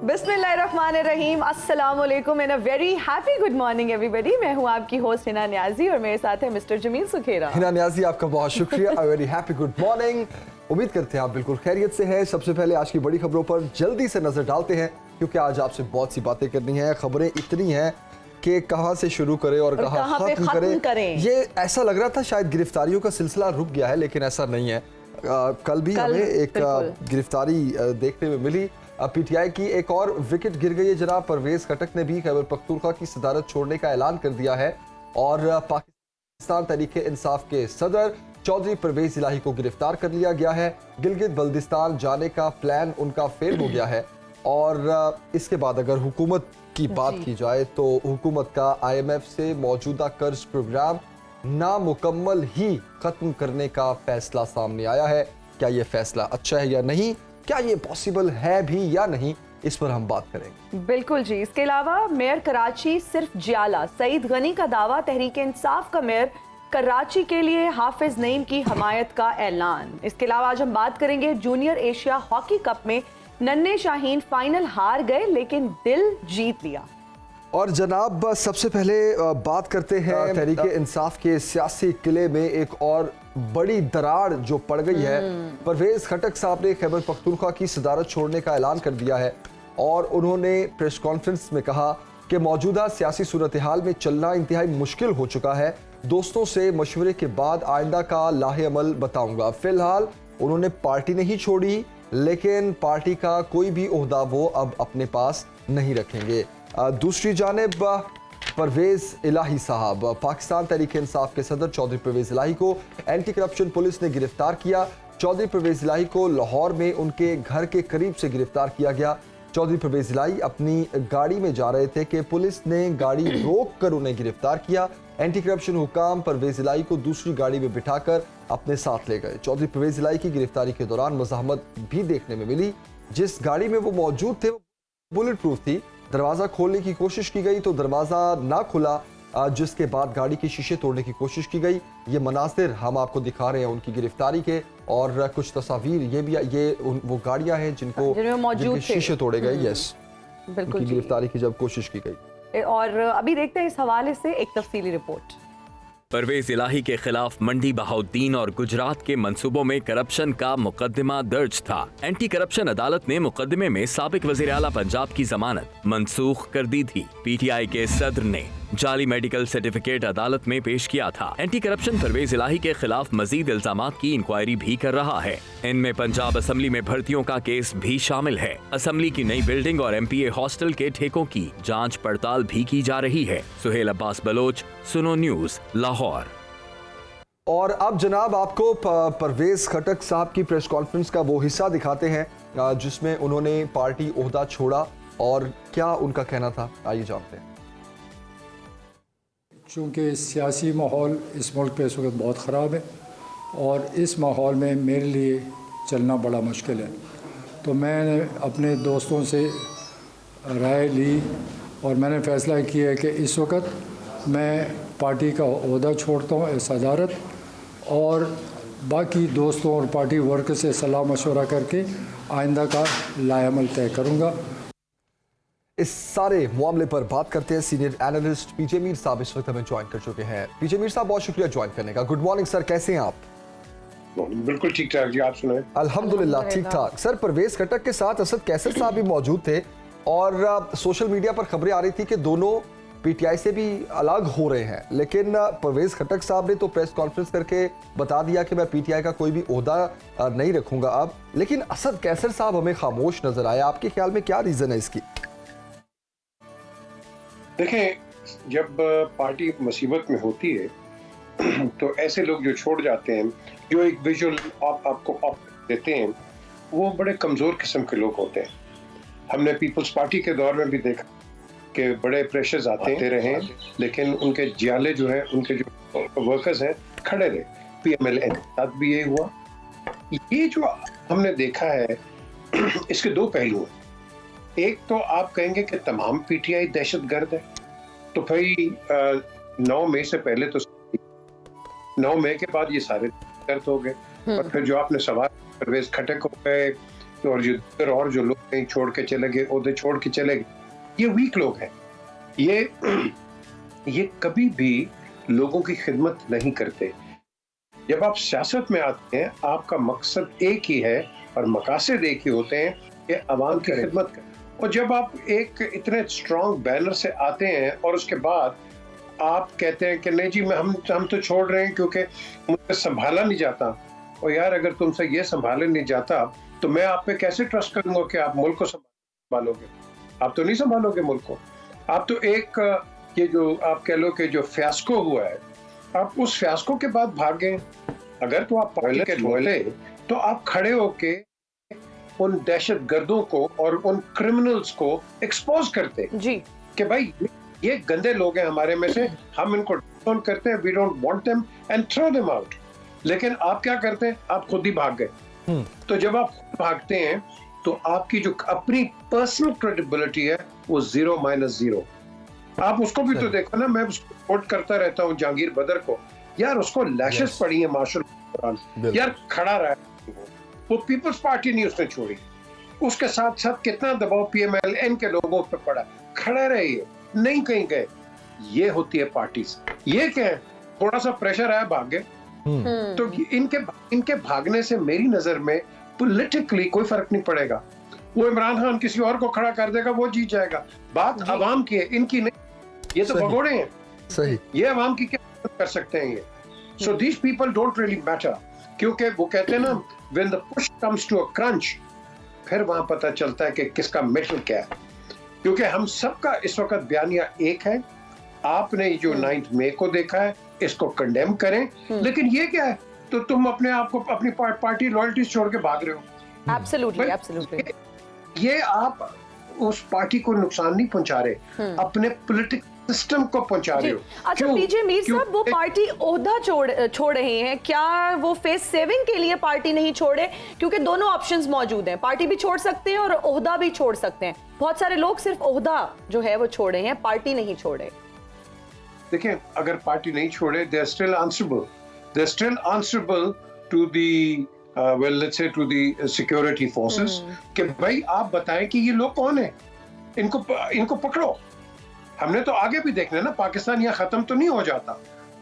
बिस्मिल्लाहिर्रहमानिर्रहीम, अस्सलाम वालेकुम and a very happy good morning everybody. मैं हूं आपकी होस्ट हिना न्याजी और मेरे साथ है मिस्टर जमील सुखेरा। हिना न्याजी, आपका बहुत शुक्रिया। A very happy good morning. उम्मीद करते हैं आप बिल्कुल खैरियत से हैं। सबसे पहले आज की बड़ी खबरों पर जल्दी से नजर डालते हैं, क्योंकि आज आपसे बहुत सी बातें करनी है। खबरें इतनी हैं कि कहां से शुरू करें और कहां खत्म करें। ये ऐसा लग रहा था शायद गिरफ्तारियों का सिलसिला रुक गया है, लेकिन ऐसा नहीं है। कल भी हमें एक गिरफ्तारी देखने में मिली। पीटीआई की एक और विकेट गिर गई है जनाब। परवेज खटक ने भी खैबर पख्तूनख्वा की सदारत छोड़ने का ऐलान कर दिया है और पाकिस्तान तहरीक इंसाफ के सदर चौधरी परवेज इलाही को गिरफ्तार कर लिया गया है। गिलगित बल्दिस्तान जाने का प्लान उनका फेल हो गया है और इसके बाद अगर हुकूमत की बात की जाए तो हुकूमत का IMF से मौजूदा कर्ज प्रोग्राम नामुकम्मल ही खत्म करने का फैसला सामने आया है। क्या ये फैसला अच्छा है या नहीं, क्या ये पॉसिबल है भी या नहीं, इस पर हम बात करेंगे। बिल्कुल जी। इसके अलावा मेयर कराची सिर्फ जियाला, सईद गनी का दावा, तहरीक इंसाफ का मेयर कराची के लिए हाफिज नईम की हमायत का ऐलान। इसके अलावा आज हम बात करेंगे जूनियर एशिया हॉकी कप में नन्हे शाहीन फाइनल हार गए लेकिन दिल जीत लिया। और जनाब सबसे पहले बात करते हैं तहरीक इंसाफ के सियासी किले में एक और बड़ी दरार जो पड़ गई है। परवेज खटक साहब ने खैबर पख्तूनख्वा की सदारत छोड़ने का ऐलान कर दिया है और उन्होंने प्रेस कॉन्फ्रेंस में कहा कि मौजूदा सियासी सूरत हाल में चलना इंतहाई मुश्किल हो चुका है। दोस्तों से मशवरे के बाद आइंदा का लाहे अमल बताऊंगा। फिलहाल उन्होंने पार्टी नहीं छोड़ी, लेकिन पार्टी का कोई भी ओहदा वो अब अपने पास नहीं रखेंगे। दूसरी जानिब परवेज इलाही साहब, पाकिस्तान तहरीक इंसाफ के सदर चौधरी परवेज इलाही को एंटी करप्शन पुलिस ने गिरफ्तार किया। चौधरी परवेज इलाही को लाहौर में उनके घर के करीब से गिरफ्तार किया गया। चौधरी परवेज इलाही अपनी गाड़ी में जा रहे थे कि पुलिस ने गाड़ी रोक कर उन्हें गिरफ्तार किया। एंटी करप्शन हुकाम परवेज इलाही को दूसरी गाड़ी में बिठाकर अपने साथ ले गए। चौधरी परवेज इलाही की गिरफ्तारी के दौरान मज़ाहमत भी देखने में मिली। जिस गाड़ी में वो मौजूद थे वो बुलेट प्रूफ थी। दरवाजा खोलने की कोशिश की गई तो दरवाजा ना खुला, जिसके बाद गाड़ी के शीशे तोड़ने की कोशिश की गई। ये मनासिर हम आपको दिखा रहे हैं उनकी गिरफ्तारी के, और कुछ तस्वीर ये भी, ये वो गाड़ियां हैं जिनके शीशे तोड़े गए। यस, उनकी गिरफ्तारी की जब कोशिश की गई। और अभी देखते हैं इस हवाले से एक तफसीली रिपोर्ट। परवेज इलाही के खिलाफ मंडी बहाउद्दीन और गुजरात के मंसूबों में करप्शन का मुकदमा दर्ज था। एंटी करप्शन अदालत ने मुकदमे में साबिक वजीर आला पंजाब की जमानत मनसूख कर दी थी। पीटीआई के सदर ने जाली मेडिकल सर्टिफिकेट अदालत में पेश किया था। एंटी करप्शन परवेज इलाही के खिलाफ मजीद इल्जामात की इंक्वायरी भी कर रहा है। इनमें पंजाब असेंबली में भर्तियों का केस भी शामिल है। असेंबली की नई बिल्डिंग और MPA हॉस्टल के ठेकों की जांच पड़ताल भी की जा रही है। सुहेल अब्बास बलोच, सुनो न्यूज, लाहौर। और अब जनाब आपको परवेज खटक साहब की प्रेस कॉन्फ्रेंस का वो हिस्सा दिखाते हैं जिसमें उन्होंने पार्टी ओहदा छोड़ा और क्या उनका कहना था, आइए जानते हैं। चूँकि सियासी माहौल इस मुल्क पे इस वक्त बहुत ख़राब है और इस माहौल में मेरे लिए चलना बड़ा मुश्किल है, तो मैंने अपने दोस्तों से राय ली और मैंने फ़ैसला किया है कि इस वक्त मैं पार्टी का ओहदा छोड़ता हूँ सदारत, और बाकी दोस्तों और पार्टी वर्कर से सलाह मशवरा करके आइंदा का लाएअमल तय करूँगा। इस सारे मामले पर बात करते हैं। सीनियर एनालिस्ट पीजे मीर साहब इस वक्त हमें ज्वाइन कर चुके हैं। पीजे मीर साहब, बहुत शुक्रिया ज्वाइन करने का। गुड मॉर्निंग सर, कैसे हैं आप? बिल्कुल ठीक ठाक जी, आप सुनाएं? अल्हम्दुलिल्लाह ठीक ठाक। सर, परवेज खटक के साथ असद कैसर साहब भी मौजूद थे और सोशल मीडिया पर खबरें आ रही थी कि दोनों पीटीआई से भी अलग हो रहे हैं, लेकिन परवेज खटक साहब ने तो प्रेस कॉन्फ्रेंस करके बता दिया कि मैं पीटीआई का कोई भी ओहदा नहीं रखूंगा अब। लेकिन असद कैसर साहब हमें खामोश नजर आया। आपके ख्याल में क्या रीजन है इसकी? देखें, जब पार्टी मुसीबत में होती है तो ऐसे लोग जो छोड़ जाते हैं, जो एक विजुअल आपको देते हैं, वो बड़े कमज़ोर किस्म के लोग होते हैं। हमने पीपल्स पार्टी के दौर में भी देखा कि बड़े प्रेशर्स आते रहे, लेकिन उनके जियाले जो हैं, उनके जो वर्कर्स हैं, खड़े रहे। PMLN के साथ भी यही हुआ। ये जो हमने देखा है इसके दो पहलू हैं। एक तो आप कहेंगे कि तमाम पीटीआई दहशतगर्द है, तो भाई 9 मई से पहले तो 9 मई के बाद ये सारे दहशतगर्द हो गए। और फिर जो आपने सवाल परवेज खटक हो गए, और जो लोग कहीं छोड़ के चले गए, ओहदे छोड़ के चले गए, ये वीक लोग हैं। ये कभी भी लोगों की खिदमत नहीं करते। जब आप सियासत में आते हैं, आपका मकसद एक ही है और मकासद एक ही होते हैं कि अवाम की खिदमत करें। और जब आप एक इतने स्ट्रॉन्ग बैनर से आते हैं और उसके बाद आप कहते हैं कि नहीं जी हम तो छोड़ रहे हैं क्योंकि मुझसे संभाला नहीं जाता। और यार, अगर तुमसे ये संभाला नहीं जाता तो मैं आप पे कैसे ट्रस्ट करूंगा कि आप मुल्क को संभालोगे? आप तो नहीं संभालोगे मुल्क को। आप तो एक ये जो आप कह लो कि जो फियास्को हुआ है, आप उस फियास्को के बाद भाग गए। अगर तो आप पार्टी के बोले तो आप खड़े होके उन दहशतगर्दों को और उन क्रिमिनल्स को एक्सपोज करते जी कि भाई ये गंदे लोग हैं हमारे में से, हम इनको डाउन करते हैं, we don't want them and throw them out. लेकिन आप क्या करते हैं? आप खुद ही भाग गए। तो जब आप खुद भागते हैं तो आपकी जो अपनी पर्सनल क्रेडिबिलिटी है वो 0-0। आप उसको भी तो देखो ना, मैं उसको सपोर्ट करता रहता हूँ जहांगीर बदर को। यार, उसको लैशेस पड़ी है मार्शल दौरान, यार खड़ा रहा, वो पीपल्स पार्टी नहीं उसने छोड़ी। उसके साथ साथ कितना दबाव PMLN के लोगों पर पड़ा, खड़े रहे, नहीं कहीं गए। ये होती है पार्टीज। ये क्या है, थोड़ा सा प्रेशर आया, भाग गए। तो इनके भागने से मेरी नजर में पॉलिटिकली कोई फर्क नहीं पड़ेगा। वो इमरान खान किसी और को खड़ा कर देगा, वो जीत जाएगा। बात अवाम की है, इनकी नहीं। ये तो भगोड़े हैं। सही। ये अवाम की क्या कर सकते हैं ये? So these people don't really matter, क्योंकि वो कहते हैं ना, when the push comes to a crunch, फिर वहां पता चलता है कि किसका मेटल क्या है। क्योंकि हम सबका इस वक्त बयानिया एक है। आपने जो 9 मई को देखा है, इसको कंडेम करें, लेकिन ये क्या है? तो तुम अपने आप को अपनी पार्टी लॉयल्टी छोड़ के भाग रहे हो। एब्सोल्युटली। ये आप उस पार्टी को नुकसान नहीं पहुंचा रहे, अपने पॉलिटिकल सिस्टम को पहुंचा रहे हो। अच्छा पीजे मीर साहब, वो पार्टी ओहदा छोड़ रहे हैं, क्या वो फेस सेविंग के लिए पार्टी नहीं छोड़े? क्योंकि दोनों ऑप्शंस मौजूद हैं, पार्टी भी छोड़ सकते हैं और ओहदा भी छोड़ सकते हैं। बहुत सारे लोग सिर्फ ओहदा जो है वो छोड़े हैं, पार्टी नहीं छोड़े। देखिए, अगर पार्टी नहीं छोड़े, they are still answerable, they are still answerable to the well, let's say to the security forces कि भाई आप बताएं कि ये लोग कौन है, इनको पकड़ो। हमने तो आगे भी देखना है ना, पाकिस्तान यहाँ खत्म तो नहीं हो जाता।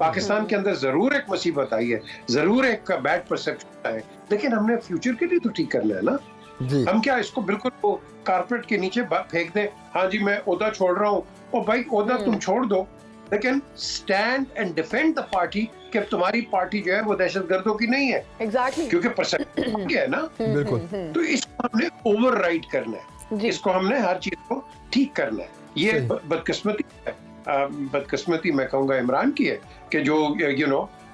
पाकिस्तान के अंदर जरूर एक मुसीबत आई है, जरूर एक बैड परसेप्शन है, लेकिन हमने फ्यूचर के लिए तो ठीक करना है ना जी। हम क्या इसको बिल्कुल वो कारपेट के नीचे फेंक दें? हाँ जी, मैं ओहदा छोड़ रहा हूँ। ओ भाई, ओहदा तुम छोड़ दो, लेकिन stand and defend the party कि तुम्हारी पार्टी जो है वो दहशतगर्दों की नहीं है। एग्जैक्टली। क्योंकि परसेप्शन है ना। बिल्कुल। तो इसको हमने ओवरराइड करना है, इसको हमने हर चीज को ठीक करना है। ये बदकिस्मती है, बदकिस्मती मैं कहूँगा इमरान की है कि जो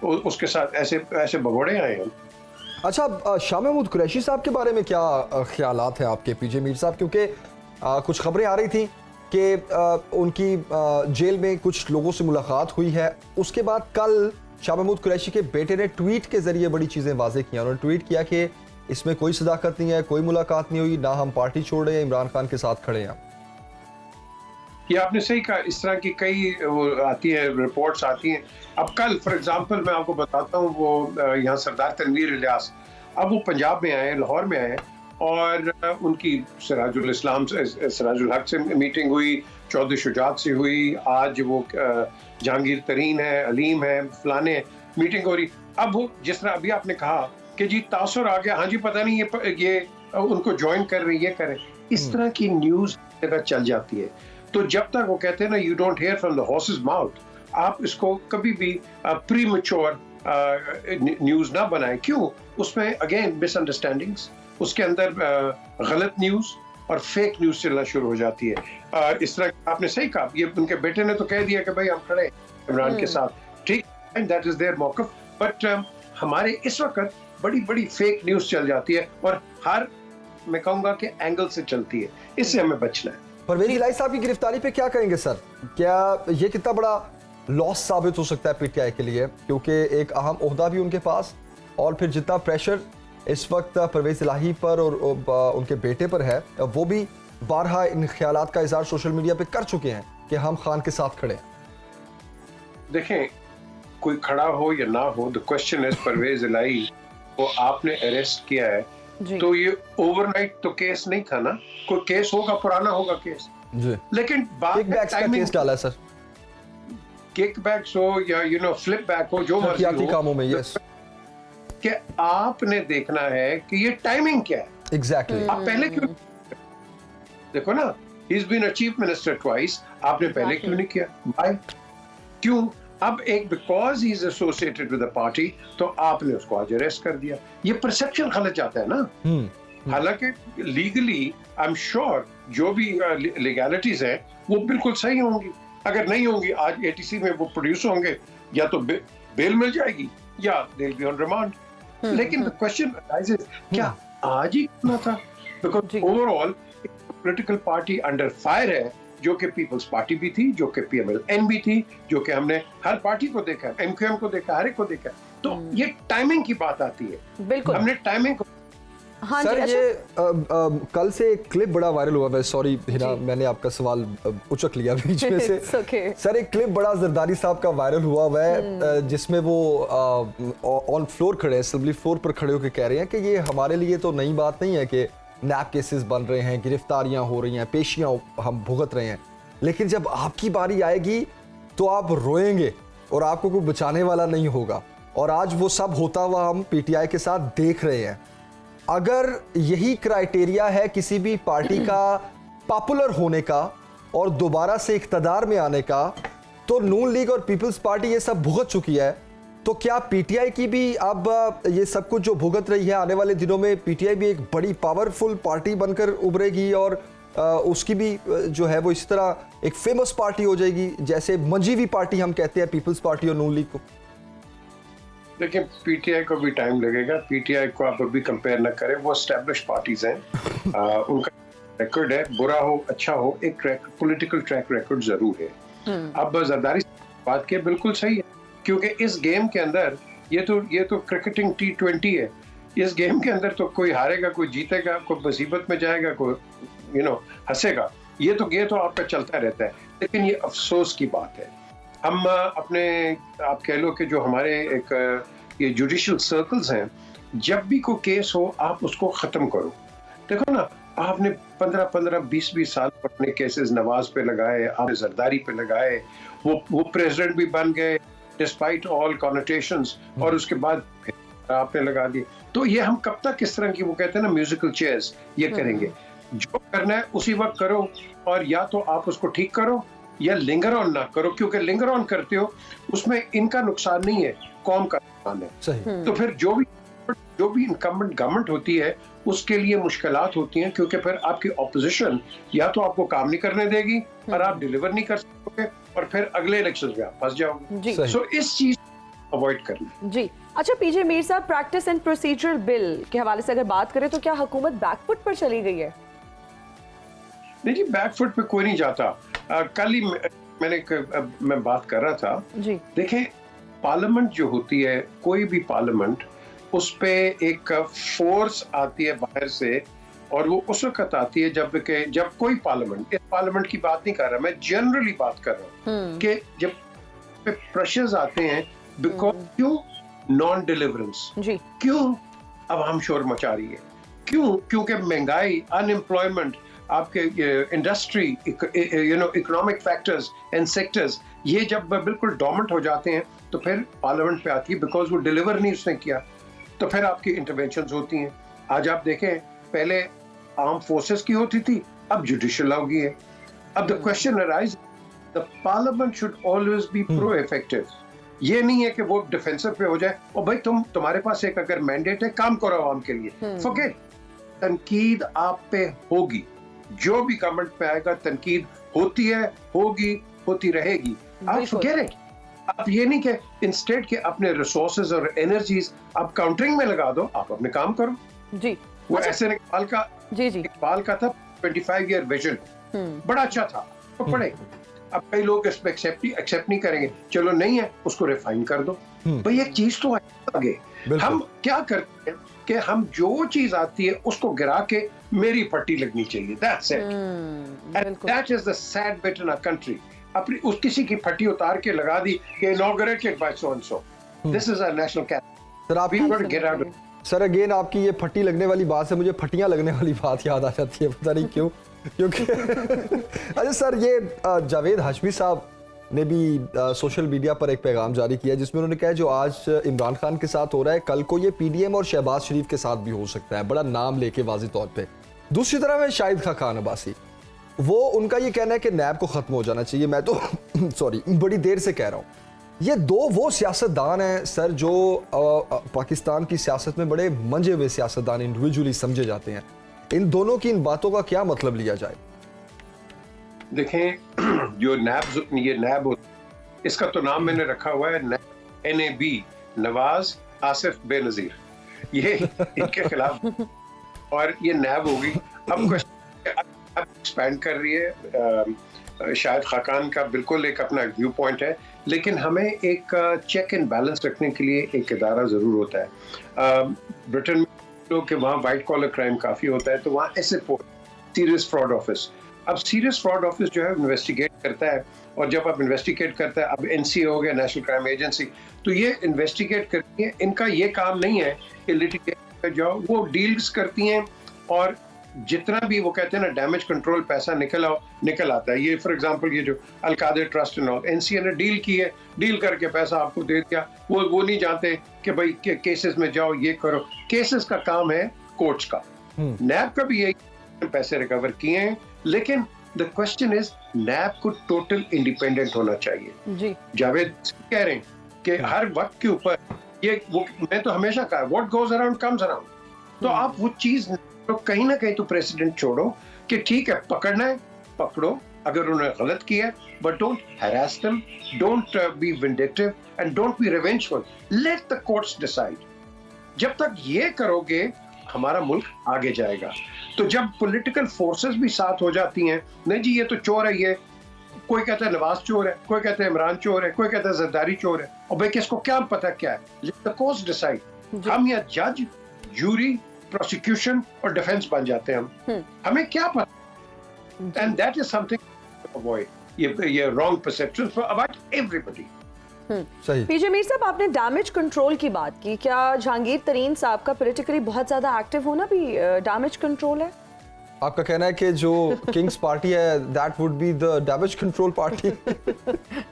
उसके साथ ऐसे भगोड़े आए हैं। अच्छा, शाह महमूद कुरैशी साहब के बारे में क्या ख्यालात हैं आपके पीजे मीर साहब? क्योंकि कुछ खबरें आ रही थी कि उनकी जेल में कुछ लोगों से मुलाकात हुई है। उसके बाद कल शाह महमूद कुरैशी के बेटे ने ट्वीट के जरिए बड़ी चीज़ें वाज़ेह की। उन्होंने ट्वीट किया कि इसमें कोई सदाकत नहीं है, कोई मुलाकात नहीं हुई, ना हम पार्टी छोड़ रहे हैं, इमरान खान के साथ खड़े हैं। ये आपने सही कहा, इस तरह की कई वो आती है, रिपोर्ट्स आती हैं। अब कल फॉर एग्जांपल मैं आपको बताता हूँ, वो यहाँ सरदार तनवीर इलियास, अब वो पंजाब में आए, लाहौर में आए, और उनकी सिराजुल हक से मीटिंग हुई, चौधरी शुजात से हुई, आज वो जहांगीर तरीन है, अलीम है, फलाने मीटिंग हो रही। अब वो जिस तरह अभी आपने कहा कि जी तासुर आ गया, हाँ जी पता नहीं ये उनको ज्वाइन कर रही, ये करें, इस तरह की न्यूज चल जाती है। तो जब तक वो कहते हैं ना, you don't hair from the horses mouth, आप इसको कभी भी प्रीमैच्योर न्यूज ना बनाएं। क्यों? उसमें अगेन मिसअंडरस्टैंडिंग्स, उसके अंदर गलत न्यूज और फेक न्यूज चलना शुरू हो जाती है। इस तरह आपने सही कहा, ये उनके बेटे ने तो कह दिया कि भाई हम खड़े इमरान के साथ, ठीक, एंड दैट इज देयर मौक़िफ़। बट हमारे इस वक्त बड़ी बड़ी फेक न्यूज चल जाती है और हर, मैं कहूँगा कि एंगल से चलती है, इससे हमें बचना है। परवेज इलाही साहब की गिरफ्तारी पे क्या कहेंगे सर? क्या ये कितना बड़ा लॉस साबित हो सकता है PTI के लिए? क्योंकि एक अहम ओहदा भी उनके पास, और फिर जितना प्रेशर इस वक्त परवेज इलाही पर और उनके बेटे पर है, वो भी बारहा इन ख्यालात का इज़हार सोशल मीडिया पे कर चुके हैं कि हम खान के साथ खड़े हैं। देखें, कोई खड़ा हो या ना हो, द क्वेश्चन इज परवेज इलाही को आपने अरेस्ट किया है जी। तो ये ओवरनाइट तो केस नहीं था ना, कोई केस होगा, पुराना होगा केस, जी लेकिन बात किकबैक्स का टाइमिंग, केस डाला है सर किकबैक्स हो या फ्लिप बैक हो, जो मर्जी हकियाती हो, कामों में। यस कि आपने देखना है कि ये टाइमिंग क्या है। एग्जैक्टली आप पहले क्यों देखो ना, he is been a chief minister twice, आपने पहले क्यों नहीं किया? बाय क्यों? अब एक because he is associated with the party तो आपने उसको आज अरेस्ट कर दिया। ये परसेप्शन गलत जाता है ना। हालांकि लीगली आई एम श्योर जो भी लीगैलिटीज है वो बिल्कुल सही होंगी, अगर नहीं होंगी आज एटीसी में वो प्रोड्यूस होंगे, या तो बेल मिल जाएगी या they will be on remand. लेकिन द क्वेश्चन अराइजेस, क्या आज ही करना था? Because overall political party under fire है, जो कि पीपल्स पार्टी भी थी, जो कि पीएमएल-एन भी थी, जो कि हमने हर पार्टी को देखा, एमक्यूएम को देखा, हर एक को देखा। तो ये टाइमिंग की बात आती है। बिल्कुल हमने टाइमिंग को हाँ सर जी, ये कल से एक क्लिप बड़ा वायरल हुआ है। सॉरी हिना, मैंने आपका सवाल उचक लिया बीच में से। It's okay. सर एक क्लिप बड़ा जरदारी साहब का वायरल हुआ है जिसमें वो ऑन फ्लोर खड़े हैं, असेंबली फ्लोर पर खड़े होकर कह रहे हैं कि ये हमारे लिए तो नई बात नहीं है कि नैप केसेस बन रहे हैं, गिरफ्तारियां हो रही हैं, पेशियां हम भुगत रहे हैं, लेकिन जब आपकी बारी आएगी तो आप रोएंगे और आपको कोई बचाने वाला नहीं होगा। और आज वो सब होता हुआ हम पीटीआई के साथ देख रहे हैं। अगर यही क्राइटेरिया है किसी भी पार्टी का पॉपुलर होने का और दोबारा से इख्तदार में आने का, तो नून लीग और पीपल्स पार्टी ये सब भुगत चुकी है। तो क्या पीटीआई की भी अब ये सब कुछ जो भुगत रही है, आने वाले दिनों में पीटीआई भी एक बड़ी पावरफुल पार्टी बनकर उभरेगी और उसकी भी जो है वो इस तरह एक फेमस पार्टी हो जाएगी, जैसे मंजीवी पार्टी हम कहते हैं पीपल्स पार्टी और नून लीग को? देखिए, पीटीआई को भी टाइम लगेगा। पीटीआई को आप अभी कंपेयर न करें, वो एस्टैब्लिश पार्टीज हैं। उनका रिकॉर्ड है, बुरा हो अच्छा हो, एक पॉलिटिकल ट्रैक रिकॉर्ड जरूर है। अब जरदारी बात के बिल्कुल सही है, क्योंकि इस गेम के अंदर ये तो क्रिकेटिंग T20 है। इस गेम के अंदर तो कोई हारेगा, कोई जीतेगा, कोई मुसीबत में जाएगा, कोई हंसेगा। ये तो आपका चलता रहता है। लेकिन ये अफसोस की बात है, हम अपने आप कह लो कि जो हमारे एक ये जुडिशियल सर्कल्स हैं, जब भी कोई केस हो आप उसको खत्म करो। देखो ना, आपने 15-20 साल अपने केसेस नवाज पे लगाए, आपने जरदारी पे लगाए, वो प्रेसिडेंट भी बन गए डिस्पाइट ऑल कॉनोटेशंस, और उसके बाद आपने लगा दिए। तो ये हम कब तक इस तरह की, वो कहते हैं ना म्यूजिकल चेयर्स, ये करेंगे? जो करना है उसी वक्त करो, और या तो आप उसको ठीक करो या लिंगर ऑन ना करो, क्योंकि लिंगर ऑन करते हो उसमें इनका नुकसान नहीं है, कौम का नुकसान है। सही। तो फिर जो भी इनकम्बेंट गवर्नमेंट होती है उसके लिए मुश्किलात होती हैं, क्योंकि फिर आपकी ऑपोजिशन या तो आपको काम नहीं करने देगी और आप डिलीवर नहीं कर सकोगे, और फिर अगले इलेक्शन में आप फंस जाओगे। सो इस चीज अवॉइड करना जी। अच्छा पीजे मीर साहब, प्रैक्टिस एंड प्रोसीजरल बिल के हवाले से अगर बात करें तो क्या हुकूमत बैकफुट पर चली गई है? नहीं जी, बैकफुट पे कोई नहीं जाता। कल ही मैं बात कर रहा था जी। देखें, पार्लियामेंट जो होती है, कोई भी पार्लियामेंट, उस पे एक फोर्स आती है बाहर से, और वो उस वक्त आती है जब कोई पार्लियामेंट, इस पार्लियामेंट की बात नहीं कर रहा मैं, जनरली बात कर रहा हूँ कि जब प्रेशर्स आते हैं, बिकॉज क्यों? Non deliverance. क्यों अब शोर मचा रही है? क्यों? क्योंकि महंगाई, अनएम्प्लॉयमेंट, आपके industry, economic factors and sectors, ये जब बिल्कुल डोमेंट हो जाते हैं तो फिर पार्लियामेंट पे आती है, बिकॉज वो डिलीवर नहीं उसने किया, तो फिर आपकी इंटरवेंशंस होती हैं। आज आप देखें, पहले आर्म फोर्सेस की होती थी, अब जुडिशियल हो गई है। अब the question arise, the parliament should always be pro effective. ये नहीं है कि वो डिफेंसिव पे हो जाए, और भाई तुम्हारे पास एक अगर मैंडेट है, काम करो आवाम के लिए, फॉरगेट। तनकीद आप पे होगी, जो भी गवर्नमेंट पे आएगा तनकीद होती है, होगी, होती रहेगी। आप फॉरगेट इट। आप ये नहीं कि इंस्टेड के अपने रिसोर्सेज और एनर्जीज आप काउंटरिंग में लगा दो, आप अपने काम करो जी। वो ऐसे इकबाल का था 25 ईयर विजन, बड़ा अच्छा था, तो पढ़े। अब कई लोग इसमें एक्सेप्ट नहीं करेंगे, चलो नहीं है, उसको रिफाइन कर दो। भाई एक चीज तो आगे, हम क्या करते हैं कि हम जो चीज आती है उसको गिरा के मेरी पट्टी लगनी चाहिए, that's it, and that is the sad bit in our country. अपनी उस किसी की पट्टी उतार के लगा दी कि inaugurated by so and so, this is our national capital, we got to get out. Sir again आपकी ये फट्टी लगने वाली बात से मुझे फटियां लगने वाली बात याद आ जाती है, पता नहीं क्यों, क्योंकि अच्छा सर ये जावेद हाशमी साहब ने भी सोशल मीडिया पर एक पैगाम जारी किया जिसमें उन्होंने कहा जो आज इमरान खान के साथ हो रहा है कल को ये पीडीएम और शहबाज शरीफ के साथ भी हो सकता है, बड़ा नाम लेके वाज़ेह तौर पे। दूसरी तरफ है शाहिद खान अब्बासी, वो उनका ये कहना है कि नैब को ख़त्म हो जाना चाहिए। मैं तो सॉरी बड़ी देर से कह रहा हूँ, ये दो वो सियासतदान हैं सर जो पाकिस्तान की सियासत में बड़े मंजे हुए सियासतदान इंडिविजुअली समझे जाते हैं, इन दोनों की इन बातों का क्या मतलब लिया जाए? देखें जो नैब, ये नैब इसका तो नाम मैंने रखा हुआ है NAB, नवाज आसिफ बेनजीर, ये इनके खिलाफ और ये नैब होगी। अब एक्सपैंड कर रही है, शायद खाकान का बिल्कुल एक अपना व्यू पॉइंट है, लेकिन हमें एक चेक एंड बैलेंस रखने के लिए एक इदारा ज़रूर होता है। ब्रिटेन में लोग के वहाँ वाइट कॉलर क्राइम काफ़ी होता है, तो वहाँ सीरियस फ्रॉड ऑफिस, अब सीरियस फ्रॉड ऑफिस जो है इन्वेस्टिगेट करता है, और जब आप इन्वेस्टिगेट करता है, अब NCA हो गया, नेशनल क्राइम एजेंसी, तो ये इन्वेस्टिगेट करती है। इनका ये काम नहीं है कि लिटिगेट कर जाओ, वो डील्स करती हैं और जितना भी वो कहते हैं ना डैमेज कंट्रोल पैसा निकल आता है। ये फॉर एग्जांपल ये जो Al-Qadir trust and all, NCA ने डील की है, डील करके पैसा आपको दे दिया, वो नहीं जानते कि भाई केसेस में जाओ ये करो, केसेस का काम है कोर्ट्स का। नैब का भी यही पैसे रिकवर किए हैं, लेकिन द क्वेश्चन इज नैब को टोटल इंडिपेंडेंट होना चाहिए जी। जावेद कह रहे हैं कि हर वक्त के ऊपर ये वो, मैं तो हमेशा कहा what goes around comes around, तो आप वो चीज तो कहीं ना कहीं तो प्रेसिडेंट छोड़ो कि ठीक है पकड़ना है पकड़ो अगर उन्होंने गलत किया, but don't harass them, don't be vindictive and don't be revengeful, let the courts decide. जब तक ये करोगे हमारा मुल्क आगे जाएगा। तो जब पॉलिटिकल फोर्सेस भी साथ हो जाती हैं, नहीं जी ये तो चोर है, ये कोई कहता है नवाज चोर है, कोई कहता है इमरान चोर है, कोई कहता है जरदारी चोर है, और भाई किसको क्या पता क्या है, लेट द कोर्ट्स डिसाइड। हम या जज, जूरी, प्रोसिक्यूशन और डिफेंस बन जाते हैं हम, हमें क्या पता, and that is something avoid, ये wrong perceptions for about everybody. सही। पीजे मीर साहब आपने डैमेज कंट्रोल की बात की, क्या जहांगीर तरीन साहब का पॉलिटिकली बहुत ज्यादा एक्टिव होना भी डैमेज कंट्रोल है? आपका कहना है कि जो किंग्स पार्टी है that would be the damage control party?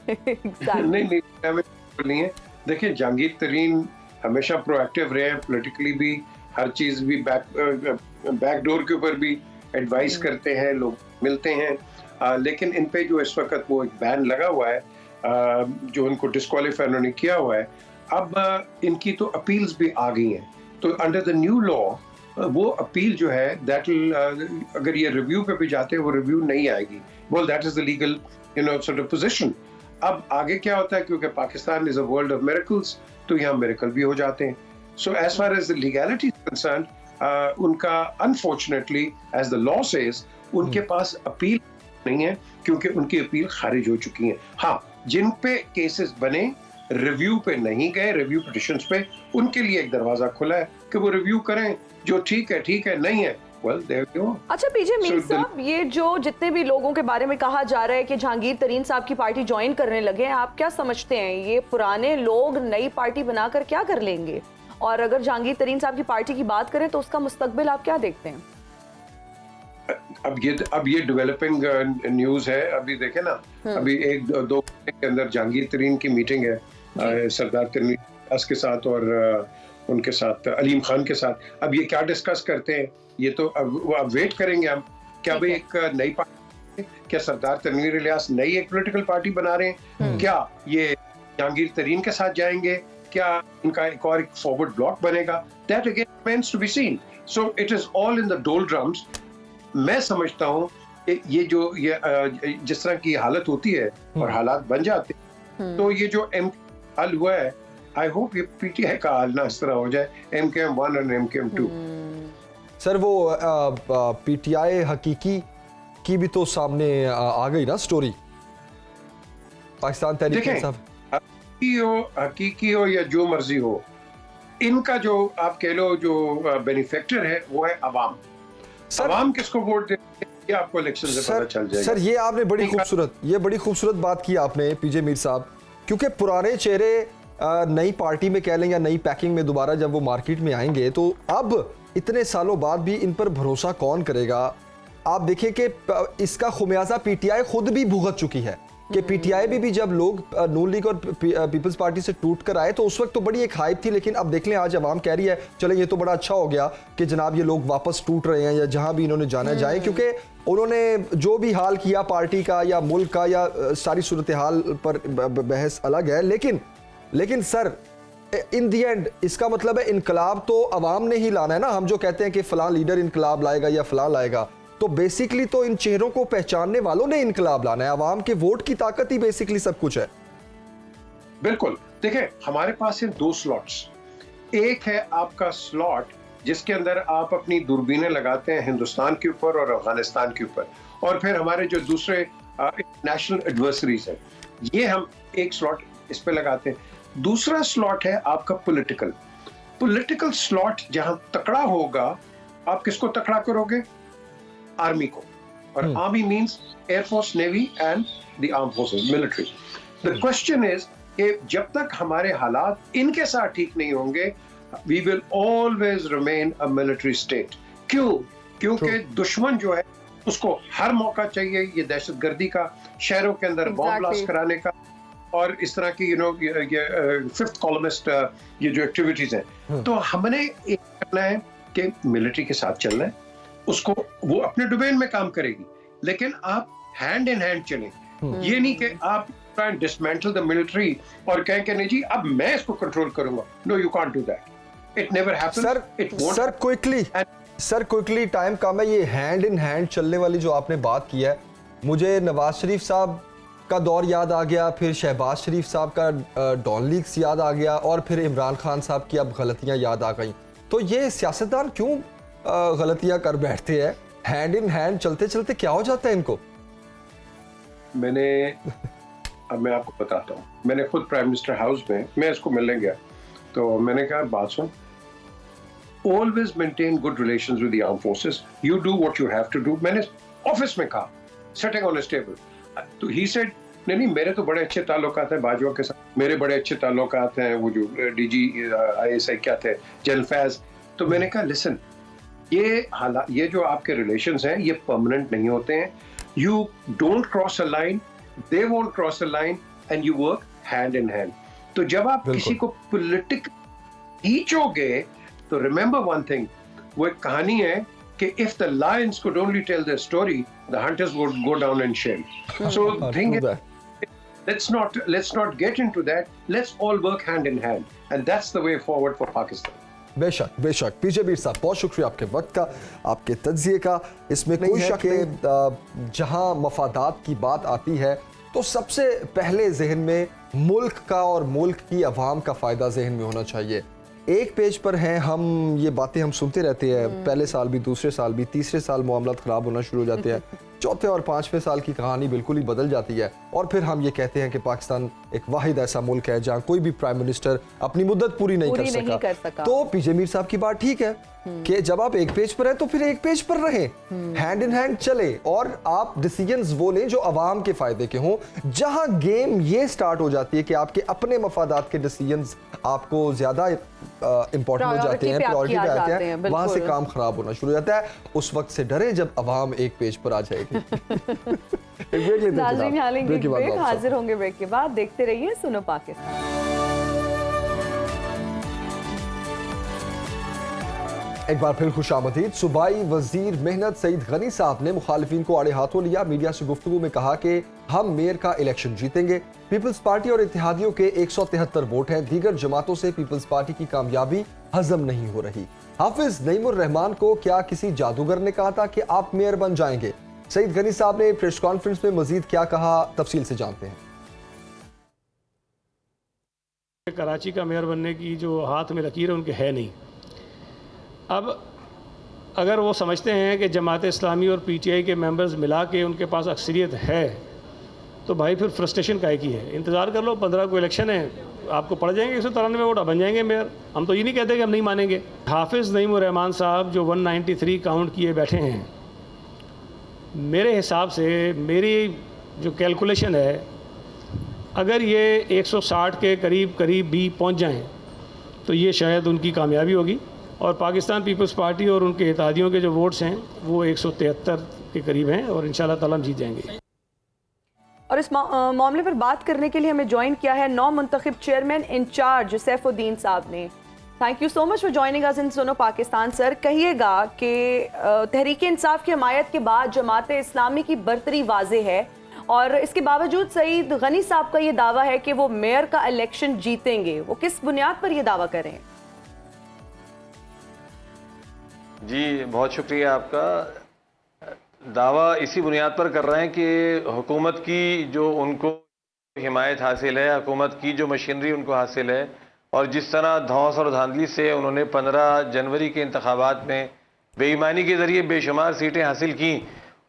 नहीं डैमेज कंट्रोल नहीं है। देखिए जहांगीर तरीन हमेशा प्रोएक्टिव रहे हैं पॉलिटिकली भी, हर चीज भी बैक डोर के ऊपर भी एडवाइस करते हैं, लोग मिलते हैं, लेकिन इन पे जो इस वक्त वो एक बैन लगा हुआ है, जो उनको डिस्क्वालीफाई उन्होंने किया हुआ है, अब इनकी तो अपील्स भी आ गई हैं, तो अंडर द न्यू लॉ वो अपील जो है दैट अगर ये रिव्यू पे भी जाते हैं वो रिव्यू नहीं आएगी, well that is the legal sort of position. अब आगे क्या होता है, क्योंकि Pakistan is a world of miracles, तो यहाँ मिरेकल भी हो जाते हैं। So as far as the legality is concerned, उनका unfortunately as the law says उनके पास अपील नहीं है, क्योंकि उनकी अपील खारिज हो चुकी है। हाँ, जिन पे केसेस बने रिव्यू पे नहीं गए, रिव्यू पिटिशंस पे, उनके लिए एक दरवाजा खुला है कि वो रिव्यू करें, जो ठीक है नहीं है, well, there you go. अच्छा पीजे मीर साहब, ये जो जितने भी लोगों के बारे में कहा जा रहा है कि जहांगीर तरीन साहब की पार्टी ज्वाइन करने लगे हैं, आप क्या समझते हैं ये पुराने लोग नई पार्टी बनाकर क्या कर लेंगे? और अगर जहांगीर तरीन साहब की पार्टी की बात करें तो उसका मुस्तकबिल आप क्या देखते हैं? अब ये डेवलपिंग न्यूज है, अभी देखे ना, अभी एक दो के अंदर जहांगीर तरीन की मीटिंग है सरदार तनवीर के साथ और उनके साथ अलीम खान के साथ। अब ये क्या डिस्कस करते हैं, ये तो अब वेट करेंगे हम। क्या भाई एक नई पार्टी, क्या सरदार तनवीर इलियास नई एक पॉलिटिकल पार्टी बना रहे हैं, क्या ये जहांगीर तरीन के साथ जाएंगे, क्या इनका एक और फॉरवर्ड ब्लॉक बनेगा, that again remains to be seen. So it is all in the doldrums. मैं समझता हूँ कि ये जो जिस तरह की हालत होती है और हालात बन जाते हैं, तो ये जो हाल हुआ है, आई होप ये पीटीआई का हाल ना इस तरह हो जाए, MKM 1 और MKM 2। सर वो पीटीआई हकीकी की भी तो सामने आ गई ना स्टोरी, पाकिस्तान तहरीक इंसाफ। हकीकी हो या जो मर्जी हो, इनका जो आप कह लो जो बेनिफिशियर है वो है अवाम। अवाम किसको वोट देते हैं ये आपको इलेक्शन से पता चल जाएगा। सर ये आपने बड़ी खूबसूरत बात की आपने पीजे मीर साहब, क्योंकि पुराने चेहरे नई पार्टी में कह लें या नई पैकिंग में दोबारा जब वो मार्केट में आएंगे, तो अब इतने सालों बाद भी इन पर भरोसा कौन करेगा? आप देखें कि इसका खुमियाजा पीटीआई खुद भी भुगत चुकी है कि पीटीआई भी जब लोग नून लीग और पीपल्स पार्टी से टूट कर आए तो उस वक्त तो बड़ी एक हाइप थी, लेकिन अब देख लें आज अवाम कह रही है चले ये तो बड़ा अच्छा हो गया कि जनाब ये लोग वापस टूट रहे हैं या जहां भी इन्होंने जाना जाए, क्योंकि उन्होंने जो भी हाल किया पार्टी का या मुल्क का या सारी सूरत हाल पर बहस अलग है, लेकिन सर इन दी एंड इसका मतलब है इनकलाब तो अवाम ने ही लाना है ना। हम जो कहते हैं कि फलां लीडर इनकलाब लाएगा या फलां लाएगा, तो बेसिकली तो इन चेहरों को पहचानने वालों ने इनकलाब लाना है। अवाम के वोट की ताकत ही बेसिकली सब कुछ है। बिल्कुल, देखिए हमारे पास है 2 स्लॉट्स। एक है आपका स्लॉट जिसके अंदर आप अपनी दूरबीनें लगाते हैं हिंदुस्तान के ऊपर और अफगानिस्तान के ऊपर, और फिर हमारे जो दूसरे नेशनल एडवर्सरीज हैं, ये हम एक स्लॉट इस पे लगाते हैं। दूसरा स्लॉट है आपका पॉलिटिकल स्लॉट, जहां तकड़ा होगा। आप किसको तकड़ा करोगे? आर्मी को, और army means air force, navy and the arm forces, military. The question is कि जब तक हमारे हालात इनके साथ ठीक नहीं होंगे, we will always remain a military state. क्यों? क्योंकि दुश्मन जो है उसको हर मौका चाहिए ये दहशतगर्दी का, शहरों के अंदर बॉम्ब ब्लास्ट कराने का, और इस तरह की ये फिफ्थ कॉलमिस्ट ये जो एक्टिविटीज हैं। तो हमने एक करना है कि मिलिट्री के साथ चलना है, उसको वो अपने डोमेन में काम करेगी, लेकिन आप हैंड इन हैंड चलें। ये नहीं कि आप डिसमेंटल द मिलिट्री और कहें कि नहीं जी अब मैं इसको कंट्रोल करूंगा। No, you can't do that, it never happens. Sir quickly time कम है। ये हैंड इन हैंड चलने वाली जो आपने बात की है, मुझे नवाज शरीफ साहब का दौर याद आ गया, फिर शहबाज शरीफ साहब का डॉन लीक्स याद आ गया, और फिर इमरान खान साहब की अब गलतियां याद आ गई। तो ये सियासतदान क्यों गलतियां कर बैठते हैं? हैंड इन हैंड चलते चलते क्या हो जाता है इनको? अब मैं आपको बताता हूँ। मैंने खुद प्राइम मिनिस्टर हाउस में मैं इसको मिलने गया, तो मैंने कहा बात सुन, always maintain good relations with the arm forces, you do what you have to do. मैंने ऑफिस में कहा, सिटिंग ऑन अ टेबल, तो ही सेड नहीं मेरे तो बड़े अच्छे ताल्लुकात हैं बाजवा के साथ, मेरे बड़े अच्छे ताल्लुकात हैं वो जो डीजी ISI क्या थे, जनरल फैज। तो मैंने कहा लिसन, ये जो आपके रिलेशंस हैं ये परमानेंट नहीं होते हैं। You don't cross a line, they won't cross a line, and you work hand in hand. तो जब आप किसी को पॉलिटिक खींचोगे तो रिमेंबर वन थिंग, वो एक कहानी है कि if the lions could only tell their story, the hunters would go down in shame. So thing is, let's not get into that. Let's all work hand in hand, and that's the way forward for Pakistan. बेशक पीजे मीर साहब, बहुत शुक्रिया आपके वक्त का, आपके तज्जिए का। इसमें कोई शक नहीं, जहां मफादात की बात आती है तो सबसे पहले जहन में मुल्क का और मुल्क की अवाम का फ़ायदा जहन में होना चाहिए। एक पेज पर हैं हम, ये बातें हम सुनते रहते हैं, पहले साल भी, दूसरे साल भी, तीसरे साल मामलात ख़राब होना शुरू हो जाते हैं, चौथे और पाँचवें साल की कहानी बिल्कुल ही बदल जाती है, और फिर हम ये कहते हैं कि पाकिस्तान एक वाहिद ऐसा मुल्क है जहाँ कोई भी प्राइम मिनिस्टर अपनी मुद्दत पूरी नहीं कर सका। तो पीजे मीर साहब की बात ठीक है कि जब आप एक पेज पर हैं तो फिर एक पेज पर रहें, हैंड इन हैंड चले, और आप डिसीजंस वो लें जो अवाम के फायदे के हों। जहां गेम ये स्टार्ट हो जाती है कि आपके अपने मफादात के डिसीजंस आपको ज्यादा इंपॉर्टेंट हो जाते हैं, प्रायोरिटी पे आते हैं, वहां से काम खराब होना शुरू हो जाता है। उस वक्त से डरे जब अवाम एक पेज पर आ जाएगी। हाजिर होंगे ब्रेक के बाद, देखते रहिए सुनो पाकिस्तान। एक बार फिर खुशामदीद। सूबाई वजीर मेहनत सईद गनी साहब ने मुखालिफिन को आड़े हाथों लिया। मीडिया से गुफ्तगू में कहा कि हम मेयर का इलेक्शन जीतेंगे। पीपल्स पार्टी और इत्तेहादियों के 173 वोट हैं, दीगर जमातों से पीपल्स पार्टी की कामयाबी हजम नहीं हो रही। हाफिज नईमुर रहमान को क्या किसी जादूगर ने कहा था कि आप मेयर बन जाएंगे? सईद गनी साहब ने प्रेस कॉन्फ्रेंस में मजीद क्या कहा, तफसील से जानते हैं। कराची का मेयर बनने की जो हाथ में लकीर है उनके है नहीं। अब अगर वो समझते हैं कि जमात इस्लामी और PTI के मेंबर्स मिला के उनके पास अक्सरियत है तो भाई फिर फ्रस्ट्रेशन काहे की है? इंतज़ार कर लो, 15 को इलेक्शन है, आपको पड़ जाएंगे 193 वोट, बन जाएंगे मेयर। हम तो ये नहीं कहते कि हम नहीं मानेंगे। हाफिज़ नईमुर रहमान साहब जो 193 काउंट किए बैठे हैं, मेरे हिसाब से, मेरी जो कैलकुलेशन है, अगर ये 160 के करीब भी पहुंच जाएं तो ये शायद उनकी कामयाबी होगी और पाकिस्तान पीपल्स पार्टी और उनके इत्तेहादियों के जो वोट्स हैं वो 173 के करीब हैं और इंशाल्लाह ताला हम जीत जाएंगे। और इस मामले पर बात करने के लिए हमें ज्वाइन किया है नौ मुंतखब चेयरमैन इंचार्ज सैफुद्दीन साहब ने। Thank you so much for joining us in Suno Pakistan. Sir, कहिएगा कि तहरीक इंसाफ की हमायत के बाद जमात इस्लामी की बरतरी वाज़े है और इसके बावजूद सईद गनी साहब का ये दावा है कि वो मेयर का इलेक्शन जीतेंगे। वो किस बुनियाद पर ये दावा करें? जी बहुत शुक्रिया आपका। दावा इसी बुनियाद पर कर रहे हैं कि हुकूमत की जो उनको हिमायत हासिल है, हुकूमत की जो मशीनरी उनको हासिल है और जिस तरह धौंस और धांधली से उन्होंने 15 जनवरी के इंतखाबात में बेईमानी के ज़रिए बेशुमार सीटें हासिल की,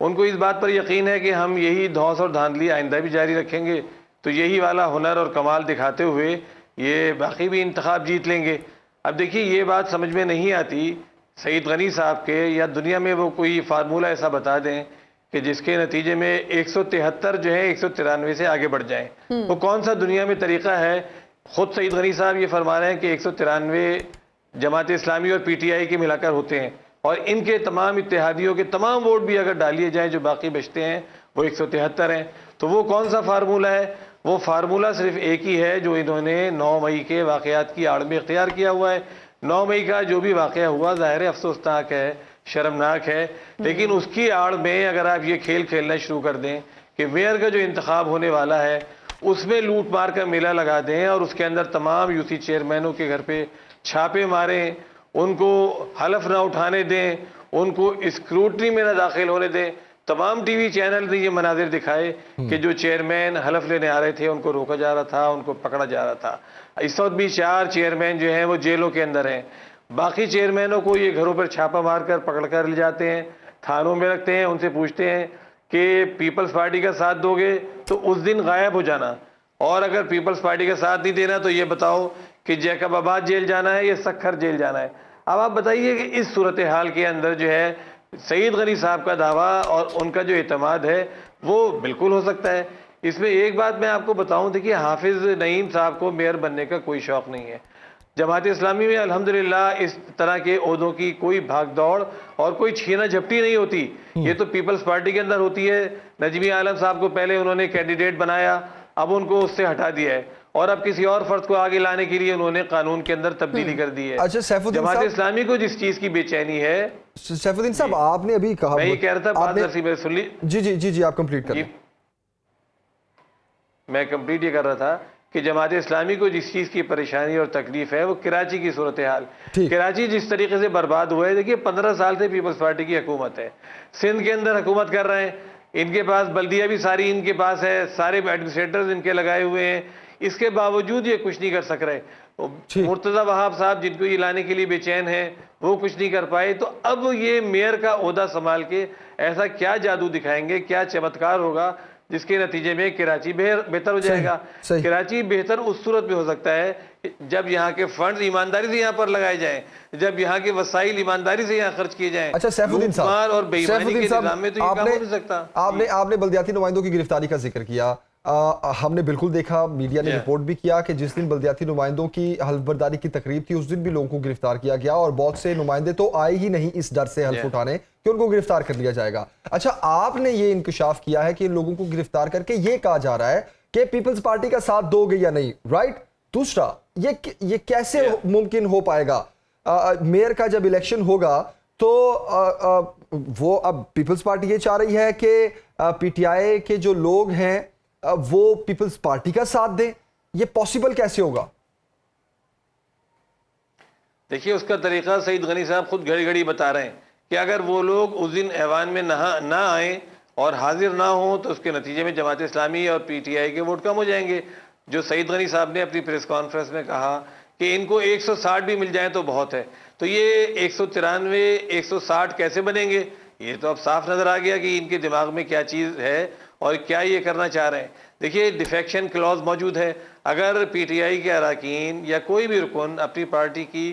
उनको इस बात पर यकीन है कि हम यही धौंस और धांधली आइंदा भी जारी रखेंगे तो यही वाला हुनर और कमाल दिखाते हुए ये बाकी भी इंतखाब जीत लेंगे। अब देखिए, ये बात समझ में नहीं आती सईद गनी साहब के या दुनिया में वो कोई फार्मूला ऐसा बता दें कि जिसके नतीजे में 173 जो है 193 से आगे बढ़ जाएं। वो कौन सा दुनिया में तरीका है? खुद सईद गनी साहब ये फरमा रहे हैं कि 193 जमात इस्लामी और पीटीआई के मिलाकर होते हैं और इनके तमाम इत्तेहादियों के तमाम वोट भी अगर डालिए जाएं जो बाकी बचते हैं वो 173 हैं। तो वो कौन सा फार्मूला है? वो फार्मूला सिर्फ एक ही है जो इन्होंने 9 मई के वाक़यात की आड़ में इख्तियार किया हुआ है। 9 मई का जो भी वाक़या हुआ ज़ाहिर है अफसोसनाक है, शर्मनाक है, लेकिन उसकी आड़ में अगर आप ये खेल खेलना शुरू कर दें कि मेयर का जो इंतखाब होने वाला है उसमें लूट मार का मेला लगा दें और उसके अंदर तमाम यूसी चेयरमैनों के घर पे छापे मारें, उनको हलफ ना उठाने दें, उनको स्क्रूटनी में ना दाखिल होने दें। तमाम टीवी चैनल ने ये मनाजिर दिखाए कि जो चेयरमैन हलफ लेने आ रहे थे उनको रोका जा रहा था, उनको पकड़ा जा रहा था। इस वक्त भी 4 चेयरमैन जो हैं वो जेलों के अंदर हैं। बाकी चेयरमैनों को ये घरों पर छापा मारकर पकड़ कर ले जाते हैं, थानों में रखते हैं, उनसे पूछते हैं कि पीपल्स पार्टी का साथ दोगे तो उस दिन गायब हो जाना, और अगर पीपल्स पार्टी का साथ नहीं देना तो ये बताओ कि जैकबाबाद जेल जाना है या सखर जेल जाना है। अब आप बताइए कि इस सूरत हाल के अंदर जो है सईद गनी साहब का दावा और उनका जो एतमाद है वो बिल्कुल हो सकता है। इसमें एक बात मैं आपको बताऊं, देखिए हाफिज नईम साहब को मेयर बनने का कोई शौक नहीं है। जमात इस्लामी में अल्हम्दुलिल्लाह इस तरह के ओहदों की कोई भाग दौड़ और कोई छीना झपटी नहीं होती। ये तो पीपल्स पार्टी के अंदर होती है। नजमी आलम साहब को पहले उन्होंने कैंडिडेट बनाया, अब उनको उससे हटा दिया है और अब किसी और फर्द को आगे लाने के लिए उन्होंने कानून के अंदर तब्दीली कर दी है। अच्छा सैफुद्दीन जमात साहब, इस्लामी को जिस चीज की बेचैनी है, सैफुद्दीन साहब आपने अभी कहा, मैं ये कह रहा था, बात नसीब सुन ली। जी जी जी जी आप कंप्लीट करें। मैं कंप्लीट ये कर रहा था कि जमात इस्लामी को जिस चीज़ की परेशानी और तकलीफ है वो कराची की सूरत हाल। कराची जिस तरीके से बर्बाद हुआ है, देखिए 15 साल से पीपल्स पार्टी की हुकूमत है, सिंध के अंदर हुकूमत कर रहे हैं, इनके पास बल्दिया भी सारी इनके पास है, सारे एडमिनिस्ट्रेटर्स इनके लगाए हुए हैं, इसके बावजूद ये कुछ नहीं कर सक रहे। मुर्तज़ा वहाब साहब जिनको ये लाने के लिए बेचैन हैं वो कुछ नहीं कर पाए, तो अब ये मेयर का ओहदा संभाल के ऐसा क्या जादू दिखाएंगे, क्या चमत्कार होगा जिसके नतीजे में कराची बेहतर हो जाएगा। कराची बेहतर उस सूरत में हो सकता है जब यहाँ के फंड ईमानदारी से यहाँ पर लगाए जाएं, जब यहाँ के वसाइल ईमानदारी से यहाँ खर्च किए जाएं। अच्छा सैफुद्दीन साहब, और बेईमानी के निजाम में तो ये काम हो नहीं सकता। आपने बल्दियाती नुमाइंदों की गिरफ्तारी का जिक्र किया। हमने बिल्कुल देखा, मीडिया ने रिपोर्ट भी किया कि जिस दिन बल्दियाती नुमाइंदों की हल्फबर्दारी की तकरीब थी उस दिन भी लोगों को गिरफ्तार किया गया और बहुत से नुमाइंदे तो आए ही नहीं इस डर से हल्फ उठाने कि उनको गिरफ्तार कर लिया जाएगा। अच्छा, आपने ये इंकशाफ किया है कि इन लोगों को गिरफ्तार करके ये कहा जा रहा है कि पीपल्स पार्टी का साथ दोगे या नहीं, राइट? दूसरा, ये कैसे मुमकिन हो पाएगा? मेयर का जब इलेक्शन होगा तो वो अब पीपल्स पार्टी ये चाह रही है कि पीटीआई के जो लोग हैं वो पीपल्स पार्टी का साथ दें, ये पॉसिबल कैसे होगा? देखिए उसका तरीका सईद गनी साहब खुद घड़ी घड़ी बता रहे हैं कि अगर वो लोग उस दिन ऐवान में ना आए और हाजिर ना हो तो उसके नतीजे में जमात इस्लामी और पीटीआई के वोट कम हो जाएंगे। जो सईद गनी साहब ने अपनी प्रेस कॉन्फ्रेंस में कहा कि इनको 160 भी मिल जाए तो बहुत है, तो ये 193 160 कैसे बनेंगे? ये तो अब साफ नजर आ गया कि इनके दिमाग में क्या चीज़ है और क्या ये करना चाह रहे हैं। देखिए डिफेक्शन क्लॉज मौजूद है। अगर पीटीआई के अरकान या कोई भी रुकन अपनी पार्टी की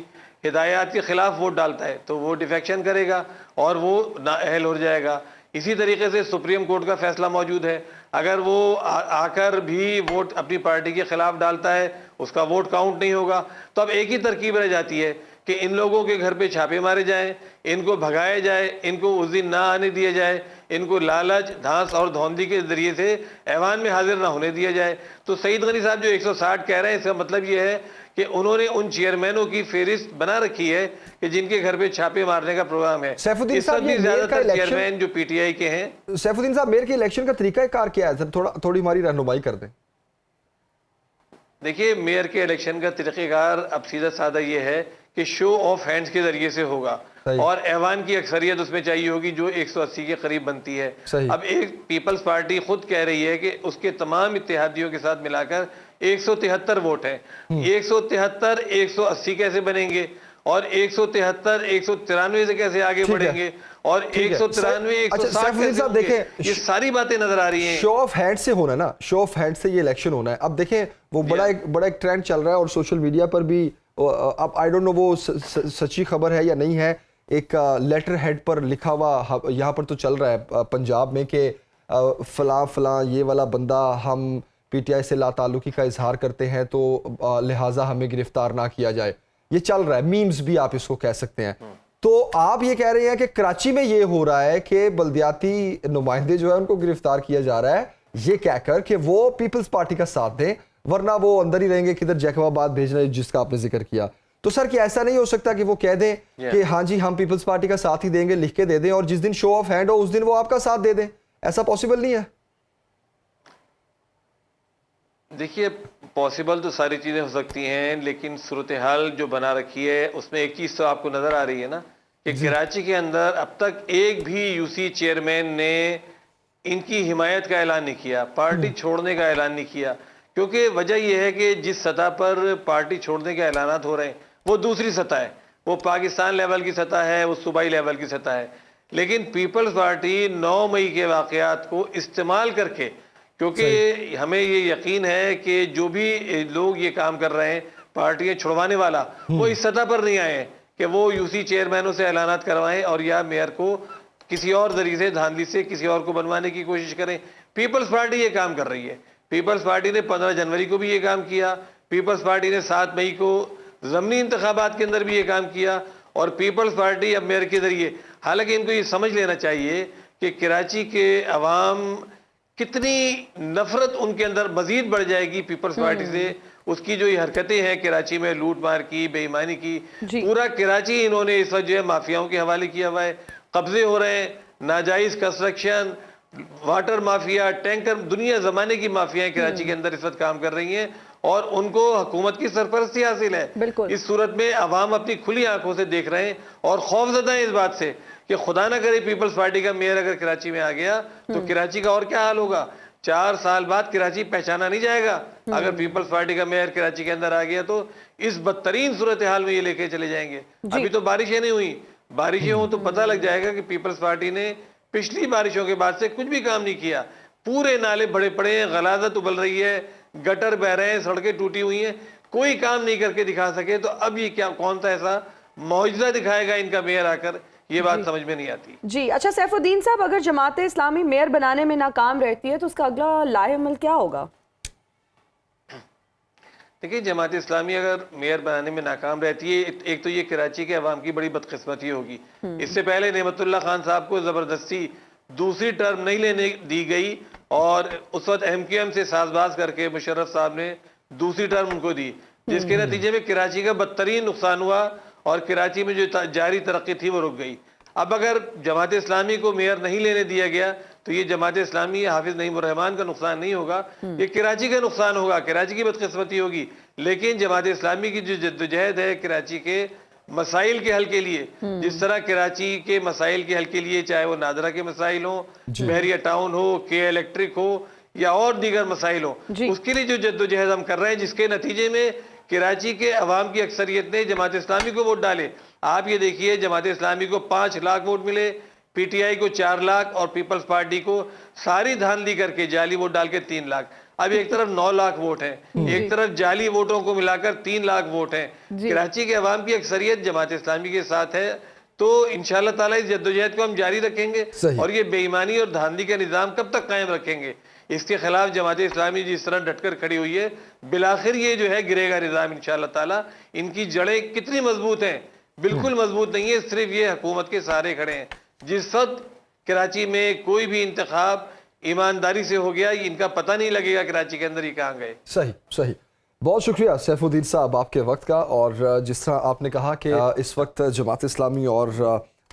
हिदायत के खिलाफ वोट डालता है तो वो डिफेक्शन करेगा और वो नाअहल हो जाएगा। इसी तरीके से सुप्रीम कोर्ट का फैसला मौजूद है। अगर वो आकर भी वोट अपनी पार्टी के खिलाफ डालता है, उसका वोट काउंट नहीं होगा। तो अब एक ही तरकीब रह जाती है कि इन लोगों के घर पे छापे मारे जाएं, इनको भगाया जाए, इनको उस दिन ना आने दिया जाए, इनको लालच, धांस और धौंधी के जरिए से ऐवान में हाजिर ना होने दिया जाए। तो सईद गनी साहब जो 160 कह रहे हैं, इसका मतलब ये है कि उन्होंने उन चेयरमैनों की फेरिस्त बना रखी है कि जिनके घर पे छापे मारने का प्रोग्राम है। सैफुद्दीन साहब, ये ज्यादातर चेयरमैन जो पीटीआई के हैं। सैफुद्दीन साहब, मेयर के इलेक्शन का तरीका कार क्या है, थोड़ी हमारी रहनुमाई कर दें। देखिए, मेयर के इलेक्शन का तरीक़ेकार अब सीधा साधा ये है कि शो ऑफ हैंड्स के जरिए से होगा और ऐवान की अक्सरियत उसमें चाहिए होगी जो 180 के करीब बनती है। अब एक पीपल्स पार्टी खुद कह रही है कि उसके तमाम इत्तेहादियों के साथ मिलाकर 173 वोट हैं। 173 180 कैसे बनेंगे और 173 193 से कैसे आगे बढ़ेंगे और 193 160 देखें, ये सारी बातें नजर आ रही हैं। शो ऑफ हैंड से होना ना, शो ऑफ हैंड से ये इलेक्शन होना है। अब देखें, वो बड़ा एक ट्रेंड चल रहा है और सोशल मीडिया पर भी, अब आई डोंट नो वो सच्ची खबर है या नहीं है, एक लेटर हेड पर लिखा हुआ यहाँ पर तो चल रहा है पंजाब में कि फलां ये वाला बंदा हम पीटीआई से लाताल्लुकी का इजहार करते हैं तो लिहाजा हमें गिरफ्तार ना किया जाए। ये चल रहा है, मीम्स भी आप इसको कह सकते हैं। तो आप ये कह रहे हैं कि कराची में ये हो रहा है कि बल्दियाती नुमाइंदे जो है उनको गिरफ्तार किया जा रहा है, ये कहकर कि वो पीपल्स पार्टी का साथ दें, वरना वो अंदर ही रहेंगे किधर जैकबाबाद भेजना, जिसका आपने जिक्र किया। तो सर, क्या ऐसा नहीं हो सकता कि वो कह दें कि हाँ जी हम पीपल्स पार्टी का साथ ही देंगे, लिख के दे दें, और जिस दिन शो ऑफ हैंड हो उस दिन वो आपका साथ दे दें? ऐसा पॉसिबल नहीं है? देखिए, पॉसिबल तो सारी चीज़ें हो सकती हैं, लेकिन सूरत हाल जो बना रखी है उसमें एक चीज़ तो आपको नज़र आ रही है ना कि कराची के अंदर अब तक एक भी यूसी चेयरमैन ने इनकी हिमायत का ऐलान नहीं किया, पार्टी छोड़ने का ऐलान नहीं किया। क्योंकि वजह यह है कि जिस सतह पर पार्टी छोड़ने के ऐलानात हो रहे हैं वो दूसरी सतह है, वो पाकिस्तान लेवल की सतह है, वो सूबाई लेवल की सतह है। लेकिन पीपल्स पार्टी 9 मई के वाक़यात को इस्तेमाल करके, क्योंकि हमें ये यकीन है कि जो भी लोग ये काम कर रहे हैं पार्टियां छुड़वाने वाला, वो इस सतह पर नहीं आए हैं कि वो यूसी चेयरमैनों से ऐलानात करवाएं और या मेयर को किसी और जरिए से, धांधली से किसी और को बनवाने की कोशिश करें। पीपल्स पार्टी ये काम कर रही है। पीपल्स पार्टी ने 15 जनवरी को भी ये काम किया, पीपल्स पार्टी ने 7 मई को ज़मीनी इंतखाबात के अंदर भी ये काम किया, और पीपल्स पार्टी अब मेयर के जरिए, हालांकि इनको ये समझ लेना चाहिए कि कराची के अवाम कितनी नफरत उनके अंदर मजीद बढ़ जाएगी पीपल्स पार्टी से। उसकी जो ये हरकतें हैं कराची में, लूट मार की, बेईमानी की, पूरा कराची इन्होंने इस वक्त जो है माफियाओं के हवाले किया हुआ है। कब्जे हो रहे हैं, नाजायज कंस्ट्रक्शन, वाटर माफिया, टैंकर, दुनिया जमाने की माफियाएं कराची के अंदर इस वक्त काम कर रही हैं और उनको हुकूमत की सरपरस्ती हासिल है। इस सूरत में अवाम अपनी खुली आंखों से देख रहे हैं और खौफजदा है इस बात से कि खुदा ना करे पीपल्स पार्टी का मेयर अगर कराची में आ गया तो कराची का और क्या हाल होगा। 4 साल बाद कराची पहचाना नहीं जाएगा अगर पीपल्स पार्टी का मेयर कराची के अंदर आ गया, तो इस बदतरीन सूरत हाल में ये लेके चले जाएंगे। अभी तो बारिशें नहीं हुई, बारिशें हो तो पता लग जाएगा कि पीपल्स पार्टी ने पिछली बारिशों के बाद से कुछ भी काम नहीं किया। पूरे नाले बड़े पड़े हैं, गलाजत उबल रही है, गटर बह रहे हैं, सड़कें टूटी हुई हैं, कोई काम नहीं करके दिखा सके। तो अब ये क्या, कौन सा ऐसा मौजज़ा दिखाएगा इनका मेयर आकर, ये बात समझ में नहीं आती। जी अच्छा सैफुद्दीन साहब, अगर जमात इस्लामी मेयर बनाने में नाकाम रहती है तो उसका अगला लाहेअमल क्या होगा? देखिए, जमात इस्लामी अगर मेयर बनाने में नाकाम रहती है, एक तो ये कराची के अवाम की बड़ी बदकिस्मती होगी। इससे पहले नेमतुल्लाह खान साहब को जबरदस्ती दूसरी टर्म नहीं लेने दी गई और उस वक्त MQM से साजबाज करके मुशर्रफ साहब ने दूसरी टर्म उनको दी, जिसके नतीजे में कराची का बदतरीन नुकसान हुआ और कराची में जो जारी तरक्की थी वो रुक गई। अब अगर जमात इस्लामी को मेयर नहीं लेने दिया गया तो ये जमात इस्लामी हाफिज नईम रहमान का नुकसान नहीं होगा, ये कराची का नुकसान होगा, कराची की बदकिस्मती होगी। लेकिन जमात इस्लामी की जो जद्दोजहद है कराची के मसाइल के हल के लिए, जिस तरह कराची के मसाइल के हल के लिए, चाहे वो नादरा के मसाइल हो, बहरिया टाउन हो, के इलेक्ट्रिक हो या और दीगर मसाइल हो, उसके लिए जो जद्दोजहद हम कर रहे हैं, जिसके नतीजे में कराची के अवाम की अक्सरियत ने जमात इस्लामी को वोट डाले। आप ये देखिए, जमात इस्लामी को 5 लाख वोट मिले, PTI को 4 लाख और पीपल्स पार्टी को सारी धांधली करके जाली वोट डाल के 3 लाख। अब एक तरफ 9 लाख वोट हैं, एक तरफ जाली वोटों को मिलाकर 3 लाख वोट हैं। कराची के अवाम की अक्सरियत जमात इस्लामी के साथ है, तो इंशाल्लाह ताला इस जद्दोजहद को हम जारी रखेंगे। सही। और ये बेईमानी और धांधली का निज़ाम कब तक कायम रखेंगे, इसके खिलाफ जमात इस्लामी जिस तरह डटकर खड़ी हुई है, बिलाखिर ये जो है गिरेगा निज़ाम इंशाल्लाह ताला। इनकी जड़ें कितनी मजबूत हैं, बिल्कुल मजबूत नहीं है, सिर्फ ये हुकूमत के सहारे खड़े हैं। जिस वक्त कराची में कोई भी इंतखाब ईमानदारी से हो गया, इनका पता नहीं लगेगा कराची के अंदर ही कहाँ गए। सही सही। बहुत शुक्रिया सैफुद्दीन साहब आपके वक्त का। और जिस तरह आपने कहा कि इस वक्त जमात इस्लामी और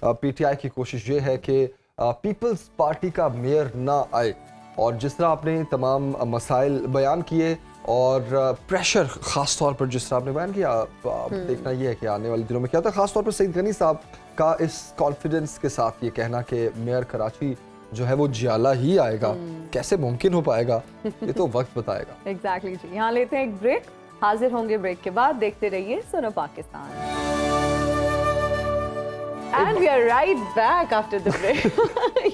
पीटीआई की कोशिश ये है कि पीपल्स पार्टी का मेयर ना आए, और जिस तरह आपने तमाम मसाइल बयान किए और प्रेशर ख़ास तौर पर जिस तरह आपने बयान किया, देखना ये है कि आने वाले दिनों में क्या था। ख़ास तौर पर सईद गनी साहब का इस कॉन्फिडेंस के साथ ये कहना कि मेयर कराची जो है वो जियाला ही आएगा, कैसे मुमकिन हो पाएगा, ये तो वक्त बताएगा। एग्जैक्टली जी। यहाँ लेते हैं एक ब्रेक, हाजिर होंगे ब्रेक के बाद। देखते रहिए सुनो Pakistan. And we are right back after the break.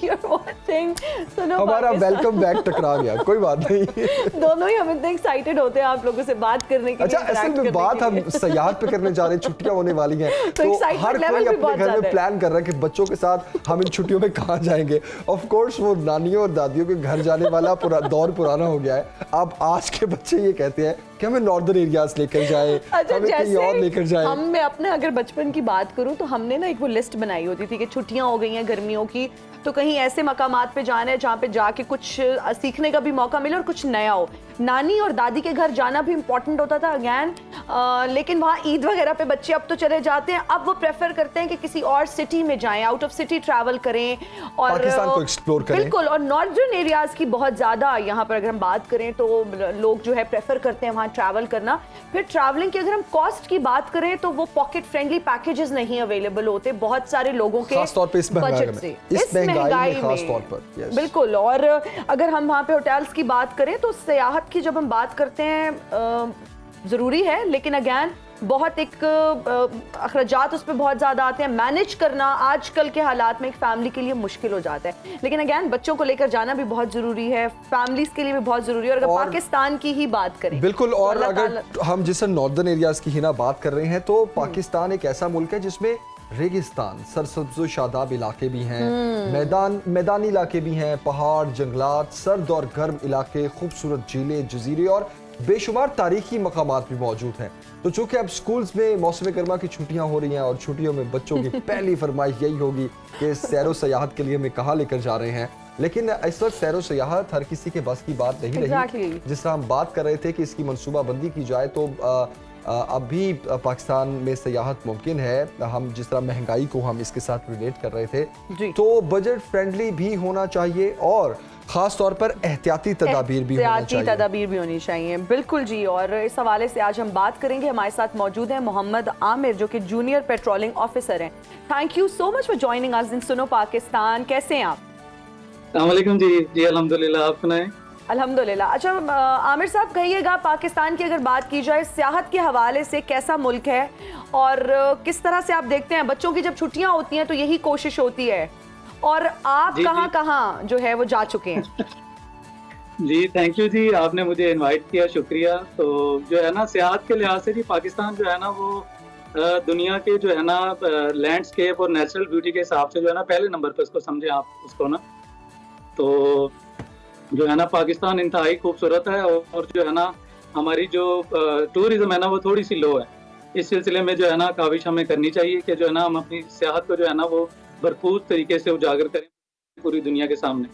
You're watching सुनो हमारा पाकिस्तान। वेलकम बैक टकरा गया, कोई बात नहीं। दोनों ही हम इतने एक्साइटेड होते हैं आप लोगों से बात करने के अच्छा, लिए, असल interact में करने बात के हम लिए। सयाहत पे करने जा रहे हैं, छुट्टियां होने वाली हैं, तो excitement हर level कोई भी अपने बहुत घर ज्यादा में है। प्लान कर रहा है कि बच्चों के साथ हम इन छुट्टियों में कहाँ जाएंगे। ऑफ कोर्स वो नानियों और दादियों के घर जाने वाला दौर पुराना हो गया है। अब आज के बच्चे ये कहते हैं कि हमें नॉर्दर्न एरियाज लेकर जाए, अच्छा, हमें कहीं और लेकर जाए। हम, मैं अपने अगर बचपन की बात करूं तो हमने ना एक वो लिस्ट बनाई होती थी कि छुट्टियां हो गई हैं गर्मियों की, तो कहीं ऐसे मकामात पे जाना है जहाँ पे जाके कुछ सीखने का भी मौका मिले और कुछ नया हो। नानी और दादी के घर जाना भी इम्पोर्टेंट होता था अगैन, लेकिन वहाँ ईद वगैरह पे बच्चे अब तो चले जाते हैं। अब वो प्रेफर करते हैं कि किसी और सिटी में जाएं, आउट ऑफ सिटी ट्रैवल करें और पाकिस्तान को एक्सप्लोर करें। बिल्कुल। और नॉर्दर्न एरियाज की बहुत ज़्यादा यहाँ पर अगर हम बात करें तो लोग जो है प्रेफर करते हैं वहाँ ट्रैवल करना। फिर ट्रैवलिंग की अगर हम कॉस्ट की बात करें तो वो पॉकेट फ्रेंडली पैकेजेस नहीं अवेलेबल होते बहुत सारे लोगों के खास तौर पे इस महंगाई बजट से, में, इस महंगाई में खास तौर पर। Yes. बिल्कुल। और अगर हम वहाँ पे होटल्स की बात करें तो सयाहत की जब हम बात करते हैं ज़रूरी है, लेकिन अगैन बहुत एक अखराजात उस पर बहुत ज़्यादा आते हैं। मैनेज करना आजकल के हालात में एक फैमिली के लिए मुश्किल हो जाता है, लेकिन अगैन बच्चों को लेकर जाना भी बहुत ज़रूरी है, फैमिलीज के लिए भी बहुत ज़रूरी है। और अगर पाकिस्तान की ही बात करें बिल्कुल, तो और अगर हम जिस नॉर्दर्न एरियाज की ही ना बात कर रहे हैं तो पाकिस्तान एक ऐसा मुल्क है जिसमें रेगिस्तान, सरसब्ज़ शादाब इलाके भी हैं, मैदानी इलाके भी हैं, पहाड़, जंगलात, सर्द और गर्म इलाके, खूबसूरत झीलें, जजीरे और बेशुमार तारीखी मकामात भी मौजूद हैं। तो चूंकि अब स्कूल्स में मौसम गर्मा की छुट्टियां हो रही हैं और छुट्टियों में बच्चों की पहली फरमाइश यही होगी कि सैरो सयाहत के लिए हमें कहाँ लेकर जा रहे हैं, लेकिन इस वक्त सैरो सयाहत हर किसी के बस की बात नहीं रही। जिस तरह हम बात कर रहे थे कि इसकी मनसूबाबंदी की जाए तो अब भी पाकिस्तान में सयाहत मुमकिन है। हम जिस तरह महंगाई को हम इसके साथ रिलेट कर रहे थे, तो बजट फ्रेंडली भी होना चाहिए और खास तौर पर एहतियाती तदाबीर भी होनी चाहिए। बिल्कुल जी। और इस हवाले से आज हम बात करेंगे। हमारे साथ मौजूद हैं मोहम्मद आमिर जो कि जूनियर पेट्रोलिंग ऑफिसर हैं। Thank you so much for joining us in Suno Pakistan. कैसे हैं आप? अस्सलाम वालेकुम जी अल्हम्दुलिल्लाह, आप सुनाएं? अल्हम्दुलिल्लाह। अच्छा आमिर साहब, कहिएगा पाकिस्तान की अगर बात की जाए सियाहत के हवाले से कैसा मुल्क है और किस तरह से आप देखते हैं? बच्चों की जब छुट्टियां होती हैं तो यही कोशिश होती है, और आप कहाँ जो है वो जा चुके हैं? जी थैंक यू जी, आपने मुझे इनवाइट किया, शुक्रिया। तो जो है ना सियाहत के लिहाज से जी पाकिस्तान जो है ना वो दुनिया के जो है ना लैंडस्केप और नेचुरल ब्यूटी के हिसाब से जो है ना पहले नंबर पे उसको समझे आप उसको ना। तो जो है ना पाकिस्तान इंतहाई खूबसूरत है और जो है ना हमारी जो टूरिज्म है ना वो थोड़ी सी लो है। इस सिलसिले में जो है ना काविश हमें करनी चाहिए कि जो है ना हम अपनी सियाहत को जो है ना वो भरपूर तरीके से उजागर करें पूरी दुनिया के सामने।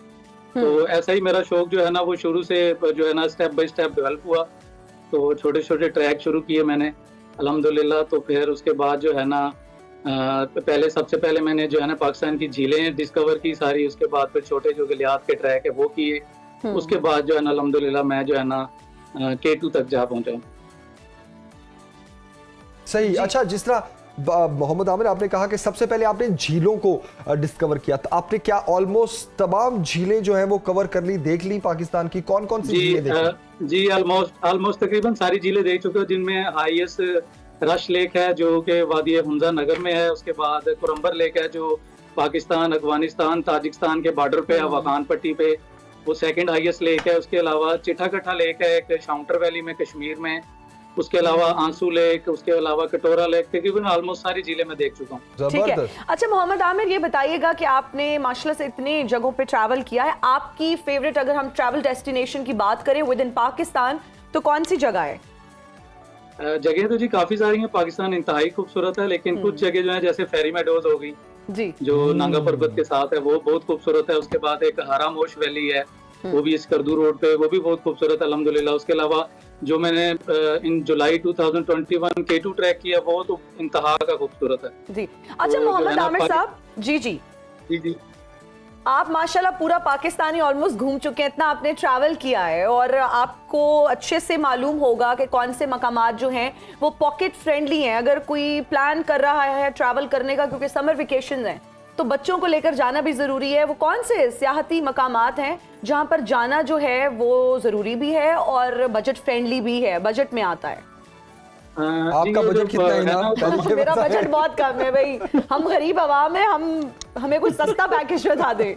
तो ऐसा ही मेरा शौक जो है ना वो शुरू से जो है ना स्टेप बाय स्टेप डेवलप हुआ। तो छोटे छोटे ट्रैक शुरू किए मैंने अल्हम्दुलिल्लाह। तो फिर उसके बाद जो है ना सबसे पहले मैंने जो है ना पाकिस्तान की झीलें डिस्कवर की सारी, उसके बाद फिर छोटे जो गलियात के ट्रैक है वो किए, उसके बाद जो है ना अल्हम्दुलिल्लाह मैं जो है ना K2 तक जा पहुंचा। सही। अच्छा, जिस तरह मोहम्मद आमिर आपने कहा कि सबसे पहले आपने झीलों को डिस्कवर किया, तो आपने क्या ऑलमोस्ट तमाम झीलें जो हैं वो कवर कर ली, देख ली पाकिस्तान की? कौन कौन सी झीलें देखी? जी ऑलमोस्ट तकरीबन सारी झीलें देख चुके हो, जिनमें हाईएस्ट रश लेक है जो कि वादी हुंजा नगर में है, उसके बाद कुरम्बर लेक है जो पाकिस्तान, अफगानिस्तान, ताजिकिस्तान के बॉर्डर पे है, वाखान पट्टी पे, वो सेकंड हाईएस्ट लेक है। उसके अलावा चिट्ठा कट्ठा लेक है एक शाउंटर वैली में कश्मीर में, उसके अलावा आंसू लेक, उसके अलावा कटोरा लेक, तकरीबन ऑलमोस्ट सारी झीलें मैं देख चुका हूँ। ठीक है। अच्छा मोहम्मद आमिर, ये बताइएगा कि आपने माशाल्लाह से इतने जगहों पे ट्रैवल किया है, आपकी फेवरेट अगर हम ट्रैवल डेस्टिनेशन की बात करें विद इन पाकिस्तान तो कौन सी जगह है? जगह तो जी काफी सारी हैं, पाकिस्तान इंतहाई खूबसूरत है, लेकिन कुछ जगह जो है जैसे फेरी मेडोज हो गई जी, जो नांगा पर्वत के साथ है, वो बहुत खूबसूरत है। उसके बाद एक हारामोश वैली है, वो भी स्कर्दू रोड पे, वो भी बहुत खूबसूरत है अल्हम्दुलिल्लाह। उसके अलावा जो मैंने इन जुलाई 2021 K2 ट्रैक किया, वो तो इंतहा का खूबसूरत है जी। अच्छा तो मोहम्मद जो है ना आमिर साहब, जी जी जी आप माशाल्लाह पूरा पाकिस्तानी ऑलमोस्ट घूम चुके हैं, इतना आपने ट्रैवल किया है और आपको अच्छे से मालूम होगा कि कौन से मकामात जो हैं वो पॉकेट फ्रेंडली हैं। अगर कोई प्लान कर रहा है ट्रैवल करने का, क्योंकि समर वेकेशन हैं तो बच्चों को लेकर जाना भी ज़रूरी है, वो कौन से सियाहती मकामात हैं जहाँ पर जाना जो है वो ज़रूरी भी है और बजट फ्रेंडली भी है, बजट में आता है? आपका बजट कितना है ना? मेरा बजट बहुत कम है भाई, हम गरीब आवाम है, हमें कुछ सस्ता पैकेज बता दे।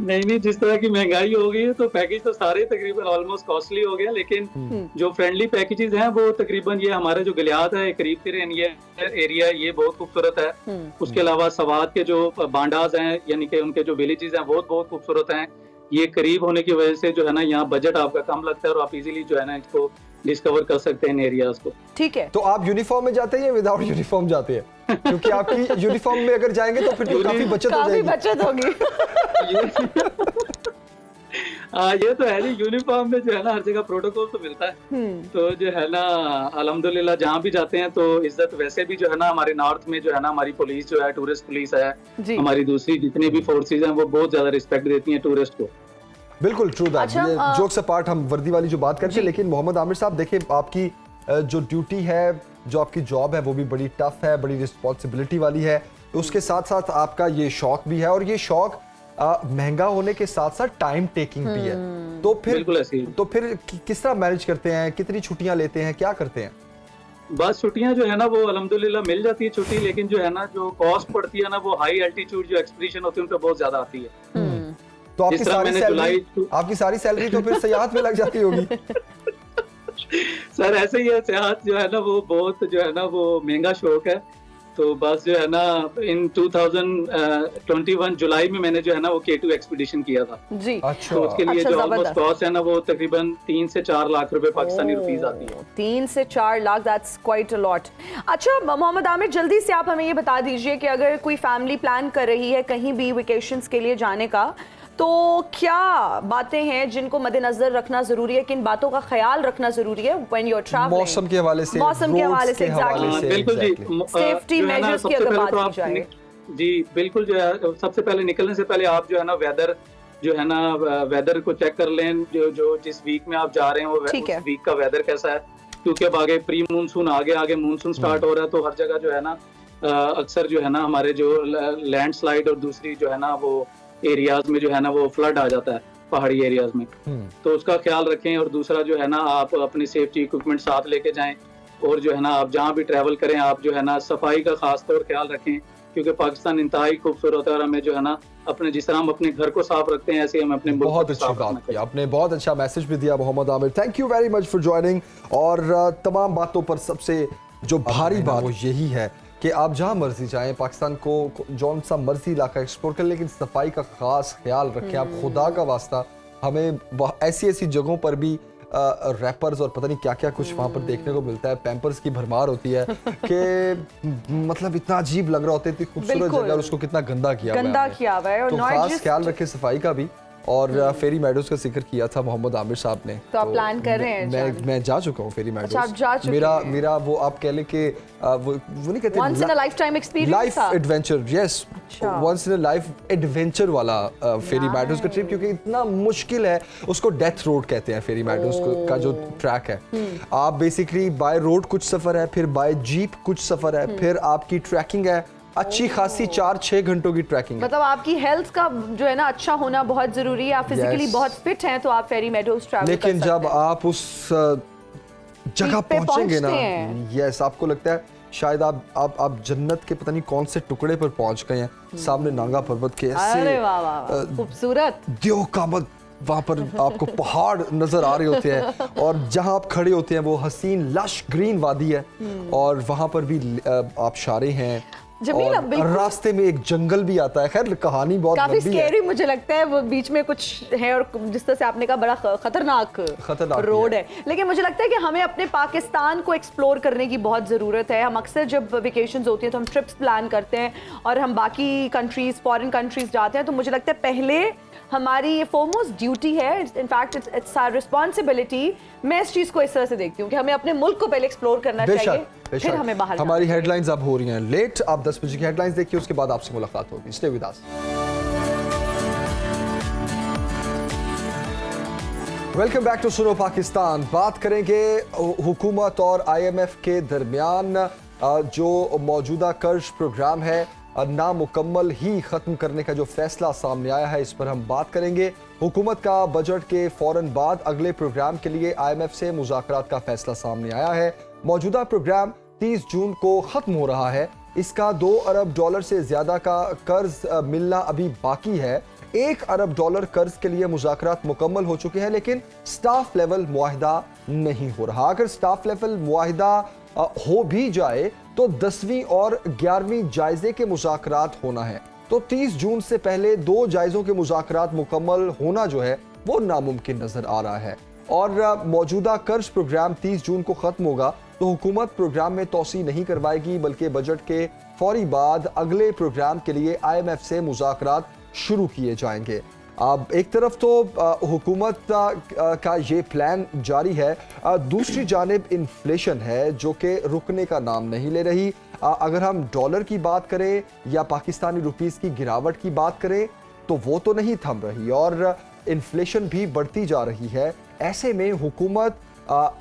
नहीं, जिस तरह की महंगाई हो गई है तो पैकेज तो सारे तकरीबन ऑलमोस्ट कॉस्टली हो गया, लेकिन जो फ्रेंडली पैकेजेस हैं वो तकरीबन ये हमारे जो गलियात है, करीब तिरेन ये एरिया है, ये बहुत खूबसूरत है। उसके अलावा सवात के जो बांडाज हैं, यानी कि उनके जो विलेजेस हैं, वो बहुत खूबसूरत हैं। ये करीब होने की वजह से जो है ना यहाँ बजट आपका कम लगता है और आप इजीली जो है ना इसको डिस्कवर कर सकते हैं इन एरियाज को। ठीक है। तो आप यूनिफॉर्म में जाते हैं या विदाउट यूनिफॉर्म जाते हैं? क्योंकि आपकी यूनिफॉर्म में अगर जाएंगे तो फिर तो काफी बचत हो जाएगी। बचत होगी। ये तो है जी, यूनिफॉर्म में जो है ना हर जगह प्रोटोकॉल तो मिलता है, तो जो है ना अल्हम्दुलिल्लाह जहाँ भी जाते हैं तो इज्जत वैसे भी जो है ना हमारे नॉर्थ में जो है ना हमारी पुलिस जो है, टूरिस्ट पुलिस है, हमारी दूसरी जितनी भी फोर्सेज हैं वो बहुत ज्यादा रिस्पेक्ट देती हैं टूरिस्ट को। बिल्कुल ट्रू दैट। जोक्स अपार्ट, हम वर्दी वाली जो बात करते हैं, लेकिन मोहम्मद आमिर साहब देखिए, आपकी जो ड्यूटी है, जो आपकी जॉब है वो भी बड़ी टफ है, बड़ी रिस्पॉन्सिबिलिटी वाली है। उसके साथ साथ आपका ये शौक भी है और ये शौक महंगा होने के साथ साथ टाइम टेकिंग भी है। तो फिर किस तरह मैनेज करते हैं? कितनी छुट्टियां लेते हैं? क्या करते हैं? बस छुट्टियां जो है ना वो अल्हम्दुलिल्लाह मिल जाती है छुट्टी, लेकिन जो है ना जो कॉस्ट पड़ती है ना वो हाई एल्टीट्यूड जो एक्सपीडिशन होती है उन पे बहुत ज्यादा आती है। तो आपकी सारी सैलरी तो फिर सयाहत में लग जाती होगी। सर ऐसे ही है, सयाहत जो है ना वो बहुत जो है ना वो महंगा शौक है। तो बस जो है ना इन 2021 जुलाई में मैंने जो है ना वो K2 एक्सपीडिशन किया था जी। अच्छा। तो उसके लिए जो ऑलमोस्ट कॉस्ट है ना वो तकरीबन 3 से 4 लाख रुपए पाकिस्तानी रुपीस आती है। 3 से 4 lakh, that's quite a lot. अच्छा मोहम्मद आमिर, जल्दी से आप हमें ये बता दीजिए कि अगर कोई फैमिली प्लान कर रही है कहीं भी वेकेशंस के लिए जाने का, तो क्या बातें हैं जिनको मद्देनजर रखना जरूरी है, किन बातों का ख्याल रखना जरूरी है व्हेन यू आर ट्रैवलिंग? मौसम के हवाले से, एग्जैक्टली, बिल्कुल जी, सेफ्टी मेजर्स की अगर बात की जाए जी, बिल्कुल जो है सबसे पहले निकलने से पहले आप जो है ना वेदर जो है ना वेदर को चेक कर लें, जो जिस वीक में आप जा रहे हैं उस वीक का वेदर कैसा है, क्योंकि अब आगे प्री मानसून आगे मानसून स्टार्ट हो रहा है, तो हर जगह जो है ना अक्सर जो है ना हमारे जो लैंडस्लाइड और दूसरी जो है ना वो एरियाज में जो है ना वो फ्लड आ जाता है पहाड़ी एरियाज में, तो उसका ख्याल रखें। और दूसरा जो है ना आप अपनी सेफ्टी इक्विपमेंट साथ लेके जाएं, और जो है ना आप जहाँ भी ट्रैवल करें आप जो है ना सफाई का खास तौर ख्याल रखें, क्योंकि पाकिस्तान इंतहाई खूबसूरत है और हमें जो है ना अपने जिस तरह हम अपने घर को साफ रखते हैं ऐसे हम अपने मुल्क को साफ रखना चाहिए। आपने बहुत अच्छा मैसेज भी दिया Mohammad Amir, thank you very much for joining. और तमाम बातों पर सबसे जो भारी बात वो यही है कि आप जहाँ मर्जी जाएं, पाकिस्तान को जौन सा मर्जी इलाका एक्सप्लोर करें, लेकिन सफाई का खास ख्याल रखें। आप खुदा का वास्ता, हमें ऐसी जगहों पर भी रैपर्स और पता नहीं क्या क्या कुछ वहाँ पर देखने को मिलता है, पैम्पर्स की भरमार होती है कि मतलब इतना अजीब लग रहा होता है, इतनी खूबसूरत जगह उसको कितना गंदा किया हुआ है। तो खास ख्याल रखें सफाई का भी। और फेरी मेडोज का जिक्र किया था मोहम्मद आमिर साहब ने, तो आप प्लान कर रहे हैं? मैं जा चुका हूँ फेरी मेडोज। अच्छा, मेरा वो आप कह लें कि वो नहीं कहते once in a life time experience, life adventure, yes, once in a life adventure वाला फेरी मेडोज का ट्रिप, क्योंकि इतना मुश्किल है। उसको डेथ रोड कहते हैं फेरी मेडोज का जो ट्रैक है। आप बेसिकली बाय रोड कुछ सफर है, फिर बाय जीप कुछ सफर है, फिर आपकी ट्रैकिंग है, अच्छी खासी 4-6 घंटों की ट्रैकिंग। मतलब आपकी हेल्थ का जो है ना अच्छा होना बहुत जरूरी है। आप फिजिकली बहुत फिट हैं तो आप फेरी मेडोज ट्रैवल कर सकते हैं। लेकिन जब आप उस जगह पहुंचेंगे ना, यस, आपको लगता है शायद आप जन्नत के पता नहीं कौन से टुकड़े पर पहुंच गए हैं। सामने नांगा पर्वत के ऐसे खूबसूरत दियो कामत वहाँ पर आपको पहाड़ नज़र आ रहे होते हैं और जहाँ आप खड़े होते हैं वो हसीन लश ग्रीन वादी है और वहाँ पर भी आप शारे हैं जमील, अब और बिल्कुल रास्ते में एक जंगल भी आता है। खैर कहानी बहुत काफी लंबी है। स्केरी मुझे लगता है, वो बीच में कुछ है और जिस तरह से आपने कहा बड़ा खतरनाक रोड है। लेकिन मुझे लगता है कि हमें अपने पाकिस्तान को एक्सप्लोर करने की बहुत ज़रूरत है। हम अक्सर जब वेकेशंस होती हैं तो हम ट्रिप्स प्लान करते हैं और हम बाकी कंट्रीज, फॉरेन कंट्रीज जाते हैं, तो मुझे लगता है पहले हमारी ये फोरमोस्ट ड्यूटी है, इनफैक्ट इट्स आवर रिस्पॉन्सिबिलिटी। मैं इस चीज़ को इस तरह से देखती हूँ कि हमें अपने मुल्क को पहले एक्सप्लोर करना चाहिए, फिर हमें बाहर। हमारी हेडलाइंस अब हो रही हैं लेट। आप 10 बजे की हेडलाइंस देखिए, उसके बाद आपसे मुलाकात होगी। Stay with us. Welcome back to सुनो पाकिस्तान। बात करेंगे हुकूमत और IMF के दरमियान जो मौजूदा कर्ज प्रोग्राम है नामुकम्मल ही ख़त्म करने का जो फैसला सामने आया है, इस पर हम बात करेंगे। हुकूमत का बजट के फ़ौरन बाद अगले प्रोग्राम के लिए IMF से मुज़ाकरात का फैसला सामने आया है। मौजूदा प्रोग्राम 30 जून को ख़त्म हो रहा है। इसका $2 अरब से ज़्यादा का कर्ज मिलना अभी बाकी है। $1 अरब कर्ज के लिए मुज़ाकरात मुकम्मल हो चुके हैं, लेकिन स्टाफ लेवल मुआहिदा नहीं हो रहा। अगर स्टाफ लेवल मुआहिदा हो भी जाए तो 10वीं और 11वीं जायजे के मुज़ाकरात होना है, तो 30 जून से पहले 2 जायजों के मुज़ाकरात मुकम्मल होना जो है वो नामुमकिन नजर आ रहा है। और मौजूदा कर्ज प्रोग्राम 30 जून को खत्म होगा तो हुकूमत प्रोग्राम में तोसी नहीं करवाएगी, बल्कि बजट के फौरी बाद अगले प्रोग्राम के लिए IMF से मुज़ाकरात शुरू किए जाएंगे। अब एक तरफ तो हुकूमत का ये प्लान जारी है, दूसरी जानिब इन्फ्लेशन है जो कि रुकने का नाम नहीं ले रही। अगर हम डॉलर की बात करें या पाकिस्तानी रुपीस की गिरावट की बात करें तो वो तो नहीं थम रही और इन्फ्लेशन भी बढ़ती जा रही है। ऐसे में हुकूमत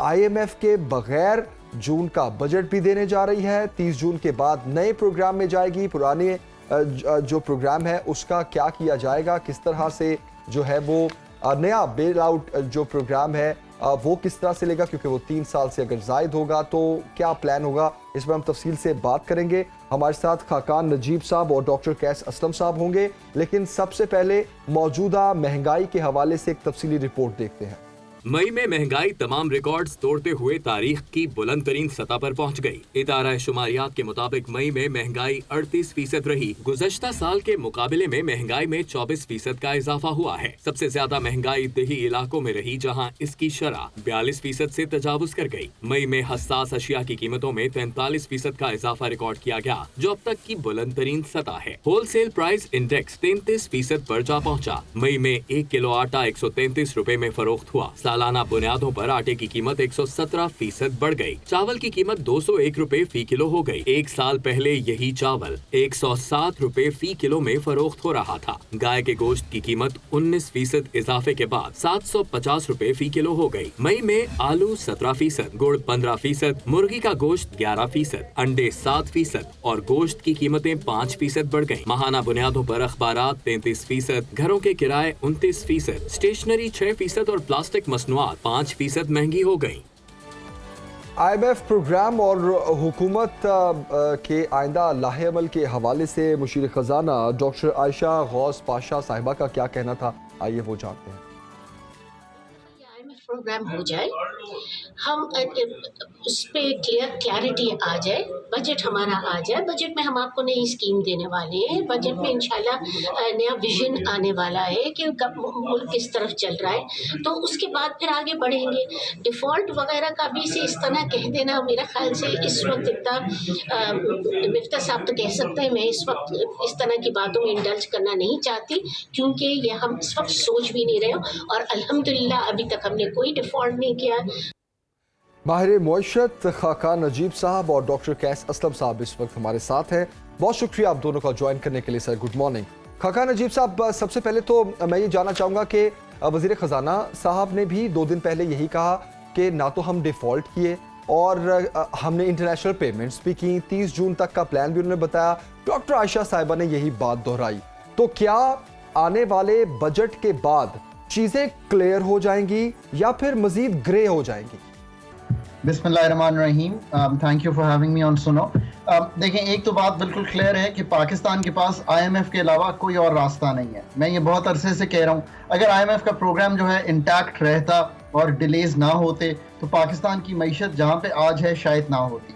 IMF के बगैर जून का बजट भी देने जा रही है। 30 जून के बाद नए प्रोग्राम में जाएगी। पुराने जो प्रोग्राम है उसका क्या किया जाएगा, किस तरह से जो है वो नया बेल आउट जो प्रोग्राम है वो किस तरह से लेगा, क्योंकि वो 3 साल से अगर जायद होगा तो क्या प्लान होगा, इस पर हम तफसील से बात करेंगे। हमारे साथ खाकान नजीब साहब और डॉक्टर कैस असलम साहब होंगे, लेकिन सबसे पहले मौजूदा महंगाई के हवाले से एक तफसीली रिपोर्ट देखते हैं। मई में महंगाई तमाम रिकॉर्ड्स तोड़ते हुए तारीख की बुलंद तरीन सतह पर पहुंच गई। इदारा शुमारियात के मुताबिक मई में महंगाई 38% रही। गुज़श्ता साल के मुकाबले में महंगाई में 24% का इजाफा हुआ है। सबसे ज्यादा महंगाई देही इलाकों में रही, जहां इसकी शरह 42% से तजावुज कर गई। मई में हसास अशिया की कीमतों में 43% का इजाफा रिकॉर्ड किया गया, जो अब तक की बुलंद तरीन सतह है। होलसेल प्राइस इंडेक्स 33% पर जा पहुँचा। मई में 1 किलो आटा 133 रुपए में फरोख्त हुआ। सालाना बुनियादों पर आटे की कीमत 117% बढ़ गई। चावल की कीमत 201 रुपए फी किलो हो गई। एक साल पहले यही चावल 107 रुपए फी किलो में फरोख्त हो रहा था। गाय के गोश्त की कीमत 19% इजाफे के बाद 750 रुपए फी किलो हो गई। मई में आलू 17%, गुड़ 15%, मुर्गी का गोश्त 11%, अंडे 7% और गोश्त की कीमतें 5% बढ़ गयी। माहाना बुनियादों पर अखबारात 33%, घरों के किराए 29%, स्टेशनरी 6% और प्लास्टिक मसनूआत 5% महंगी हो गई। IMF प्रोग्राम और हुकूमत के आइंदा लाहे-अमल के हवाले से मुशीर खजाना डॉक्टर आयशा गौस पाशा साहिबा का क्या कहना था, आइए वो जानते हैं। IMF प्रोग्राम हो जाए, हम उस पर क्लैरिटी आ जाए, बजट हमारा आ जाए। बजट में हम आपको नई स्कीम देने वाले हैं। बजट में इंशाल्लाह नया विजन आने वाला है कि मुल्क किस तरफ चल रहा है, तो उसके बाद फिर आगे बढ़ेंगे। डिफ़ॉल्ट वगैरह का भी से इस तरह कह देना, मेरा ख्याल से इस वक्त इतना मिफ्ता साहब तो कह सकते हैं, मैं इस वक्त इस तरह की बातों में इंडल्ज करना नहीं चाहती, क्योंकि ये हम इस वक्त सोच भी नहीं रहे हो और अल्हम्दुलिल्लाह अभी तक हमने कोई डिफ़ॉल्ट नहीं किया। माहिर मुआशरत खाकान नजीब साहब और डॉक्टर कैस असलम साहब इस वक्त हमारे साथ हैं। बहुत शुक्रिया आप दोनों का ज्वाइन करने के लिए sir. Good morning. Khaqan Najeeb साहब, सबसे पहले तो मैं ये जानना चाहूँगा कि वज़ीर ख़जाना साहब ने भी 2 दिन पहले यही कहा कि ना तो हम डिफ़ॉल्ट किए और हमने इंटरनेशनल पेमेंट्स भी की। 30 जून तक का प्लान भी उन्होंने बताया। डॉक्टर आयशा साहिबा ने यही बात दोहराई। तो क्या आने वाले बजट के बाद चीज़ें क्लियर हो जाएंगी या फिर मज़ीद ग्रे हो जाएंगी? बिस्मिल्लाहिर्रहमानिर्रहीम, thank you for having me on सुनो। देखें, एक तो बात बिल्कुल क्लियर है कि पाकिस्तान के पास IMF के अलावा कोई और रास्ता नहीं है। मैं ये बहुत अरसे से कह रहा हूँ, अगर IMF का प्रोग्राम जो है इंटैक्ट रहता और डिलेज ना होते तो पाकिस्तान की मईशत जहाँ पे आज है शायद ना होती।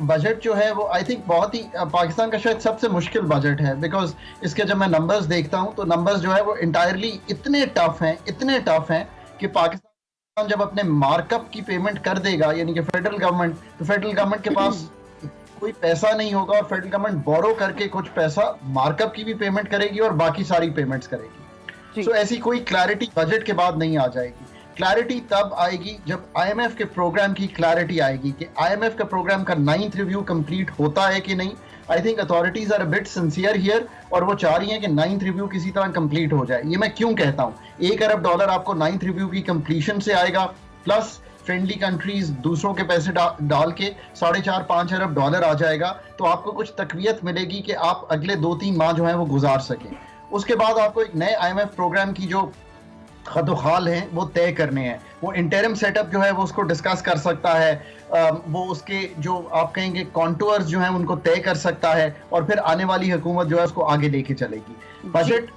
बजट जो है वो आई थिंक बहुत ही पाकिस्तान का शायद सबसे मुश्किल बजट है, बिकॉज इसके जब मैं नंबर्स देखता हूँ तो नंबर्स जो है वो इंटायरली इतने टफ हैं कि पाकिस्तान जब अपने मार्कअप की पेमेंट कर देगा, यानी कि फेडरल गवर्नमेंट के पास कोई पैसा नहीं होगा और फेडरल गवर्नमेंट बोरो करके कुछ पैसा मार्कअप की भी पेमेंट करेगी और बाकी सारी पेमेंट्स करेगी। सो ऐसी कोई क्लैरिटी बजट के बाद नहीं आ जाएगी। क्लैरिटी तब आएगी जब IMF के प्रोग्राम की क्लैरिटी आएगी कि IMF का प्रोग्राम का 9th रिव्यू कंप्लीट होता है कि नहीं। I think authorities are a bit sincere here और वो चाह रही हैं कि 9th रिव्यू किसी तरह कंप्लीट हो जाए। ये मैं क्यों कहता हूँ, $1 अरब आपको 9th रिव्यू की कंप्लीशन से आएगा, प्लस फ्रेंडली कंट्रीज दूसरों के पैसे डाल के $4.5-5 अरब आ जाएगा, तो आपको कुछ तकवीयत मिलेगी कि आप अगले 2-3 माह जो है वो गुजार सकें। उसके बाद आपको एक नए IMF प्रोग्राम की जो खदोखाल हैं वो तय करने हैं। वो इंटरिम सेटअप जो है वो उसको डिस्कस कर सकता है, वो उसके जो आप कहेंगे कॉन्टूर्स जो हैं उनको तय कर सकता है और फिर आने वाली हुकूमत जो है उसको आगे लेके चलेगी। बजट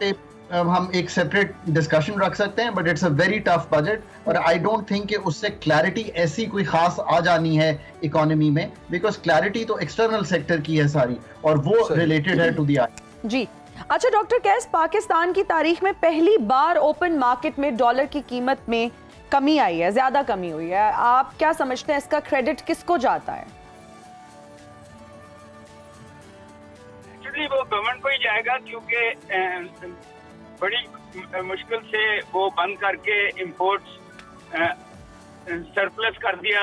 पे हम एक सेपरेट डिस्कशन रख सकते हैं, but it's a very tough budget और आई डोंट थिंक कि उससे क्लैरिटी ऐसी कोई खास आ जानी है इकोनॉमी में, बिकॉज क्लैरिटी तो एक्सटर्नल सेक्टर की है सारी और वो रिलेटेड है टू द जी। अच्छा डॉक्टर कैस, पाकिस्तान की तारीख में पहली बार ओपन मार्केट में डॉलर की कीमत में कमी आई है, ज्यादा कमी हुई है। आप क्या समझते हैं, इसका क्रेडिट किसको जाता है? एक्चुअली वो गवर्नमेंट को ही जाएगा, क्योंकि बड़ी मुश्किल से वो बंद करके इंपोर्ट्स सरप्लस कर दिया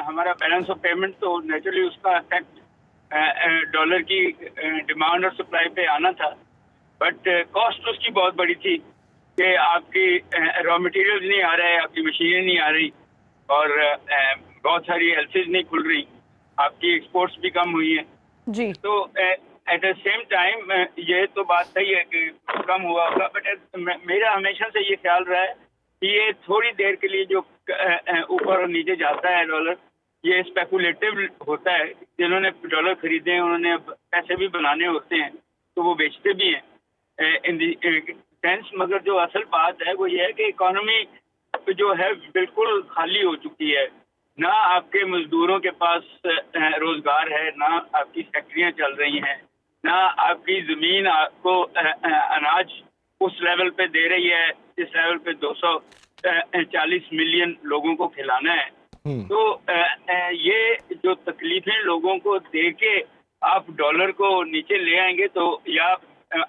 हमारा बैलेंस ऑफ पेमेंट, तो नेचुरली उसका इफेक्ट डॉलर की डिमांड और सप्लाई पे आना था। बट कॉस्ट उसकी बहुत बड़ी थी कि आपकी रॉ मटेरियल्स नहीं आ रहे, आपकी मशीनें नहीं आ रही और बहुत सारी एलसीज नहीं खुल रही, आपकी एक्सपोर्ट्स भी कम हुई है जी। तो एट द सेम टाइम ये तो बात सही है कि कम हुआ होगा, बट मेरा हमेशा से ये ख्याल रहा है कि ये थोड़ी देर के लिए जो ऊपर और नीचे जाता है डॉलर, ये स्पेकुलेटिव होता है। जिन्होंने डॉलर खरीदे हैं उन्होंने पैसे भी बनाने होते हैं तो वो बेचते भी हैं इन दी सेंस, मगर जो असल बात है वो ये है कि इकोनॉमी जो है बिल्कुल खाली हो चुकी है। ना आपके मजदूरों के पास रोजगार है, ना आपकी फैक्ट्रियां चल रही हैं, ना आपकी जमीन आपको अनाज उस लेवल पे दे रही है जिस लेवल पे 240 मिलियन लोगों को खिलाना है। तो ये जो तकलीफें लोगों को दे के आप डॉलर को नीचे ले आएंगे तो या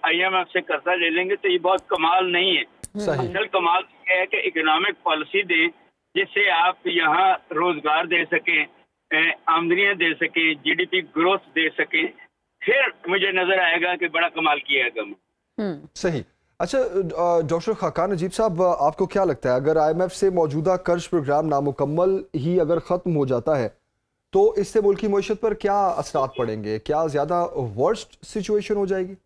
IMF से कर्जा ले लेंगे तो ये बहुत कमाल नहीं है। असल कमाल ये है कि इकोनॉमिक पॉलिसी दें जिससे आप यहाँ रोजगार दे सकें, आमदनियां दे सकें, GDP ग्रोथ दे सकें, फिर मुझे नजर आएगा कि बड़ा कमाल किया है गवर्नमेंट। सही। अच्छा डॉक्टर खाकान नजीब साहब, आपको क्या लगता है अगर IMF से मौजूदा कर्ज प्रोग्राम नामुकम्मल ही अगर ख़त्म हो जाता है तो इससे मुल्क की मईशत पर क्या असरात पड़ेंगे? क्या ज़्यादा वर्स्ट सिचुएशन हो जाएगी?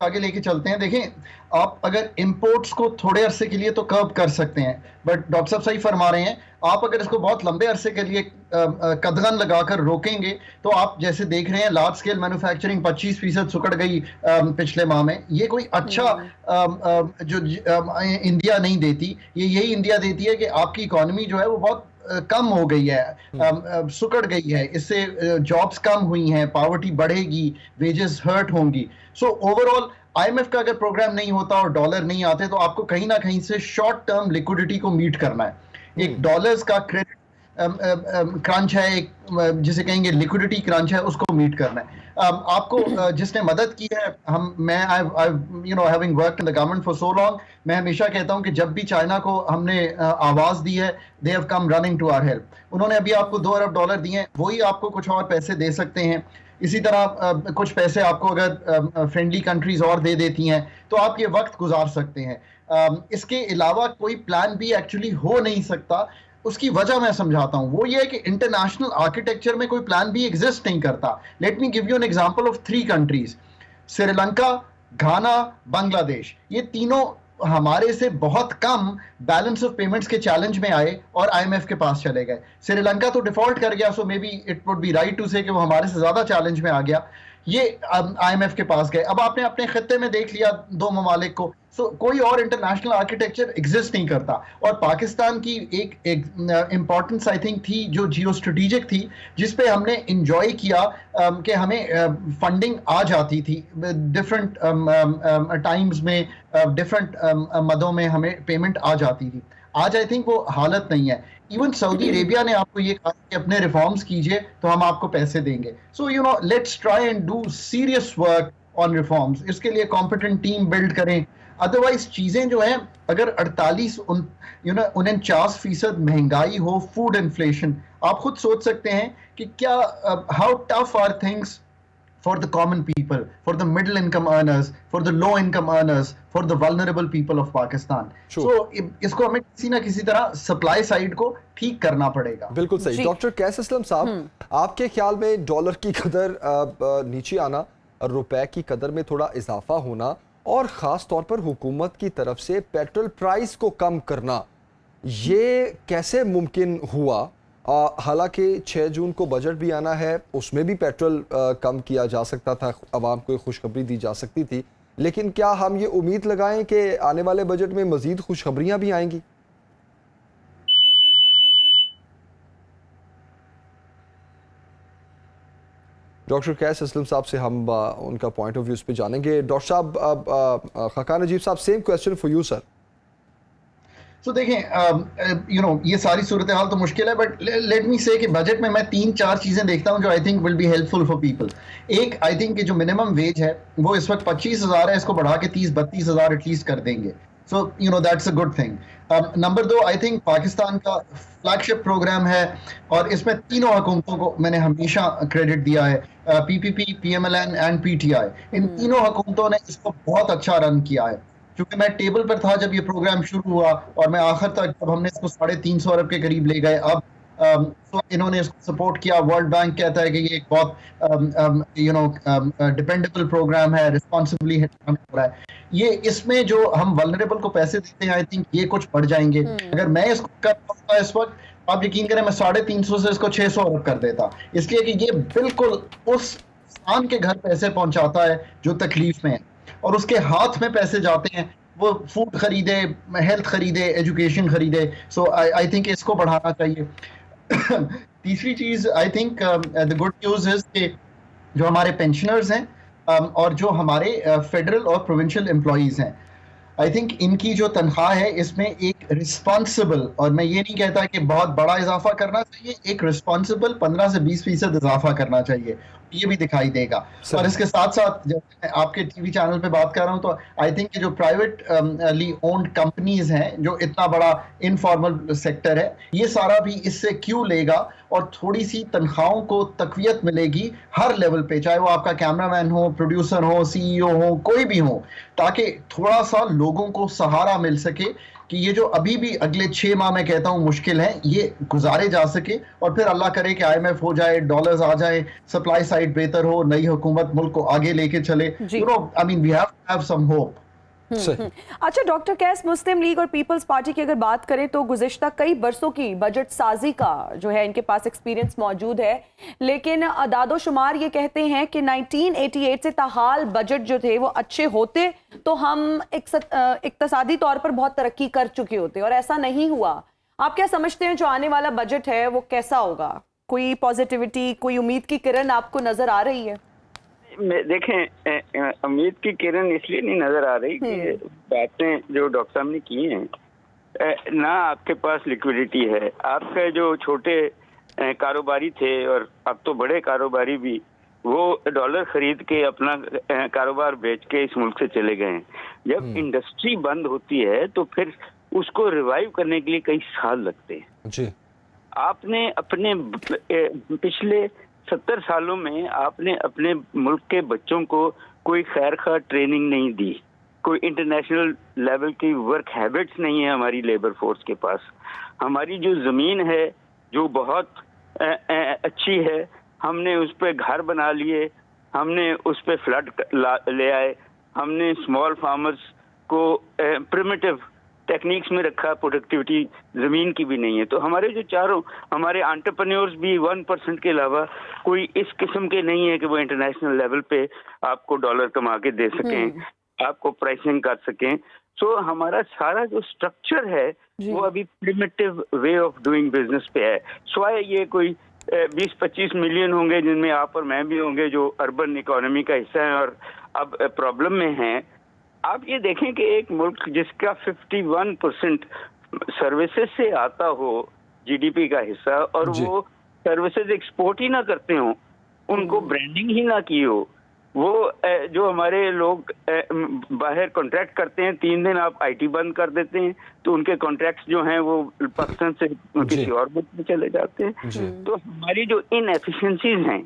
आगे लेके चलते हैं। देखें, आप अगर इंपोर्ट्स को थोड़े अरसे के लिए तो कर्ब कर सकते हैं, बट डॉक्टर साहब सही फरमा रहे हैं, आप अगर इसको बहुत लंबे अरसे के लिए कदगन लगाकर रोकेंगे तो आप जैसे देख रहे हैं लार्ज स्केल मैन्युफैक्चरिंग 25% सुकड़ गई पिछले माह में। ये कोई अच्छा जो इंडिया नहीं देती, ये यही इंडिया देती है कि आपकी इकोनॉमी जो है वो बहुत कम हो गई है, सुकड़ गई है, इससे जॉब्स कम हुई हैं, पॉवर्टी बढ़ेगी, वेजेस हर्ट होंगी। सो ओवरऑल IMF का अगर प्रोग्राम नहीं होता और डॉलर नहीं आते तो आपको कहीं ना कहीं से शॉर्ट टर्म लिक्विडिटी को मीट करना है। एक डॉलर्स का क्रेडिट क्रंच है, एक जिसे कहेंगे लिक्विडिटी क्रंच है, उसको मीट करना है। आपको जिसने मदद की है, मैं having worked in the government for so long, मैं हमेशा कहता हूं कि जब भी चाइना को हमने आवाज दी है, they have come running to our help. उन्होंने अभी आपको $2 अरब दिए हैं, वही आपको कुछ और पैसे दे सकते हैं। इसी तरह कुछ पैसे आपको अगर फ्रेंडली कंट्रीज और दे देती हैं तो आप ये वक्त गुजार सकते हैं। इसके अलावा कोई प्लान भी एक्चुअली हो नहीं सकता। उसकी वजह मैं समझाता हूं, वो ये है कि इंटरनेशनल आर्किटेक्चर में कोई प्लान भी एग्जिस्ट नहीं करता। Let me give you an example of 3 countries, Sri Lanka, Ghana, Bangladesh. ये तीनों हमारे से बहुत कम बैलेंस ऑफ पेमेंट्स के चैलेंज में आए और आईएमएफ के पास चले गए। श्रीलंका तो डिफॉल्ट कर गया, so maybe it would be right to say कि वो हमारे से ज्यादा चैलेंज में आ गया, ये आईएमएफ के पास गए। अब आपने अपने खत्ते में देख लिया 2 ममालिक को, सो कोई और इंटरनेशनल आर्किटेक्चर एग्जिस्ट नहीं करता। और पाकिस्तान की एक इंपॉर्टेंस आई थिंक थी जो जियो स्ट्रेटेजिक थी, जिसपे हमने इंजॉय किया कि हमें फंडिंग आ जाती थी डिफरेंट टाइम्स में, डिफरेंट मदों में हमें पेमेंट आ जाती थी। आज आई थिंक वो हालत नहीं है। इवन सऊदी अरेबिया ने आपको ये कहा कि अपने रिफॉर्म्स कीजिए तो हम आपको पैसे देंगे। So you know, let's try and do serious work on reforms. इसके लिए कॉम्पिटेंट टीम बिल्ड करें। अदरवाइज चीजें जो हैं, अगर 49% महंगाई हो, फूड इन्फ्लेशन, आप खुद सोच सकते हैं कि क्या how tough are things for the common people, for the middle income earners, for the low income earners, for the vulnerable people of Pakistan. So इसको हमें किसी ना किसी तरह सप्लाई साइड को ठीक करना पड़ेगा। बिल्कुल सही। डॉक्टर कैस असलम साहब, आपके ख्याल में डॉलर की कदर नीचे आना और रुपए की कदर में थोड़ा इजाफा होना और ख़ास तौर पर हुकूमत की तरफ से पेट्रोल प्राइस को कम करना, ये कैसे मुमकिन हुआ? हालांकि 6 जून को बजट भी आना है, उसमें भी पेट्रोल कम किया जा सकता था, आवाम को खुशखबरी दी जा सकती थी, लेकिन क्या हम ये उम्मीद लगाएं कि आने वाले बजट में मजीद खुशखबरियां भी आएंगी? डॉक्टर कैस असलम साहब से हम उनका पॉइंट ऑफ व्यू पे जानेंगे। डॉक्टर साहब, खकान नजीब साहब, same question for you sir. तो देखें, ये सारी सूरत हाल तो मुश्किल है, बट लेट मी से कि बजट में मैं 3-4 चीज़ें देखता हूं जो I think will be helpful for people. एक, आई थिंक कि जो मिनिमम वेज है वो इस वक्त 25,000 है, इसको बढ़ा के 30-32,000 एटलीस्ट कर देंगे। So that's a good thing. Number 2, I think Pakistan का फ्लैगशिप प्रोग्राम है और इसमें तीनों हुकूमतों को मैंने हमेशा क्रेडिट दिया है, PPP, PMLN एंड PTI। इन तीनों हुकूमतों ने इसको बहुत अच्छा रन किया है। क्योंकि मैं टेबल पर था जब ये प्रोग्राम शुरू हुआ और मैं आखिर तक, जब हमने इसको 350 अरब के करीब ले गए, अब तो इन्होंने इसको सपोर्ट किया। वर्ल्ड बैंक कहता है कि ये एक बहुत डिपेंडेबल प्रोग्राम है, रिस्पॉन्सिबली हो रहा है ये। इसमें जो हम वल्नरेबल को पैसे देते हैं, आई थिंक ये कुछ बढ़ जाएंगे। अगर मैं इसको कर पाता इस वक्त, आप यकीन करें, मैं 350 से इसको 600 अरब कर देता, इसलिए कि ये बिल्कुल उस इंसान के घर पैसे पहुंचाता है जो तकलीफ में है, और उसके हाथ में पैसे जाते हैं, वो फूड खरीदे, हेल्थ खरीदे, एजुकेशन खरीदे। सो आई थिंक इसको बढ़ाना चाहिए। तीसरी चीज, I think the good news is कि जो हमारे पेंशनर्स हैं और जो हमारे फेडरल और प्रोविंशियल एम्प्लॉइज हैं, आई थिंक इनकी जो तनख्वाह है इसमें एक रिस्पॉन्सिबल, और मैं ये नहीं कहता कि बहुत बड़ा इजाफा करना चाहिए, एक रिस्पॉन्सिबल 15 से 20% इजाफा करना चाहिए, ये भी दिखाई देगा। और इसके साथ साथ जब मैं आपके टीवी चैनल पे बात कर रहा हूँ, तो आई थिंक कि जो प्राइवेटली ओन्ड कंपनीज हैं, जो इतना बड़ा इनफॉर्मल सेक्टर है, ये सारा भी इससे क्यों लेगा और थोड़ी सी तनख्वाहों को तकवीयत मिलेगी हर लेवल पे, चाहे वो आपका कैमरामैन हो, प्रोड्यूसर हो, CEO हो, कोई भी हो, ताकि थोड़ा सा लोगों को सहारा मिल सके कि ये जो अभी भी अगले 6 माह में कहता हूँ मुश्किल है, ये गुजारे जा सके, और फिर अल्लाह करे कि IMF हो जाए, डॉलर्स आ जाए, सप्लाई साइड बेहतर हो, नई हुकूमत मुल्क को आगे लेके चले। I mean we have some hope. अच्छा डॉक्टर कैस, मुस्लिम लीग और पीपल्स पार्टी की अगर बात करें तो गुज़िश्ता कई बरसों की बजट साजी का जो है इनके पास एक्सपीरियंस मौजूद है, लेकिन अदादोशुमार ये कहते हैं कि 1988 से ताहाल बजट जो थे वो अच्छे होते तो हम इक्तसादी तौर पर बहुत तरक्की कर चुके होते, और ऐसा नहीं हुआ। आप क्या समझते हैं जो आने वाला बजट है वो कैसा होगा? कोई पॉजिटिविटी, कोई उम्मीद की किरण आपको नजर आ रही है? देखें, उम्मीद की किरण इसलिए नहीं नजर आ रही कि बातें जो डॉक्टर साहब ने की हैं, ना आपके पास लिक्विडिटी है। आपके जो छोटे कारोबारी थे और अब तो बड़े कारोबारी भी, वो डॉलर खरीद के अपना कारोबार बेच के इस मुल्क से चले गए हैं। जब इंडस्ट्री बंद होती है तो फिर उसको रिवाइव करने के लिए कई साल लगते हैं जी। आपने अपने पिछले 70 सालों में आपने अपने मुल्क के बच्चों को कोई खैरखा ट्रेनिंग नहीं दी, कोई इंटरनेशनल लेवल की वर्क हैबिट्स नहीं है हमारी लेबर फोर्स के पास। हमारी जो ज़मीन है जो बहुत अच्छी है, हमने उस पर घर बना लिए, हमने उस पर फ्लड ले आए, हमने स्मॉल फार्मर्स आपको प्रिमिटिव टेक्निक्स में रखा, प्रोडक्टिविटी ज़मीन की भी नहीं है। तो हमारे जो चारों हमारे एंटरप्रेन्योर्स भी 1% के अलावा कोई इस किस्म के नहीं है कि वो इंटरनेशनल लेवल पे आपको डॉलर कमा के दे सकें, आपको प्राइसिंग कर सकें। सो हमारा सारा जो स्ट्रक्चर है वो अभी primitive way of doing business पे है। स्वाय ये कोई 20-25 मिलियन होंगे जिनमें आप और मैं भी होंगे जो अर्बन इकोनॉमी का हिस्सा है और अब प्रॉब्लम में हैं। आप ये देखें कि एक मुल्क जिसका 51% सर्विसेज से आता हो जीडीपी का हिस्सा, और वो सर्विसेज एक्सपोर्ट ही ना करते हो, उनको ब्रांडिंग ही ना की हो, वो जो हमारे लोग बाहर कॉन्ट्रैक्ट करते हैं, 3 दिन आप आईटी बंद कर देते हैं तो उनके कॉन्ट्रैक्ट्स जो हैं वो पाकिस्तान से किसी और मुल्क में चले जाते हैं। तो हमारी जो इनएफिशिएंसीज हैं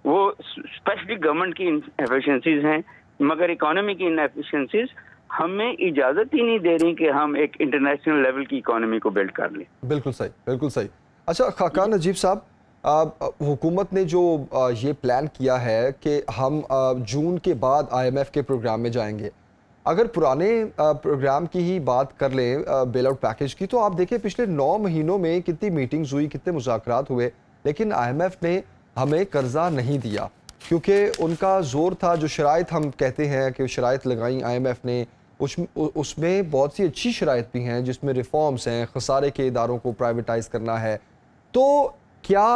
वो स्पेशली गवर्नमेंट की इनएफिशिएंसीज हैं, मगर इकोनॉमी की इनएफिशिएंसीज हमें इजाजत ही नहीं दे रही कि हम एक इंटरनेशनल लेवल की इकोनॉमी को बिल्ड कर लें। बिल्कुल सही, बिल्कुल सही। अच्छा खाकान नजीब साहब, हुकूमत ने जो ये प्लान किया है कि हम जून के बाद IMF के प्रोग्राम में जाएंगे, अगर पुराने प्रोग्राम की ही बात कर लें बेल आउट पैकेज की, तो आप देखें पिछले 9 महीनों में कितनी मीटिंग्स हुई, कितने मुज़ाकरात हुए, लेकिन IMF ने हमें कर्जा नहीं दिया क्योंकि उनका जोर था। जो शराइत हम कहते हैं कि शराइत लगाई IMF ने, उसमें बहुत सी अच्छी शराइत भी हैं जिसमें रिफॉर्म्स हैं, खसारे के इदारों को प्राइवेटाइज करना है। तो क्या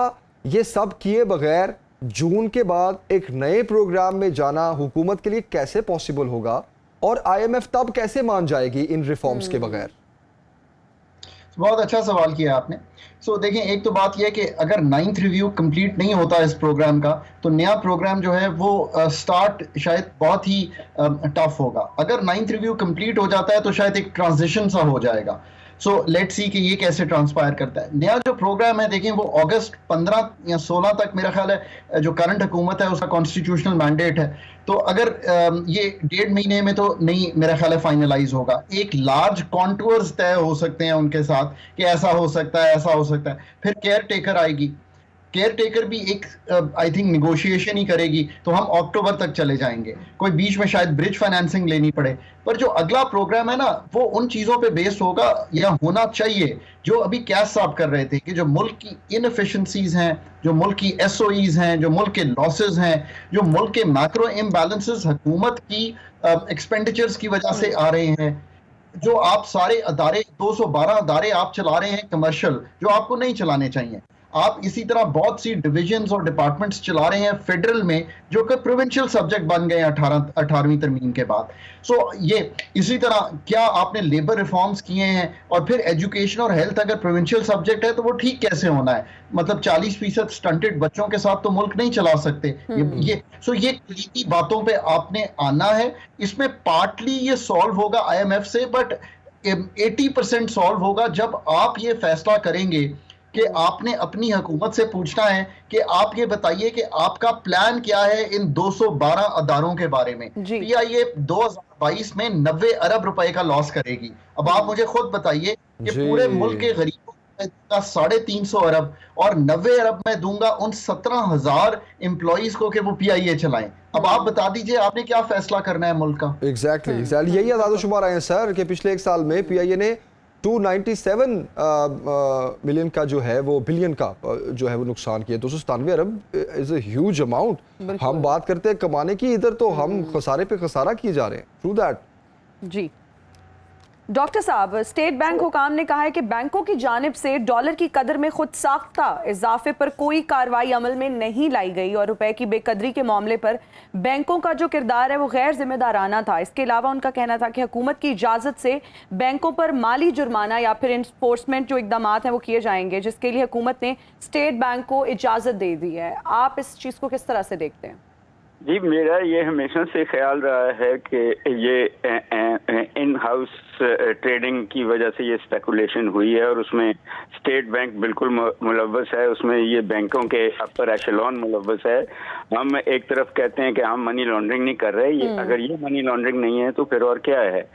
ये सब किए बगैर जून के बाद एक नए प्रोग्राम में जाना हुकूमत के लिए कैसे पॉसिबल होगा, और IMF तब कैसे मान जाएगी इन रिफॉर्म्स के बगैर? बहुत अच्छा सवाल किया आपने। देखें, एक तो बात यह है कि अगर 9th रिव्यू कंप्लीट नहीं होता इस प्रोग्राम का तो नया प्रोग्राम जो है वो स्टार्ट शायद बहुत ही टफ होगा। अगर 9th रिव्यू कंप्लीट हो जाता है तो शायद एक ट्रांजिशन सा हो जाएगा। लेट्स सी कि ये कैसे ट्रांसपायर करता है। नया जो प्रोग्राम है, देखें, वो अगस्त 15 या 16 तक मेरा ख्याल है जो करंट हुकूमत है उसका कॉन्स्टिट्यूशनल मैंडेट है। तो अगर ये 1.5 महीने में तो नहीं मेरा ख्याल है फाइनलाइज होगा। एक लार्ज कॉन्टूर्स तय हो सकते हैं उनके साथ कि ऐसा हो सकता है, ऐसा हो सकता है। फिर केयर टेकर आएगी, केयर टेकर भी एक आई थिंक निगोशिएशन ही करेगी, तो हम अक्टूबर तक चले जाएंगे। कोई बीच में शायद ब्रिज फाइनेंसिंग लेनी पड़े, पर जो अगला प्रोग्राम है ना वो उन चीज़ों पे बेस्ड होगा या होना चाहिए जो अभी कैस साहब कर रहे थे कि जो मुल्क की इनएफिशिएंसीज हैं, जो मुल्क की SOEs हैं, जो मुल्क के लॉसेज हैं, जो मुल्क के मैक्रो इम्बैलेंसेस हुकूमत की एक्सपेंडिचर्स की वजह से आ रहे हैं, जो आप सारे अदारे 212 अदारे आप चला रहे हैं कमर्शियल, जो आपको नहीं चलाने चाहिए। आप इसी तरह बहुत सी डिविजन्स और डिपार्टमेंट्स चला रहे हैं फेडरल में जो कि प्रोविंशियल सब्जेक्ट बन गए 18वीं तरमीम के बाद। ये इसी तरह क्या आपने लेबर रिफॉर्म्स किए हैं, और फिर एजुकेशन और हेल्थ अगर प्रोविंशियल सब्जेक्ट है तो वो ठीक कैसे होना है? मतलब 40% स्टंटेड बच्चों के साथ तो मुल्क नहीं चला सकते। ये क्लिकी बातों पे आपने आना है। इसमें पार्टली ये सॉल्व होगा IMF से, बट 80% सॉल्व होगा जब आप ये फैसला करेंगे कि आपने अपनी हुकूमत से पूछना है कि आप ये बताइए कि आपका प्लान क्या है इन 212 अदारों के बारे में। PIA 2022 में 90 अरब रुपए का लॉस करेगी। अब आप मुझे खुद बताइए कि पूरे मुल्क के गरीबों को 350 अरब और 90 अरब में दूंगा उन 17,000 एम्प्लॉइज को कि वो PIA चलाएं। अब आप बता दीजिए आपने क्या फैसला करना है मुल्क का। एग्जैक्टली यही आदादोशुमार आए हैं सर कि पिछले एक साल में PIA ने 297 मिलियन का जो है वो बिलियन का जो है वो नुकसान किया। 297 अरब इज अ ह्यूज अमाउंट। हम बात करते हैं कमाने की, इधर तो हम खसारे पे खसारा किए जा रहे हैं थ्रू दैट। जी डॉक्टर साहब, स्टेट बैंक हुकाम ने कहा है कि बैंकों की जानिब से डॉलर की कदर में खुद साख्ता इजाफे पर कोई कार्रवाई अमल में नहीं लाई गई और रुपए की बेकदरी के मामले पर बैंकों का जो किरदार है वो गैर जिम्मेदाराना था। इसके अलावा उनका कहना था कि हुकूमत की इजाज़त से बैंकों पर माली जुर्माना या फिर इन्फोर्समेंट जो इकदाम हैं वो किए जाएंगे, जिसके लिए हुकूमत ने स्टेट बैंक को इजाज़त दे दी है। आप इस चीज़ को किस तरह से देखते हैं? जी, मेरा ये हमेशा से ख्याल रहा है कि ये इन हाउस ट्रेडिंग की वजह से ये स्पेकुलेशन हुई है और उसमें स्टेट बैंक बिल्कुल मुलव्वस है, उसमें ये बैंकों के अपर एशेलॉन मुलव्वस है। हम एक तरफ कहते हैं कि हम मनी लॉन्ड्रिंग नहीं कर रहे, ये अगर ये मनी लॉन्ड्रिंग नहीं है तो फिर और क्या है?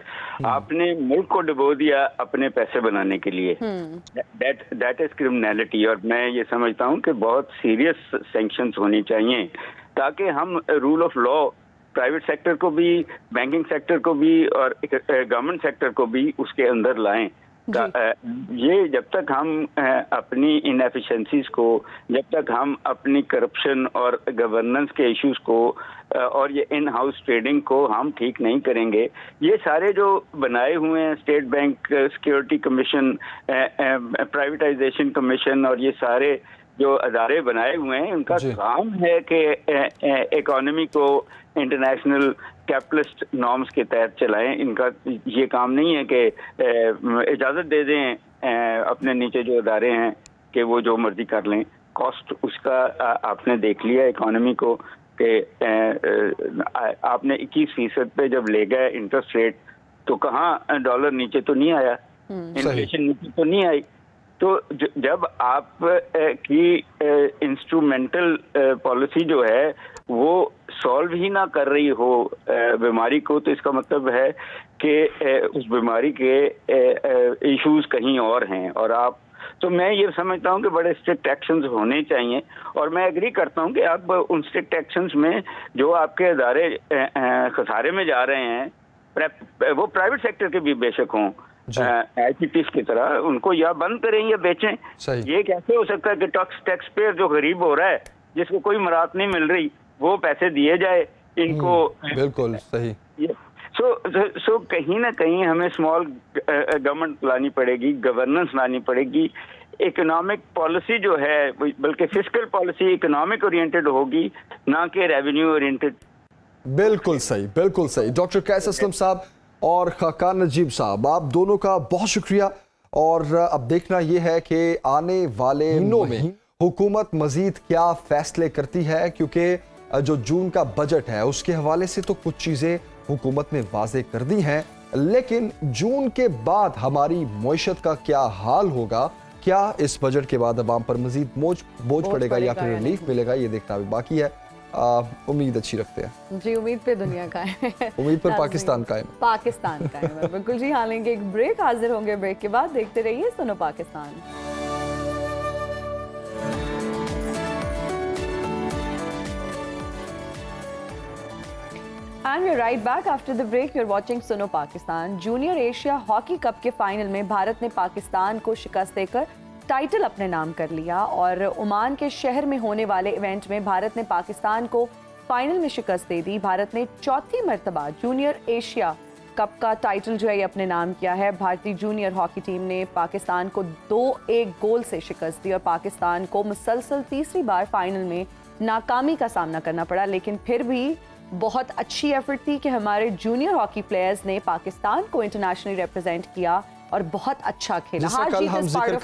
आपने मुल्क को डुबो दिया अपने पैसे बनाने के लिए, दैट इज क्रिमिनलिटी। और मैं ये समझता हूँ कि बहुत सीरियस सैंक्शंस होनी चाहिए ताकि हम rule of law private sector को भी, बैंकिंग सेक्टर को भी और गवर्नमेंट सेक्टर को भी उसके अंदर लाएं। ये जब तक हम अपनी इनएफिशिएंसीज को, जब तक हम अपनी करप्शन और गवर्नेंस के इश्यूज को और ये इन हाउस ट्रेडिंग को हम ठीक नहीं करेंगे, ये सारे जो बनाए हुए हैं state bank security commission, privatisation commission और ये सारे जो अदारे बनाए हुए हैं, उनका काम है कि इकोनॉमी को इंटरनेशनल कैपिटलिस्ट नॉर्म्स के तहत चलाएं। इनका ये काम नहीं है कि इजाज़त दे दें अपने नीचे जो अदारे हैं कि वो जो मर्जी कर लें। कॉस्ट उसका आपने देख लिया इकोनॉमी को कि आपने 21% पे जब ले गए इंटरेस्ट रेट, तो कहाँ डॉलर नीचे तो नहीं आया, इन्फ्लेशन नीचे तो नहीं आई। तो जब आप की इंस्ट्रूमेंटल पॉलिसी जो है वो सॉल्व ही ना कर रही हो बीमारी को, तो इसका मतलब है कि उस बीमारी के इश्यूज कहीं और हैं। और आप, तो मैं ये समझता हूँ कि बड़े स्ट्रिक्ट एक्शंस होने चाहिए, और मैं एग्री करता हूँ कि आप उन स्ट्रिक्ट एक्शंस में जो आपके अदारे खसारे में जा रहे हैं, वो प्राइवेट सेक्टर के भी बेशक हों, IPPs की तरह, उनको या बंद करें या बेचें। ये कैसे हो सकता है कि टैक्स पेयर जो गरीब हो रहा है, जिसको कोई मराहत नहीं मिल रही, वो पैसे दिए जाए इनको। बिल्कुल सही। सो कहीं ना कहीं हमें स्मॉल गवर्नमेंट लानी पड़ेगी, गवर्नेंस लानी पड़ेगी, इकोनॉमिक पॉलिसी जो है, बल्कि फिस्कल पॉलिसी इकोनॉमिक ओरिएंटेड होगी, ना कि रेवेन्यू ओरिएंटेड। बिल्कुल सही, बिल्कुल सही। डॉक्टर कैस असलम साहब और खाकान नजीब साहब, आप दोनों का बहुत शुक्रिया। और अब देखना यह है कि आने वाले दिनों में हुकूमत मजीद क्या फैसले करती है, क्योंकि जो जून का बजट है उसके हवाले से तो कुछ चीज़ें हुकूमत ने वाजे कर दी हैं, लेकिन जून के बाद हमारी मईशत का क्या हाल होगा, क्या इस बजट के बाद अवाम पर मजीद बोझ पड़ेगा या फिर रिलीफ मिलेगा, ये देखना भी बाकी है। उम्मीद अच्छी रखते हैं जी, उम्मीद पे दुनिया का है, उम्मीद पर पाकिस्तान कायम, पाकिस्तान कायम है। बिल्कुल जी। हाँ, लेंगे एक ब्रेक, हाजिर होंगे ब्रेक के बाद। देखते रहिए सुनो Pakistan. And we're right back after the break. You're watching सुनो Pakistan. Junior Asia hockey cup के फाइनल में भारत ने पाकिस्तान को शिकस्त देकर टाइटल अपने नाम कर लिया, और ओमान के शहर में होने वाले इवेंट में भारत ने पाकिस्तान को फाइनल में शिकस्त दे दी। भारत ने चौथी मर्तबा जूनियर एशिया कप का टाइटल जो है अपने नाम किया है। भारतीय जूनियर हॉकी टीम ने पाकिस्तान को 2-1 गोल से शिकस्त दी और पाकिस्तान को मुसलसल तीसरी बार फाइनल में नाकामी का सामना करना पड़ा, लेकिन फिर भी बहुत अच्छी एफर्ट थी कि हमारे जूनियर हॉकी प्लेयर्स ने पाकिस्तान को इंटरनेशनली रिप्रेजेंट किया और बहुत अच्छा खेला। जैसा कल हम जिक्र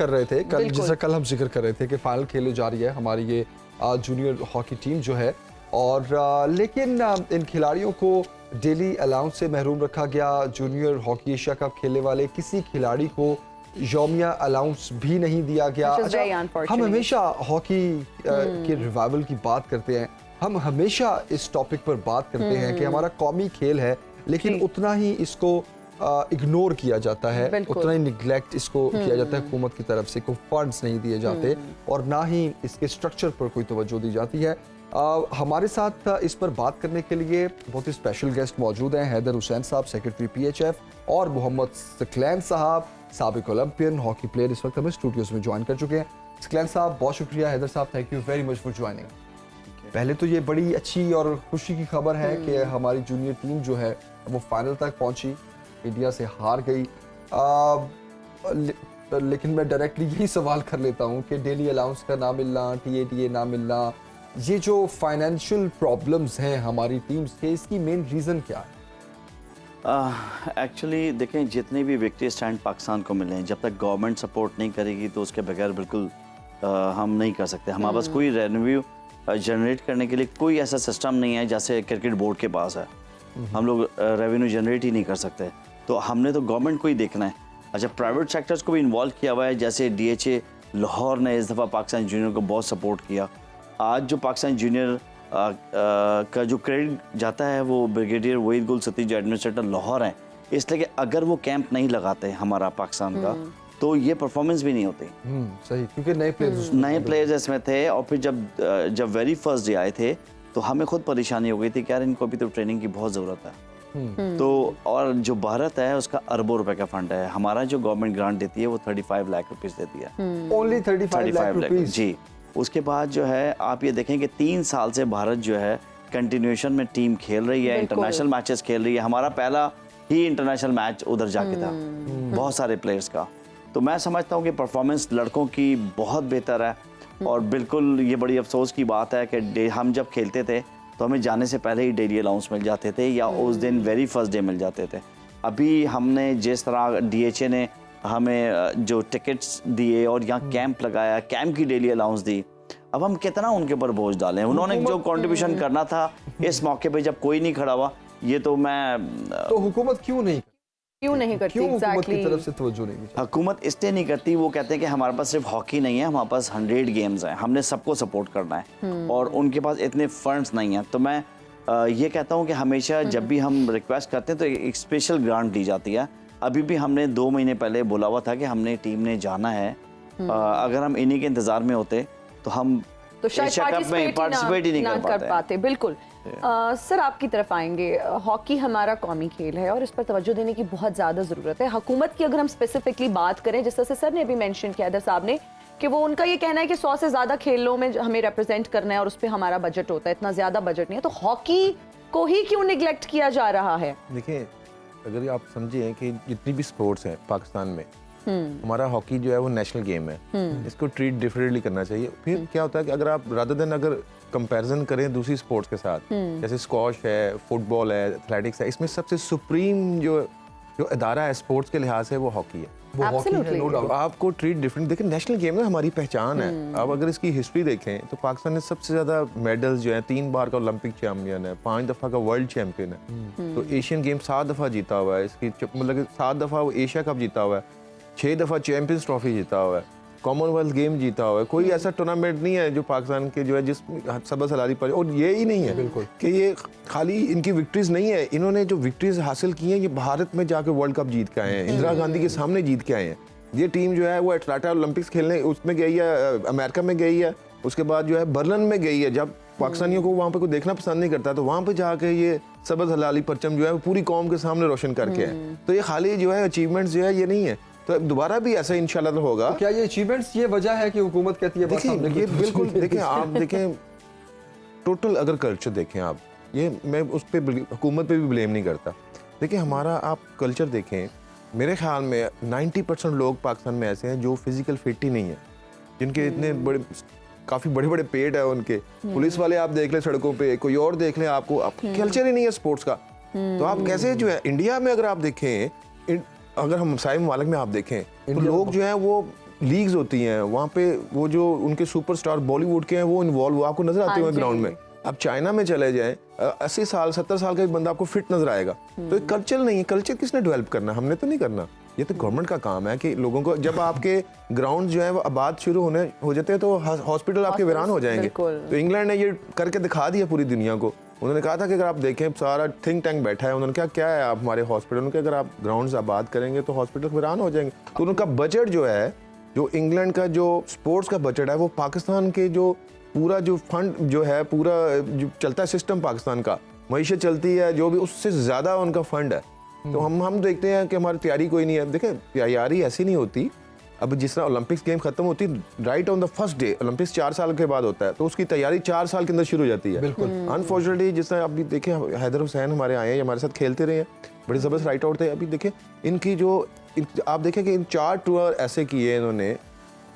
कर रहे थे कि फाइनल खेले जा रही है हमारी ये जूनियर हॉकी टीम जो है, और लेकिन इन खिलाड़ियों को डेली अलाउंस से महरूम रखा गया। जूनियर हॉकी एशिया कप खेलने वाले किसी खिलाड़ी को यौमिया अलाउंस भी नहीं दिया गया। हम हमेशा हॉकी के रिवाइवल की बात करते हैं, हम हमेशा इस टॉपिक पर बात करते हैं कि हमारा कौमी खेल है, लेकिन उतना ही इसको इग्नोर किया जाता है, उतना ही निगलेक्ट इसको किया जाता है हुकूमत की तरफ से। कोई फंड्स नहीं दिए जाते और ना ही इसके स्ट्रक्चर पर कोई तवज्जो दी जाती है। हमारे साथ इस पर बात करने के लिए बहुत ही स्पेशल गेस्ट मौजूद हैं। हैदर हुसैन साहब, सेक्रेटरी PHF, और मोहम्मद सकलैन साहब, साबिक ओलंपियन हॉकी प्लेयर, इस वक्त हमें स्टूडियोज में ज्वाइन कर चुके हैं। सकलैन साहब बहुत शुक्रिया, हैदर साहब thank you very much for joining. पहले तो ये बड़ी अच्छी और खुशी की खबर है कि हमारी जूनियर टीम जो है वो फाइनल तक पहुंची, इंडिया से हार गई। लेकिन मैं डायरेक्टली यही सवाल कर लेता हूं कि डेली अलाउंस का ना मिलना, TA ना मिलना, ये जो फाइनेंशियल प्रॉब्लम्स हैं हमारी टीम्स के, इसकी मेन रीज़न क्या है? एक्चुअली देखें, जितने भी विक्ट्री स्टैंड पाकिस्तान को मिले हैं, जब तक गवर्नमेंट सपोर्ट नहीं करेगी तो उसके बगैर बिल्कुल हम नहीं कर सकते। हमारे पास कोई रेवेन्यू जनरेट करने के लिए कोई ऐसा सिस्टम नहीं है जैसे क्रिकेट बोर्ड के पास है। हम लोग रेवेन्यू जनरेट ही नहीं कर सकते, तो हमने तो गवर्नमेंट को ही देखना है। अच्छा, प्राइवेट सेक्टर्स को भी इन्वॉल्व किया हुआ है, जैसे DHA लाहौर ने इस दफ़ा पाकिस्तान जूनियर को बहुत सपोर्ट किया। आज जो पाकिस्तान जूनियर का जो क्रेडिट जाता है वो ब्रिगेडियर वहीद गुल सती जो एडमिनिस्ट्रेटर लाहौर हैं, इसलिए कि अगर वो कैंप नहीं लगाते हमारा पाकिस्तान का तो ये परफॉर्मेंस भी नहीं होती। सही, क्योंकि नए प्लेयर्स इसमें थे। और फिर जब वेरी फर्स्ट डे आए थे तो हमें खुद परेशानी हो गई थी कि यार इनको अभी तो ट्रेनिंग की बहुत ज़रूरत है। तो और जो भारत है उसका अरबों रुपए का फंड है, हमारा जो गवर्नमेंट ग्रांट देती है वो 35 लाख रुपीस देती है। ओनली 35 लाख रुपीस जी। उसके बाद जो है आप ये देखें कि 3 साल से भारत जो है कंटिन्यूएशन में टीम खेल रही है, इंटरनेशनल मैचेस खेल रही है। हमारा पहला ही इंटरनेशनल मैच उधर जाके था बहुत सारे प्लेयर्स का। तो मैं समझता हूँ कि परफॉर्मेंस लड़कों की बहुत बेहतर है और बिल्कुल ये बड़ी अफसोस की बात है कि हम जब खेलते थे तो हमें जाने से पहले ही डेली अलाउंस मिल जाते थे या उस दिन वेरी फर्स्ट डे मिल जाते थे। अभी हमने जिस तरह DHA ने हमें जो टिकट्स दिए और यहाँ कैंप लगाया, कैंप की डेली अलाउंस दी, अब हम कितना उनके ऊपर बोझ डालें। उन्होंने जो कंट्रीब्यूशन करना था इस मौके पे जब कोई नहीं खड़ा हुआ, ये तो मैं तो हुकूमत क्यों नहीं करती? हुकूमत की तरफ से तवज्जो नहीं मिलती? हुकूमत इसलिए नहीं करती, वो कहते हैं कि हमारे पास सिर्फ हॉकी नहीं है, हमारे पास 100 गेम्स हैं, हमने सबको सपोर्ट करना है और उनके पास इतने फंड्स नहीं हैं। तो मैं ये कहता हूँ कि हमेशा जब भी हम रिक्वेस्ट करते हैं तो एक स्पेशल ग्रांट दी जाती है। अभी भी हमने 2 महीने पहले बोला हुआ था कि हमने टीम ने जाना है। अगर हम इन्हीं के इंतजार में होते तो हम तो शायद पार्टिसिपेट ही नहीं कर पाते। बिल्कुल। सर आपकी तरफ आएंगे। हॉकी हमारा कौमी खेल है और इस पर तवज्जो देने की बहुत ज़्यादा ज़रूरत है। हुकूमत की अगर हम स्पेसिफिकली बात करें, जिस तरह से सर ने अभी मेंशन किया, हैदर साहब ने, कि वो उनका ये कहना है कि 100 से ज़्यादा खेलों में हमें रिप्रेजेंट करना है और उस पर हमारा बजट होता है, इतना ज़्यादा बजट नहीं है, तो हॉकी को ही क्यों निगलेक्ट किया जा रहा है? देखिए, अगर आप समझें कि जितनी भी स्पोर्ट्स हैं पाकिस्तान में, हमारा हॉकी जो है वो नेशनल गेम है, इसको ट्रीट डिफरेंटली करना चाहिए। फिर क्या होता है कि अगर आप अगर कंपैरिजन करें दूसरी स्पोर्ट्स के साथ, जैसे स्क्वॉश है, फुटबॉल है, एथलेटिक्स है, इसमें सबसे सुप्रीम जो अदारा है स्पोर्ट्स के लिहाज से वो हॉकी है। वो हॉकी है, नो डाउट। आपको ट्रीट डिफरेंट, देखिए नेशनल गेम है, हमारी पहचान है। अब अगर इसकी हिस्ट्री देखें तो पाकिस्तान ने सबसे ज्यादा मेडल्स जो है, 3 बार का ओलंपिक चैंपियन है, 5 दफा का वर्ल्ड चैंपियन है, तो एशियन गेम 7 दफा जीता हुआ है, इसकी मतलब 7 दफा वो एशिया कप जीता हुआ है, 6 दफा चैंपियंस ट्रॉफी जीता हुआ है, कॉमनवेल्थ गेम जीता हुआ है। कोई ऐसा टूर्नामेंट नहीं है जो पाकिस्तान के जो है जिस सबस हलाली पर, और ये ही नहीं है बिल्कुल कि ये खाली इनकी विक्ट्रीज नहीं है, इन्होंने जो विक्ट्रीज हासिल की हैं ये भारत में जाके वर्ल्ड कप जीत के आए हैं, इंदिरा गांधी के सामने जीत के आए हैं। ये टीम जो है वो एटलांटा ओलंपिक्स खेलने उसमें गई है, अमेरिका में गई है, उसके बाद जो है बर्लिन में गई है। जब पाकिस्तानियों को वहाँ पे कोई देखना पसंद नहीं करता तो वहाँ पे जाके ये सबस हलाली परचम जो है वो पूरी कौम के सामने रोशन करके है। तो ये खाली जो है अचीवमेंट्स जो है ये नहीं है, तो दोबारा भी ऐसा इंशाल्लाह तो होगा। तो क्या ये अचीवमेंट्स ये वजह है कि हुकूमत कहती है? देखिए ये बिल्कुल, देखिए आप देखें टोटल अगर कल्चर देखें आप, ये मैं उस पर हुकूमत पे भी ब्लेम नहीं करता। देखिए हमारा आप कल्चर देखें, मेरे ख्याल में 90% लोग पाकिस्तान में ऐसे हैं जो फिजिकल फिट ही नहीं है, जिनके इतने बड़े काफ़ी बड़े बड़े पेट है उनके। पुलिस वाले आप देख लें सड़कों पे, कोई और देख लें, आपको कल्चर ही नहीं है स्पोर्ट्स का। तो आप कैसे जो है इंडिया में अगर आप देखें, अगर हम सारे ममालिक में आप देखें तो लोग जो हैं वो लीग्स होती हैं वहाँ पे, वो जो उनके सुपरस्टार बॉलीवुड के हैं वो इन्वॉल्व आपको नजर आते हुए ग्राउंड में। आप चाइना में चले जाएं, 80 साल 70 साल का एक बंदा आपको फिट नजर आएगा। तो एक कल्चर नहीं है, कल्चर किसने डेवलप करना? हमने तो नहीं करना, ये तो गवर्नमेंट का काम है कि लोगों को, जब आपके ग्राउंड जो है वो आबाद शुरू हो जाते हैं तो हॉस्पिटल आपके वीरान हो जाएंगे। तो इंग्लैंड ने ये करके दिखा दिया पूरी दुनिया को। उन्होंने कहा था कि अगर आप देखें सारा थिंक टैंक बैठा है, उन्होंने कहा क्या है आप हमारे हॉस्पिटल के, अगर आप ग्राउंड्स आबाद करेंगे तो हॉस्पिटल वीरान हो जाएंगे। तो उनका बजट जो है, जो इंग्लैंड का जो स्पोर्ट्स का बजट है, वो पाकिस्तान के जो पूरा जो फंड जो है, पूरा जो चलता है सिस्टम पाकिस्तान का, मईशत चलती है जो भी, उससे ज़्यादा उनका फंड है। तो हम देखते हैं कि हमारी तैयारी कोई नहीं है। देखें तैयारी ऐसी नहीं होती। अब जिस तरह ओलंपिक्स गेम खत्म होती है right on the first day, Olympics 4 साल के बाद होता है, तो उसकी तैयारी 4 साल के अंदर शुरू हो जाती है। बिल्कुल अनफॉर्चुनेटली जिस तरह अभी देखें हैदर हुसैन हमारे आए हैं, हमारे साथ खेलते रहे हैं, बड़े ज़बरदस्त राइट आउट थे। अभी देखें इनकी जो आप देखें कि इन 4 टूर ऐसे किए इन्होंने,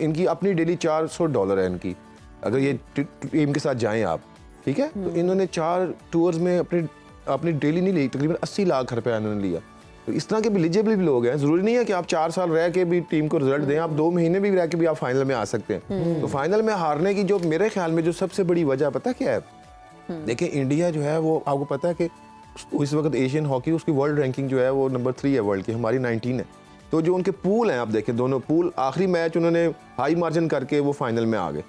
इनकी अपनी डेली $400 है इनकी, अगर ये टीम के साथ जाएँ आप, ठीक है, तो इन्होंने 4 टूर्स में अपनी डेली नहीं ली, तकरीबन 80 लाख रुपया इन्होंने लिया। तो इस तरह के भी एलिजिबल भी लोग हैं। जरूरी नहीं है कि आप 4 साल रह के भी टीम को रिजल्ट दें, आप 2 महीने भी रह के भी आप फाइनल में आ सकते हैं। तो फाइनल में हारने की जो मेरे ख्याल में जो सबसे बड़ी वजह पता क्या है? देखिए इंडिया जो है वो आपको पता है कि इस वक्त एशियन हॉकी उसकी वर्ल्ड रैंकिंग जो है वो नंबर 3 है वर्ल्ड की, हमारी 19 है। तो जो उनके पूल हैं आप देखें, दोनों पूल आखिरी मैच उन्होंने हाई मार्जिन करके वो फाइनल में आ गए,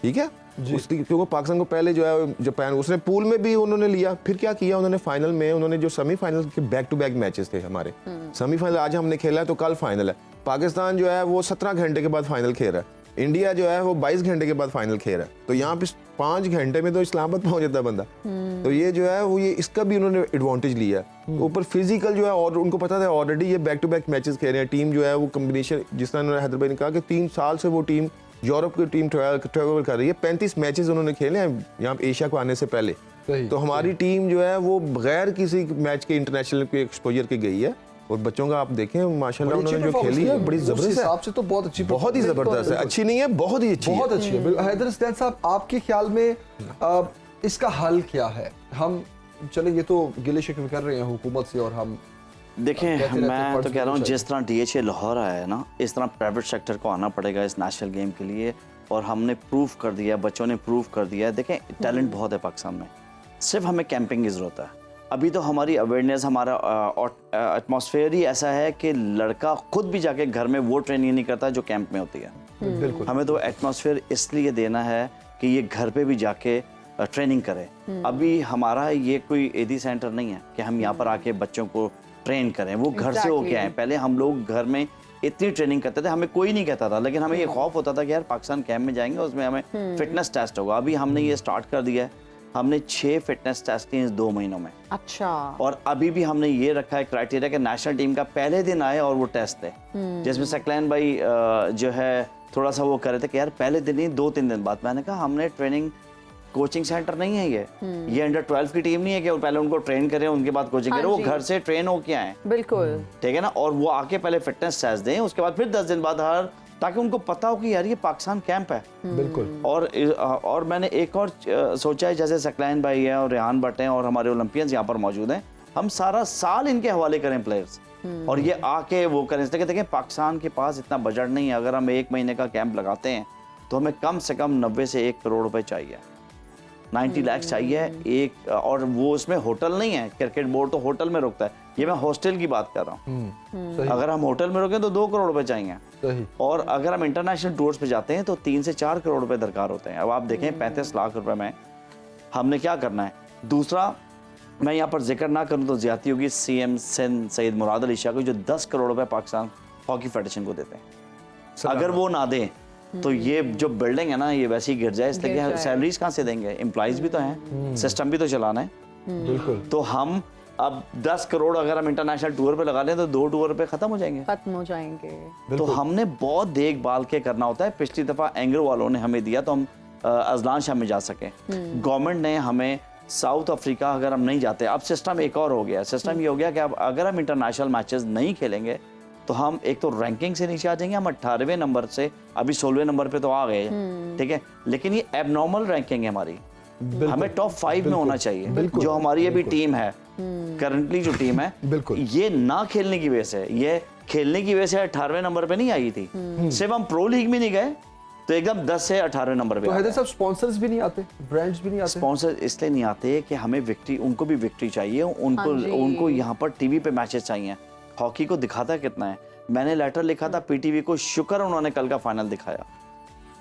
ठीक है। उसकी क्योंकि पाकिस्तान को पहले जो है जापान, उसने पूल में भी उन्होंने लिया, फिर क्या किया उन्होंने फाइनल में, उन्होंने जो सेमीफाइनल के बैक टू बैक मैचेस थे हमारे, सेमीफाइनल आज हमने खेला है तो कल फाइनल है। पाकिस्तान जो है वो 17 घंटे के बाद फाइनल खेल रहा है, इंडिया जो है वो 22 घंटे के बाद फाइनल खेल रहा है, तो यहाँ पे 5 घंटे में तो इस्लामाबाद पहुंच जाता है बंदा। तो ये जो है वो ये इसका भी उन्होंने एडवांटेज लिया है। ऊपर फिजिकल जो है, और उनको पता था ऑलरेडी ये बैक टू बैक मैचेस खेल रहे हैं। टीम जो है वो कम्बिनेशन, जिस तरह उन्होंने हैदराबाद ने कहा कि 3 साल से वो टीम यूरोप की टीम ट्रैवल कर रही है। 35 मैचेस उन्होंने खेले हैं यहाँ एशिया को आने से पहले। तो हमारी टीम जो है वो बगैर किसी मैच के इंटरनेशनल के एक्सपोजर के गई है। और बच्चों का आप देखें माशाल्लाह उन्होंने जो खेली है बड़ी जबरदस्त है, हिसाब से तो बहुत अच्छी, बहुत ही जबरदस्त है। अच्छी नहीं है, बहुत ही अच्छी है, बहुत अच्छी है। हैदर हुसैन साहब, आपके ख्याल में इसका हल क्या है? हम चले, ये तो गिले शिकवे कर रहे हैं हुकूमत से, और हम देखें, मैं तो कह रहा हूँ जिस तरह DHA लाहौर आया है ना, इस तरह प्राइवेट सेक्टर को आना पड़ेगा इस नेशनल गेम के लिए। और हमने प्रूव कर दिया, बच्चों ने प्रूव कर दिया है। देखें, टैलेंट बहुत है पाकिस्तान में, सिर्फ हमें कैंपिंग की ज़रूरत है। अभी तो हमारी अवेयरनेस, हमारा एटमॉस्फेयर ही ऐसा है कि लड़का खुद भी जाके घर में वो ट्रेनिंग नहीं करता जो कैंप में होती है। बिल्कुल, हमें तो एटमॉस्फेयर इसलिए देना है कि ये घर पे भी जाके ट्रेनिंग करे। अभी हमारा ये कोई एडी सेंटर नहीं है कि हम यहाँ पर आके बच्चों को ट्रेन करें, वो घर से होके आए। पहले हम लोग घर में इतनी ट्रेनिंग करते थे, हमें कोई नहीं कहता था, लेकिन हमें ये खौफ होता था कि यार पाकिस्तान कैंप में जाएंगे, उसमें हमें फिटनेस टेस्ट होगा। अभी हमने ये स्टार्ट कर दिया है, हमने 6 फिटनेस टेस्ट किए 2 महीनों में। अच्छा। और अभी भी हमने ये रखा है क्राइटेरिया कि नेशनल टीम का पहले दिन आए और वो टेस्ट थे, जिसमें सकलैन भाई जो है थोड़ा सा वो कर रहे थे कि यार पहले दिन ही 2-3 दिन बाद। मैंने कहा हमने ट्रेनिंग कोचिंग सेंटर नहीं है ये अंडर 12 की टीम नहीं है कि वो पहले उनको ट्रेन करें उनके बाद कोचिंग करें। वो घर से ट्रेन होके आए, बिल्कुल ठीक है ना, और वो आके पहले फिटनेस टेस्ट दें, उसके बाद फिर 10 दिन बाद हर, ताकि उनको पता हो कि यार ये पाकिस्तान कैंप है। बिल्कुल। और मैंने एक और सोचा है, जैसे सकलैन भाई है और रेहान भट्ट हैं और हमारे ओलंपियंस यहाँ पर मौजूद हैं, हम सारा साल इनके हवाले करें प्लेयर्स, और ये आके वो करें। देखें, पाकिस्तान के पास इतना बजट नहीं है। अगर हम 1 महीने का कैंप लगाते हैं तो हमें कम से कम 90 से 1 करोड़ रुपए चाहिए, 90 लाख चाहिए एक। और वो उसमें होटल नहीं है, क्रिकेट बोर्ड तो होटल में रुकता है, ये मैं हॉस्टल की बात कर रहा हूँ। अगर हम होटल में रुके तो 2 करोड़ रुपए चाहिए, और अगर हम इंटरनेशनल टूर्स पे जाते हैं तो 3 से 4 करोड़ रुपए दरकार होते हैं। अब आप देखें 35 लाख रुपए में हमने क्या करना है। दूसरा, मैं यहाँ पर जिक्र ना करूँ तो ज्यादती होगी, CM सिंध सैयद मुराद अली शाह को जो 10 करोड़ रुपए पाकिस्तान हॉकी फेडरेशन को देते हैं, अगर वो ना दें तो ये जो बिल्डिंग है ना ये वैसे ही गिर जाए, इसलिए सैलरीज कहाँ से देंगे, एम्प्लॉइज भी तो हैं, सिस्टम भी तो चलाना है। बिल्कुल। तो हम अब 10 करोड़ अगर हम इंटरनेशनल टूर पे लगा लें तो 2 टूर पे खत्म हो जाएंगे। तो हमने बहुत देखभाल के करना होता है। पिछली दफा एंग्रो वालों ने हमें दिया तो हम अजलान शाह में जा सके। गवर्नमेंट ने हमें साउथ अफ्रीका, अगर हम नहीं जाते, अब सिस्टम एक और हो गया। सिस्टम ये हो गया कि अब अगर हम इंटरनेशनल मैचेस नहीं खेलेंगे तो हम एक तो रैंकिंग से नीचे आ जाएंगे। हम 18वें नंबर से अभी 16वें नंबर पे तो आ गए, ठीक है, लेकिन ये एबनॉर्मल रैंकिंग है हमारी। हमें टॉप 5 में होना चाहिए। जो हमारी अभी टीम है, करंटली जो टीम है, ये ना खेलने की वजह से, ये खेलने की वजह से 18वें नंबर पे नहीं आई थी। सिर्फ हम प्रो लीग में नहीं गए तो एकदम 10 से 18 नंबर पे। तो हैदर साहब, स्पॉन्सर्स भी नहीं आते, ब्रांड्स भी नहीं आते? स्पॉन्सर इसलिए नहीं आते कि हमें विक्ट्री, उनको भी विक्ट्री चाहिए, उनको यहाँ पर टीवी पे मैचेस चाहिए। हॉकी को दिखाता कितना है। मैंने लेटर लिखा था PTV को, शुक्र उन्होंने कल का फाइनल दिखाया,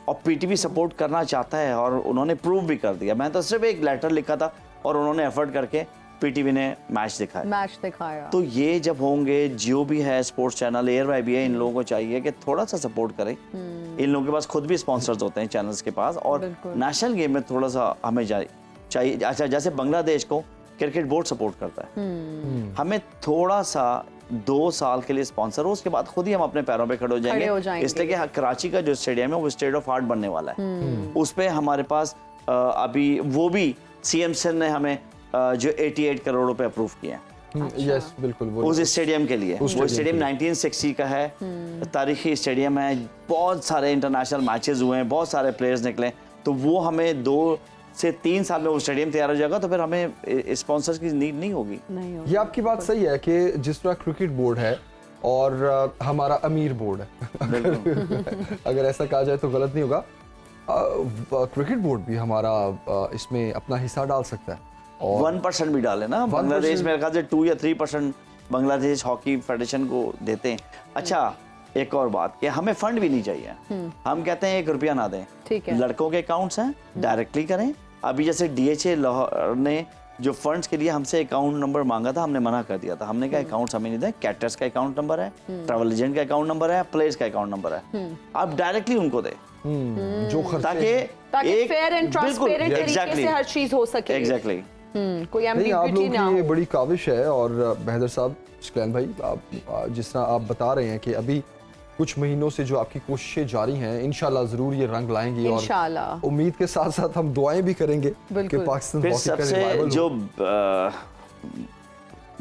और PTV सपोर्ट करना चाहता है और उन्होंने प्रूव भी कर दिया। मैं तो सिर्फ एक लेटर लिखा था और उन्होंने एफर्ट करके PTV ने मैच दिखाया। तो ये जब होंगे, जियो भी है स्पोर्ट्स चैनल, एयरवाई भी है, इन लोगों को चाहिए कि थोड़ा सा सपोर्ट करें। इन लोगों के पास खुद भी स्पॉन्सर्स होते हैं चैनल्स के पास, और नेशनल गेम में थोड़ा सा हमें चाहिए। अच्छा, जैसे बांग्लादेश को क्रिकेट बोर्ड सपोर्ट करता है, हमें थोड़ा सा 2 साल के लिए स्पॉन्सर हो, उसके बाद खुद ही हम अपने पैरों पे खड़े हो जाएंगे। इसलिए कि कराची का जो स्टेडियम है वो स्टेट ऑफ आर्ट बनने वाला है। उस पे हमारे पास अभी वो भी CM सिंध ने हमें जो 88 करोड़ रुपए अप्रूव किए हैं। यस, बिल्कुल। उस स्टेडियम के लिए, वो स्टेडियम 1960 का है, तारीखी स्टेडियम है, बहुत सारे इंटरनेशनल मैचेस हुए हैं, बहुत सारे प्लेयर्स निकले। तो वो हमें 2 से 3 साल में वो स्टेडियम तैयार हो जाएगा, तो फिर हमें स्पॉन्सर्स की नीड नहीं होगी। ये आपकी बात सही है कि जिस तरह क्रिकेट बोर्ड है और हमारा अमीर बोर्ड है, अगर ऐसा कहा जाए तो गलत नहीं होगा, क्रिकेट बोर्ड भी हमारा इसमें अपना हिस्सा डाल सकता है। और 1% भी डाले ना, बांग्लादेश मेरे ख्याल से 2 या 3% बांग्लादेश हॉकी फेडरेशन को देते हैं। अच्छा, एक और बात कि हमें फंड भी नहीं चाहिए। हम कहते हैं 1 रुपया ना दें, लड़कों के अकाउंट्स हैं, डायरेक्टली करें। अभी जैसे DHA लाहौर ने जो फंड्स के लिए हमसे अकाउंट नंबर मांगा था, हमने मना कर दिया था। हमने कहा अकाउंट्स हमें नहीं दें, कैटर्स का अकाउंट नंबर है, ट्रैवल एजेंट का अकाउंट नंबर है, प्लेयर्स का अकाउंट नंबर है, आप डायरेक्टली उनको दें जो ताकि एक फेयर एंड ट्रांसपेरेंट तरीके से हर चीज हो सके। एग्जैक्टली कोई नहीं, आप एम्बिग्युइटी लोगों ना की हो। ये बड़ी काविश है। और बहदर साहब, शुक्लान भाई, आप जिस तरह आप बता रहे हैं कि अभी कुछ महीनों से जो आपकी कोशिशें जारी हैं, इंशाल्लाह ज़रूर ये रंग लाएंगी। इंशाल्लाह। और उम्मीद के साथ साथ हम दुआएं भी करेंगे कि पाकिस्तान फिर हॉकी का सबसे रिवाइवल जो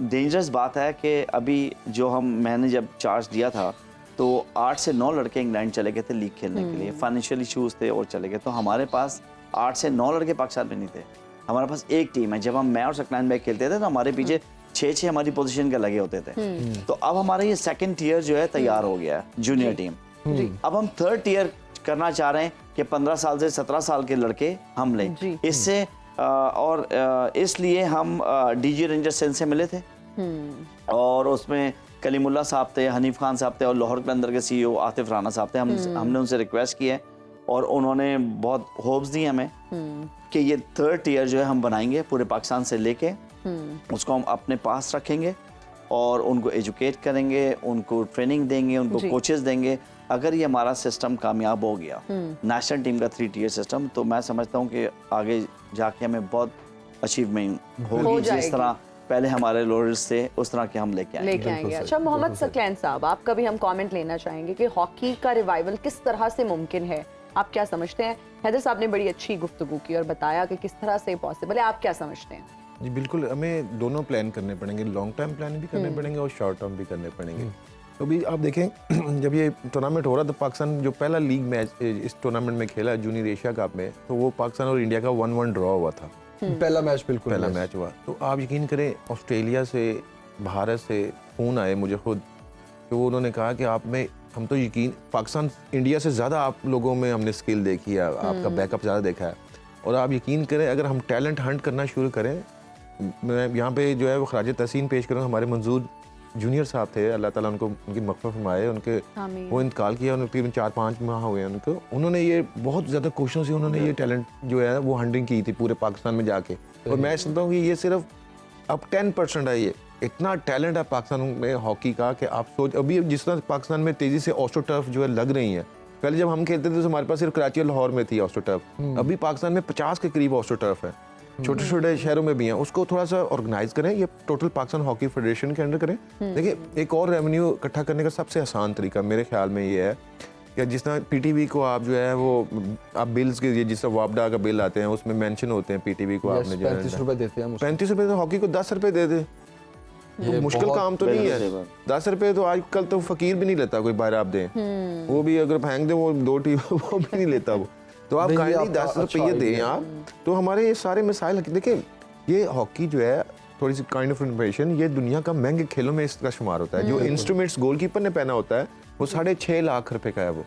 डेंजरस बात है कि अभी जो मैंने जब चार्ज दिया था तो 8 से 9 लड़के इंग्लैंड चले गए थे लीग खेलने के लिए, फाइनेंशियल इश्यूज थे और चले गए। तो हमारे पास 8 से 9 लड़के पाकिस्तान में नहीं थे, हमारे पास एक टीम है। जब मैं और सकलान भाई खेलते थे तो हमारे पीछे 6 हमारी पोजीशन के लगे होते थे। तो अब हमारा ये सेकंड टियर जो है तैयार हो गया है, जूनियर टीम। अब हम थर्ड टियर करना चाह रहे हैं कि 15 साल से 17 साल के लड़के हम लें। इससे और इसलिए हम डीजी रेंजर सेंस से मिले थे और उसमें कलीमुल्ला साहब थे, हनीफ खान साहब थे और लाहौर कलंदर के सीईओ आतिफ राना साहब थे। हमने उनसे रिक्वेस्ट की है और उन्होंने बहुत होप्स दी हमें कि ये थर्ड टियर जो है हम बनाएंगे पूरे पाकिस्तान से लेके, उसको हम अपने पास रखेंगे और उनको एजुकेट करेंगे, उनको ट्रेनिंग देंगे, उनको कोचेस देंगे। अगर ये हमारा सिस्टम कामयाब हो गया, नेशनल टीम का 3 टियर सिस्टम, तो मैं समझता हूँ कि आगे जाके हमें बहुत अचीवमेंट होगी। जिस तरह पहले हमारे लोरल्स थे उस तरह के हम लेके आएंगे। अच्छा मोहम्मद सकलैन साहब, आपका भी हम कमेंट लेना चाहेंगे कि हॉकी का रिवाइवल किस तरह से मुमकिन है, आप क्या समझते हैं? हैदर साहब ने बड़ी अच्छी गुफ्तगू की और बताया कि किस तरह से पॉसिबल है, आप क्या समझते हैं? जी बिल्कुल, हमें दोनों प्लान करने पड़ेंगे, लॉन्ग टर्म प्लान भी करने पड़ेंगे और शॉर्ट टर्म भी करने पड़ेंगे। तो भी आप देखें जब ये टूर्नामेंट हो रहा था, पाकिस्तान जो पहला लीग मैच इस टूर्नामेंट में खेला जूनियर एशिया कप में, तो वो पाकिस्तान और इंडिया का 1-1 ड्रॉ हुआ था। पहला मैच, बिल्कुल पहला मैच हुआ। तो आप यकीन करें, ऑस्ट्रेलिया से, भारत से फ़ोन आए मुझे खुद, तो उन्होंने कहा कि आप में हम तो यकीन, पाकिस्तान इंडिया से ज़्यादा आप लोगों में हमने स्किल देखी है, आपका बैकअप ज़्यादा देखा है, और आप यकीन करें अगर हम टैलेंट हंट करना शुरू करें, मैं यहाँ पे जो है वो खराज तहसीन पेश करूँ, हमारे मंजूर जूनियर साहब थे, अल्लाह ताला उनको उनकी मग़फ़िरत फरमाए, उनके वो इंतकाल किया, उन्होंने तकरीबन 4-5 माह हुए उनको। उन्होंने ये बहुत ज़्यादा कोशिशों से उन्होंने ये टैलेंट जो है वो हंटिंग की थी पूरे पाकिस्तान में जाके। और मैं समझता हूँ कि ये सिर्फ अब 10% है। ये इतना टैलेंट है पाकिस्तान में हॉकी का कि आप सोच, अभी जिस तरह पाकिस्तान में तेज़ी से ऑस्ट्रो टर्फ जो है लग रही हैं, पहले जब हम खेलते थे तो हमारे पास सिर्फ कराची और लाहौर में थी ऑस्ट्रो टर्फ, अभी पाकिस्तान में 50 के करीब ऑस्ट्रो टर्फ है, छोटे छोटे शहरों में भी हैं। उसको थोड़ा सा ऑर्गेनाइज करें, ये टोटल पाकिस्तान हॉकी फेडरेशन के अंडर करें। देखिए, एक और रेवेन्यू इकट्ठा करने का सबसे आसान तरीका मेरे ख्याल में ये है कि जिस तरह पीटीवी को आप जो है वो आप बिल्स के, जिस तरह वापडा का बिल आते हैं उसमें मेंशन होते हैं पीटीवी को, आपने जो 35 रुपए देते हैं, 35 रुपए, तो हॉकी को 10 रुपए दे दे, तो मुश्किल काम तो नहीं है। 10 रुपए तो आजकल तो फकीर भी नहीं लेता कोई, बाहर आप दें वो भी अगर फेंक दे वो 2 टीम वो भी नहीं लेता वो। तो आप काइंडली 10 रुपये दें आप, तो हमारे ये सारे मिसाइल। देखिए, ये हॉकी जो है थोड़ी सी काइंड ऑफ इन्फॉर्मेशन, ये दुनिया का महंगे खेलों में इसका शुमार होता है। जो इंस्ट्रूमेंट्स गोलकीपर ने पहना होता है वो 6.5 लाख रुपए का है वो,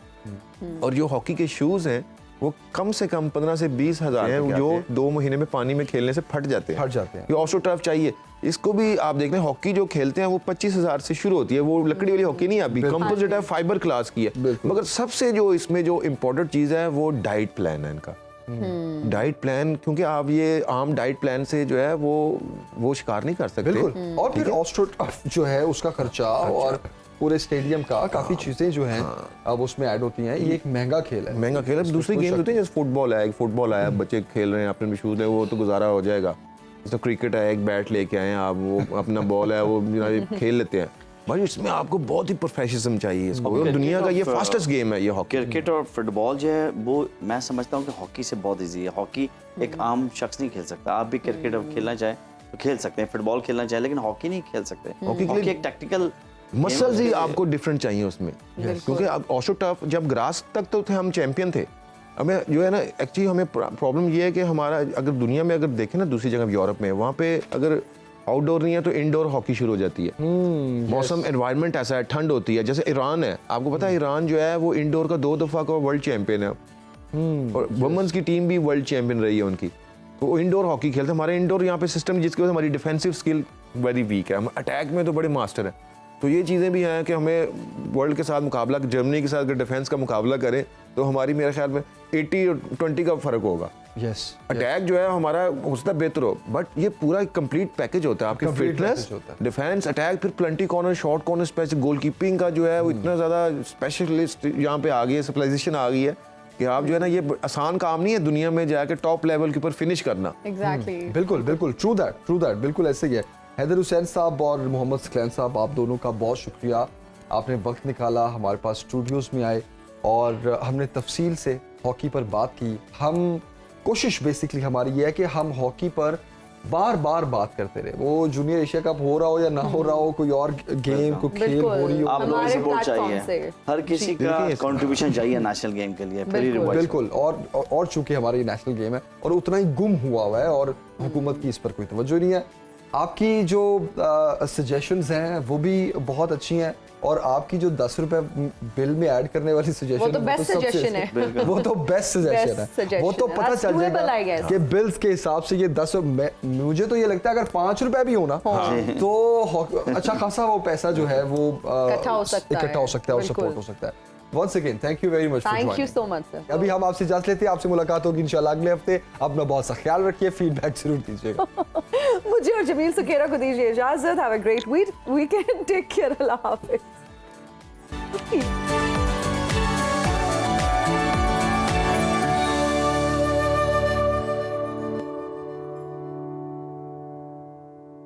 और जो हॉकी के शूज़ हैं वो कम से कम 15 से 20 हज़ार हैं, जो 2 महीने में पानी में खेलने से फट जाते हैं। ये ऑस्ट्रो टर्फ चाहिए। इसको भी आप देख लें, हॉकी जो खेलते हैं वो 25,000 से शुरू होती है, वो लकड़ी वाली हॉकी नहीं, अभी कंपोजिट है, फाइबर क्लास की है। मगर सबसे जो इसमें जो इम्पोर्टेंट चीज़ है वो डाइट प्लान है इनका। डाइट प्लान, क्योंकि आप ये आम डाइट प्लान से जो है वो शिकार नहीं कर सकते। बिल्कुल। और फिर ऑस्ट्रो टर्फ जो है उसका खर्चा और पूरे स्टेडियम का काफी चीजें जो हैं अब उसमें ऐड होती हैं। ये एक महंगा खेल है, महंगा खेल है। दूसरी गेम होती है जैसे फुटबॉल है, फुटबॉल आया, बच्चे खेल रहे हैं, अपने शूज है, वो तो गुजारा हो जाएगा। जैसे क्रिकेट है, एक बैट लेके आए आप, वो अपना बॉल है वो खेल लेते हैं। भाई इसमें आपको बहुत ही प्रोफेशनलिज्म चाहिए इसको, और दुनिया का ये फास्टेस्ट गेम है ये हॉकी। क्रिकेट और फुटबॉल जो है वो मैं समझता हूँ कि हॉकी से बहुत ईजी है। हॉकी एक आम शख्स नहीं खेल सकता। आप भी क्रिकेट खेलना चाहे तो खेल सकते हैं, फुटबॉल खेलना चाहे, लेकिन हॉकी नहीं खेल सकते। हॉकी एक टैक्टिकल मसल्स ही आपको डिफरेंट चाहिए उसमें, क्योंकि ऑस्ट्रो टर्फ जब ग्रास तक तो थे हम चैंपियन थे। हमें जो है ना, एक्चुअली हमें प्रॉब्लम ये है कि हमारा अगर दुनिया में अगर देखें ना, दूसरी जगह यूरोप में, वहाँ पे अगर आउटडोर नहीं है तो इंडोर हॉकी शुरू हो जाती है। मौसम एनवायरनमेंट ऐसा है, ठंड होती है। जैसे ईरान है, आपको पता है ईरान जो है वो इंडोर का 2 दफ़ा का वर्ल्ड चैंपियन है, और वुमेन्स की टीम भी वर्ल्ड चैंपियन रही है उनकी। वो इंडोर हॉकी खेलते हैं। हमारे इंडोर यहाँ पे सिस्टम जिसकी वजह से हमारी डिफेंसिव स्किल वेरी वीक है, हम अटैक में तो बड़े मास्टर हैं। तो ये चीज़ें भी हैं कि हमें वर्ल्ड के साथ मुकाबला, जर्मनी के साथ अगर डिफेंस का मुकाबला करें तो हमारी मेरे ख्याल में 80 और 20 का फ़र्क होगा। यस अटैक जो है हमारा हो सकता है बेहतर हो, बट ये पूरा एक कंप्लीट पैकेज होता है आपकी Complete फिटनेस, package होता है। डिफेंस, अटैक, फिर plenty corner, short corner, special goalkeeping का जो है वो इतना ज़्यादा स्पेशलिस्ट यहाँ पे आ गई है, स्पेशलाइजेशन आ गई है कि आप जो है ना, ये आसान काम नहीं है दुनिया में जाके टॉप लेवल के ऊपर फिनिश करना। एग्जैक्टली बिल्कुल बिल्कुल ट्रू दैट बिल्कुल ऐसे ही है। हैदर हुसैन साहब और मोहम्मद सकलैन साहब, आप दोनों का बहुत शुक्रिया, आपने वक्त निकाला, हमारे पास स्टूडियोज़ में आए और हमने तफसील से हॉकी पर बात की। हम कोशिश बेसिकली हमारी ये है कि हम हॉकी पर बार बार बात करते रहे, वो जूनियर एशिया कप हो रहा हो या ना हो रहा हो, कोई और गेम को खेल हो रही हो, आप लोगों की सपोर्ट चाहिए, हर किसी का कंट्रीब्यूशन चाहिए नेशनल गेम के लिए। बिल्कुल और चूंकि हमारा ये नेशनल गेम है और उतना ही गुम हुआ है और हुकूमत की इस पर कोई तवज्जो नहीं है। आपकी जो सजेशंस हैं वो भी बहुत अच्छी हैं और आपकी जो 10 रुपए बिल में ऐड करने वाली सजेशन वो तो बेस्ट सजेशन है, वो तो बेस्ट सजेशन है, वो तो पता चल जाएगा कि बिल्स के हिसाब से ये 10, मुझे तो ये लगता है अगर 5 रुपए भी हो ना तो अच्छा खासा वो पैसा जो है वो इकट्ठा हो सकता है और सपोर्ट हो सकता है। Once again, thank you very much for joining. Thank you so much, sir. अभी हम आपसे इजाजत लेते हैं, आपसे मुलाकात होगी इंशाल्लाह अगले हफ्ते। अपना बहुत सा ख्याल रखिए, फीडबैक जरूर दीजिएगा। मुझे और जमील सुकेरा को दीजिए इजाजत। Have a great weekend. Take care. Allah Hafiz.